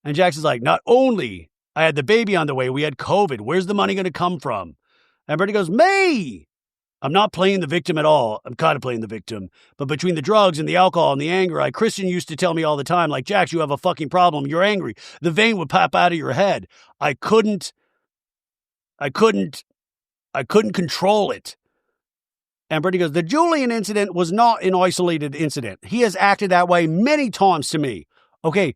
And Jax is like, not only I had the baby on the way, we had COVID. Where's the money going to come from? And Brittany goes, me! I'm not playing the victim at all. I'm kind of playing the victim. But between the drugs and the alcohol and the anger, Kristen used to tell me all the time, like, Jax, you have a fucking problem. You're angry. The vein would pop out of your head. I couldn't control it. And Brittany goes, the Julian incident was not an isolated incident. He has acted that way many times to me. Okay,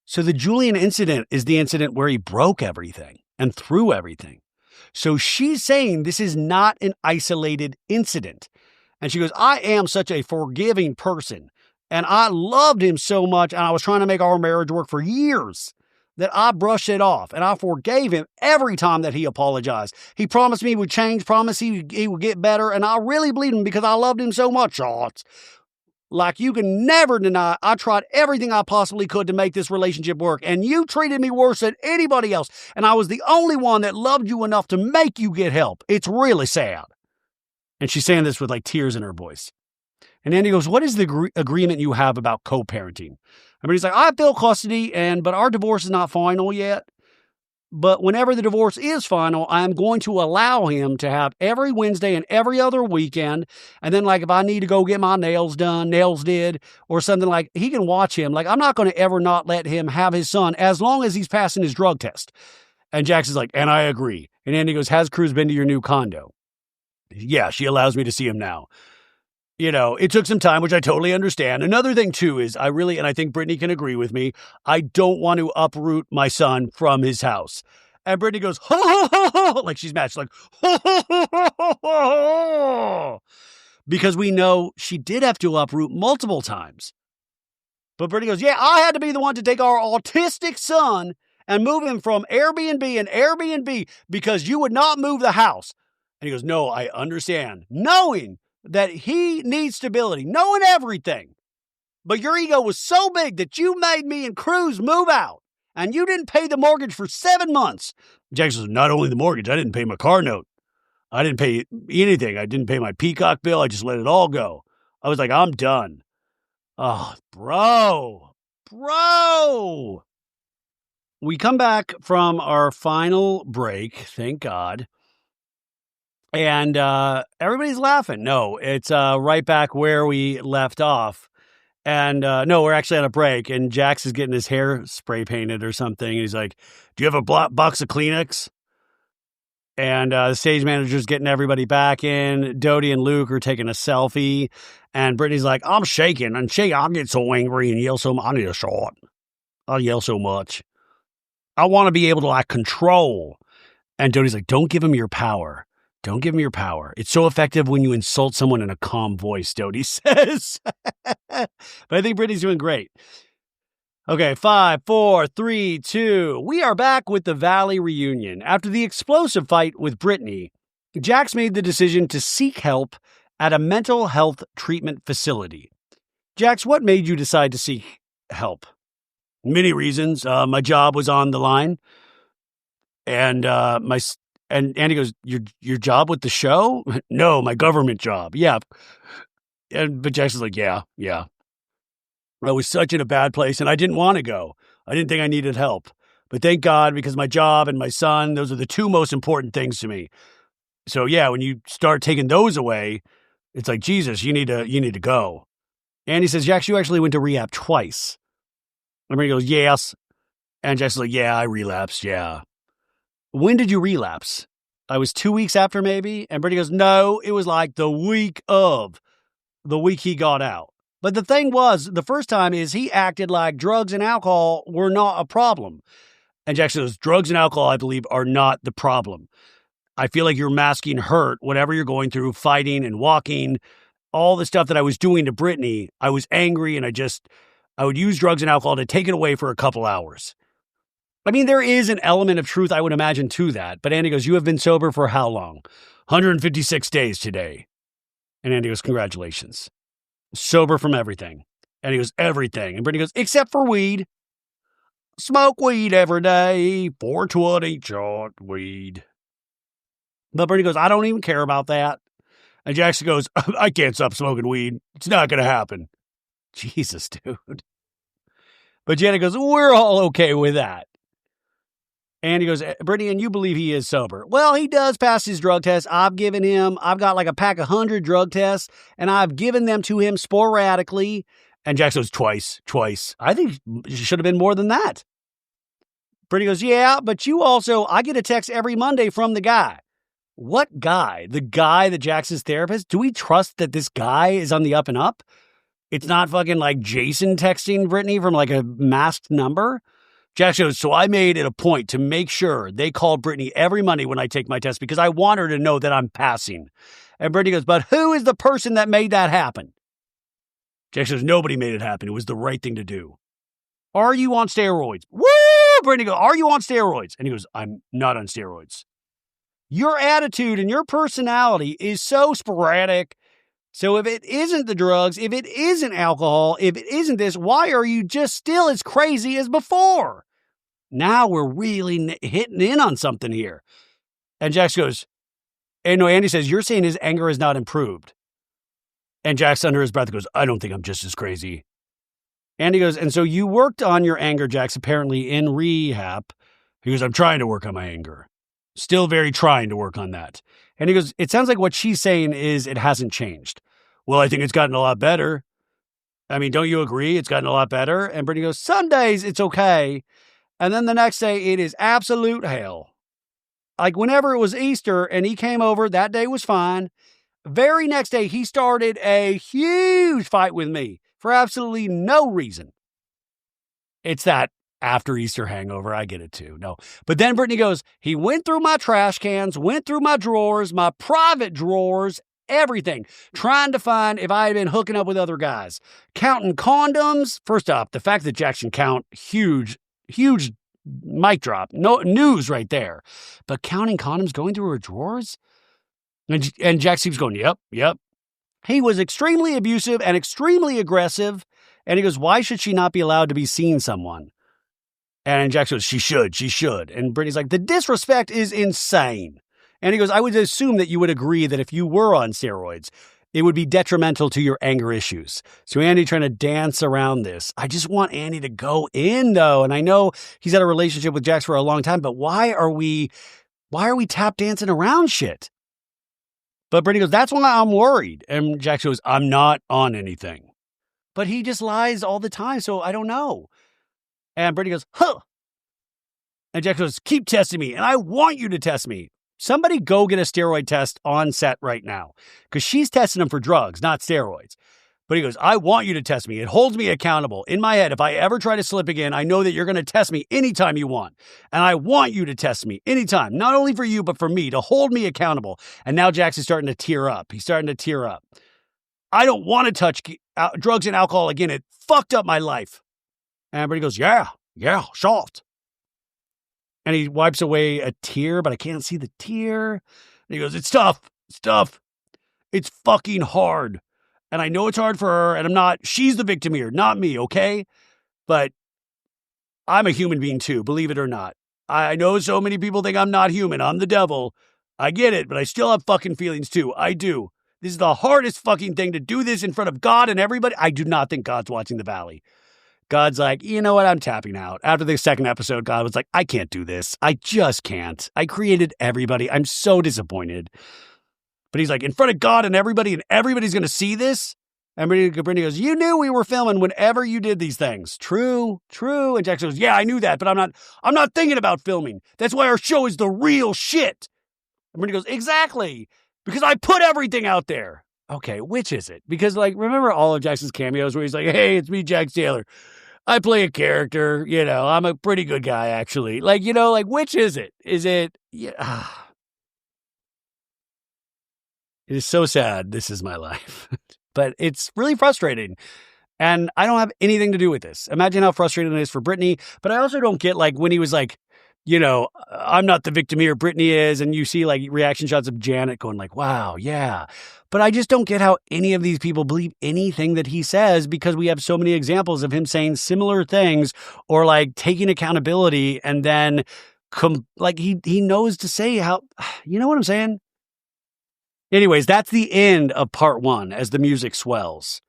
so the Julian incident is the incident where he broke everything and threw everything. So she's saying this is not an isolated incident. And she goes, I am such a forgiving person. And I loved him so much. And I was trying to make our marriage work for years that I brushed it off. And I forgave him every time that he apologized. He promised me he would change, promised he would get better. And I really believed him because I loved him so much. Schwartz. Like, you can never deny, I tried everything I possibly could to make this relationship work, and you treated me worse than anybody else, and I was the only one that loved you enough to make you get help. It's really sad. And she's saying this with, like, tears in her voice. And Andy goes, what is the agreement you have about co-parenting? I mean, he's like, I have full custody, but our divorce is not final yet. But whenever the divorce is final, I'm going to allow him to have every Wednesday and every other weekend. And then, like, if I need to go get my nails did, or something, like, he can watch him. Like, I'm not going to ever not let him have his son as long as he's passing his drug test. And Jax is like, and I agree. And Andy goes, has Cruz been to your new condo? Yeah, she allows me to see him now. It took some time, which I totally understand. Another thing, too, is and I think Brittany can agree with me, I don't want to uproot my son from his house. And Brittany goes, ho, ho, ho, ho, like she's matched, like, ho, ho, ho, ho, ho, because we know she did have to uproot multiple times. But Brittany goes, yeah, I had to be the one to take our autistic son and move him from Airbnb and Airbnb because you would not move the house. And he goes, no, I understand. Knowing that he needs stability, knowing everything. But your ego was so big that you made me and Cruz move out, and you didn't pay the mortgage for 7 months. Jax says, not only the mortgage, I didn't pay my car note. I didn't pay anything. I didn't pay my Peacock bill. I just let it all go. I was like, I'm done. Oh, bro. we come back from our final break, thank God. And everybody's laughing. No, it's right back where we left off. And no, we're actually on a break. And Jax is getting his hair spray painted or something. And he's like, do you have a box of Kleenex? And the stage manager's getting everybody back in. Doute and Luke are taking a selfie. And Brittany's like, I'm shaking. And Shay, I get so angry and yell so much. I need a shot. I yell so much. I want to be able to like control. And Doute's like, don't give him your power. Don't give him your power. It's so effective when you insult someone in a calm voice, Doute says. But I think Brittany's doing great. Okay, 5, 4, 3, 2. We are back with the Valley reunion. After the explosive fight with Brittany, Jax made the decision to seek help at a mental health treatment facility. Jax, what made you decide to seek help? Many reasons. My job was on the line. And And Andy goes, your job with the show? No, my government job. Yeah. But Jackson's like, yeah. I was such in a bad place and I didn't want to go. I didn't think I needed help. But thank God, because my job and my son, those are the two most important things to me. So yeah, when you start taking those away, it's like, Jesus, you need to go. Andy says, Jax, you actually went to rehab twice. And he goes, yes. And Jackson's like, yeah, I relapsed. Yeah. When did you relapse? I was 2 weeks after maybe. And Brittany goes, no, it was like the week he got out. But the thing was, the first time is he acted like drugs and alcohol were not a problem. And Jackson goes, drugs and alcohol, I believe, are not the problem. I feel like you're masking hurt, whatever you're going through, fighting and walking, all the stuff that I was doing to Brittany. I was angry and I would use drugs and alcohol to take it away for a couple hours. I mean, there is an element of truth, I would imagine, to that. But Andy goes, you have been sober for how long? 156 days today. And Andy goes, congratulations. Sober from everything. And he goes, everything. And Brittany goes, except for weed. Smoke weed every day. 420 short weed. But Brittany goes, I don't even care about that. And Jackson goes, I can't stop smoking weed. It's not going to happen. Jesus, dude. But Janet goes, we're all okay with that. And he goes, Brittany, and you believe he is sober. Well, he does pass his drug test. I've got like a pack of 100 drug tests, and I've given them to him sporadically. And Jackson goes, twice. I think it should have been more than that. Brittany goes, yeah, but I get a text every Monday from the guy. What guy? The guy that Jackson's therapist? Do we trust that this guy is on the up and up? It's not fucking like Jason texting Brittany from like a masked number? Jackson goes, so I made it a point to make sure they call Brittany every Monday when I take my test because I want her to know that I'm passing. And Brittany goes, but who is the person that made that happen? Jackson goes, nobody made it happen. It was the right thing to do. Are you on steroids? Woo! Brittany goes, are you on steroids? And he goes, I'm not on steroids. Your attitude and your personality is so sporadic. So if it isn't the drugs, if it isn't alcohol, if it isn't this, why are you just still as crazy as before? Now we're really hitting in on something here. And Jax goes, and no, Andy says, you're saying his anger has not improved. And Jax under his breath goes, I don't think I'm just as crazy. Andy goes, and so you worked on your anger, Jax, apparently in rehab. He goes, I'm trying to work on my anger. Still very trying to work on that. And he goes, it sounds like what she's saying is it hasn't changed. Well, I think it's gotten a lot better. I mean, don't you agree? It's gotten a lot better. And Brittany goes, some days it's okay. And then the next day it is absolute hell. Like whenever it was Easter and he came over, that day was fine. Very next day, he started a huge fight with me for absolutely no reason. It's that after Easter hangover. I get it too. No. But then Brittany goes, he went through my trash cans, went through my drawers, my private drawers, everything, trying to find if I had been hooking up with other guys. Counting condoms. First off, the fact that Jackson count, huge mic drop. No news right there. But counting condoms, going through her drawers? And Jax keeps going, yep. He was extremely abusive and extremely aggressive. And he goes, why should she not be allowed to be seeing someone? And Jax goes, she should. And Brittany's like, the disrespect is insane. And he goes, I would assume that you would agree that if you were on steroids, it would be detrimental to your anger issues. So Andy trying to dance around this. I just want Andy to go in, though. And I know he's had a relationship with Jax for a long time, but why are we tap dancing around shit? But Brittany goes, that's why I'm worried. And Jax goes, I'm not on anything. But he just lies all the time, so I don't know. And Brittany goes, huh. And Jax goes, keep testing me, and I want you to test me. Somebody go get a steroid test on set right now, because she's testing him for drugs, not steroids. But he goes, I want you to test me. It holds me accountable. In my head, if I ever try to slip again, I know that you're going to test me anytime you want. And I want you to test me anytime, not only for you, but for me, to hold me accountable. And now Jax is starting to tear up. He's starting to tear up. I don't want to touch drugs and alcohol again. It fucked up my life. And everybody goes, yeah, soft. And he wipes away a tear, but I can't see the tear. And he goes, it's tough. It's fucking hard. And I know it's hard for her, and she's the victim here, not me, okay? But I'm a human being too, believe it or not. I know so many people think I'm not human. I'm the devil. I get it, but I still have fucking feelings too. I do. This is the hardest fucking thing to do this in front of God and everybody. I do not think God's watching the Valley. God's like, you know what? I'm tapping out. After the second episode, God was like, I can't do this. I just can't. I created everybody. I'm so disappointed. But he's like, in front of God and everybody's going to see this? And Brittany goes, you knew we were filming whenever you did these things. True. And Jax goes, yeah, I knew that, but I'm not thinking about filming. That's why our show is the real shit. And Brittany goes, exactly. Because I put everything out there. Okay, which is it? Because, remember all of Jax's cameos where he's like, hey, it's me, Jax Taylor. I play a character, I'm a pretty good guy, actually. Which is it? Is it... Yeah. It is so sad. This is my life. But it's really frustrating. And I don't have anything to do with this. Imagine how frustrating it is for Brittany. But I also don't get, when he was like, I'm not the victim here, Brittany is. And you see, reaction shots of Janet going wow, yeah. But I just don't get how any of these people believe anything that he says, because we have so many examples of him saying similar things or, taking accountability and then, he knows to say how, you know what I'm saying? Anyways, that's the end of part 1 as the music swells.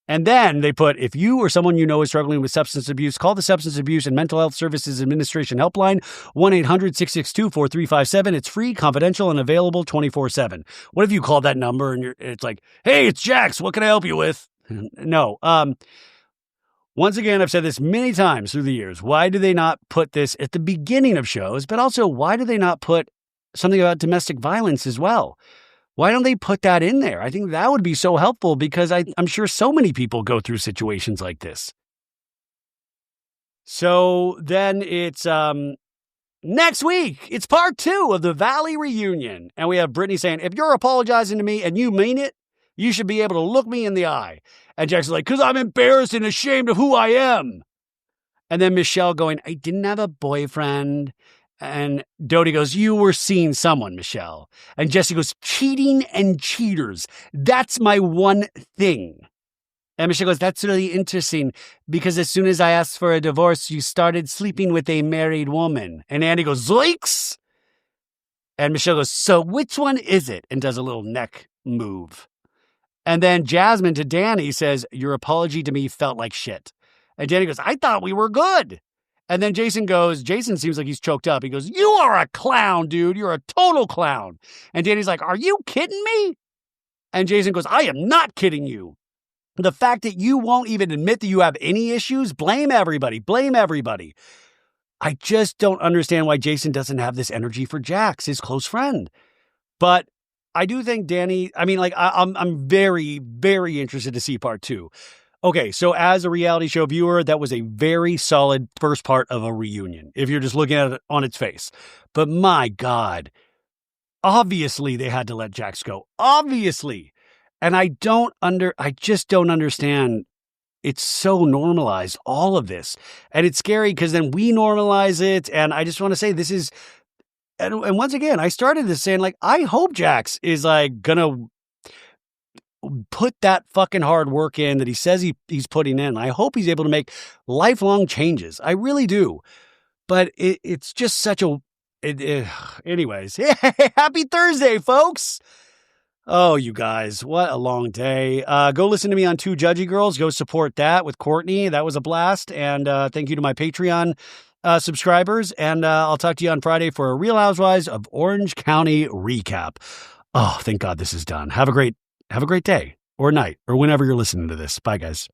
And then they put, if you or someone you know is struggling with substance abuse, call the Substance Abuse and Mental Health Services Administration helpline, 1-800-662-4357. It's free, confidential, and available 24/7. What if you call that number and it's like, hey, it's Jax. What can I help you with? No. Once again, I've said this many times through the years. Why do they not put this at the beginning of shows? But also, why do they not put something about domestic violence as well? Why don't they put that in there? I think that would be so helpful, because I'm sure so many people go through situations like this. So then it's next week. It's part 2 of the Valley reunion. And we have Brittany saying, if you're apologizing to me and you mean it, you should be able to look me in the eye. And Jax is like, because I'm embarrassed and ashamed of who I am. And then Michelle going, I didn't have a boyfriend. And Doute goes, you were seeing someone, Michelle. And Jesse goes, cheating and cheaters. That's my one thing. And Michelle goes, that's really interesting, because as soon as I asked for a divorce, you started sleeping with a married woman. And Andy goes, zoinks! And Michelle goes, so which one is it? And does a little neck move. And then Jasmine to Danny says, your apology to me felt like shit. And Danny goes, I thought we were good. And then Jason seems like he's choked up. He goes, you are a clown, dude. You're a total clown. And Danny's like, are you kidding me? And Jason goes, I am not kidding you. The fact that you won't even admit that you have any issues, blame everybody. I just don't understand why Jason doesn't have this energy for Jax, his close friend. But I do think Danny, I'm very, very interested to see part 2. Okay, so as a reality show viewer, that was a very solid first part of a reunion, if you're just looking at it on its face. But my God, obviously they had to let Jax go. Obviously. And I just don't understand. It's so normalized, all of this. And it's scary because then we normalize it. And I just want to say this is, and once again, I started this saying, I hope Jax is gonna put that fucking hard work in that he says he's putting in. I hope he's able to make lifelong changes. I really do. But it's just such a... anyways, happy Thursday, folks. Oh, you guys, what a long day. Go listen to me on Two Judgy Girls. Go support that with Courtney. That was a blast. And thank you to my Patreon subscribers. And I'll talk to you on Friday for a Real Housewives of Orange County recap. Oh, thank God this is done. Have a great day or night or whenever you're listening to this. Bye, guys.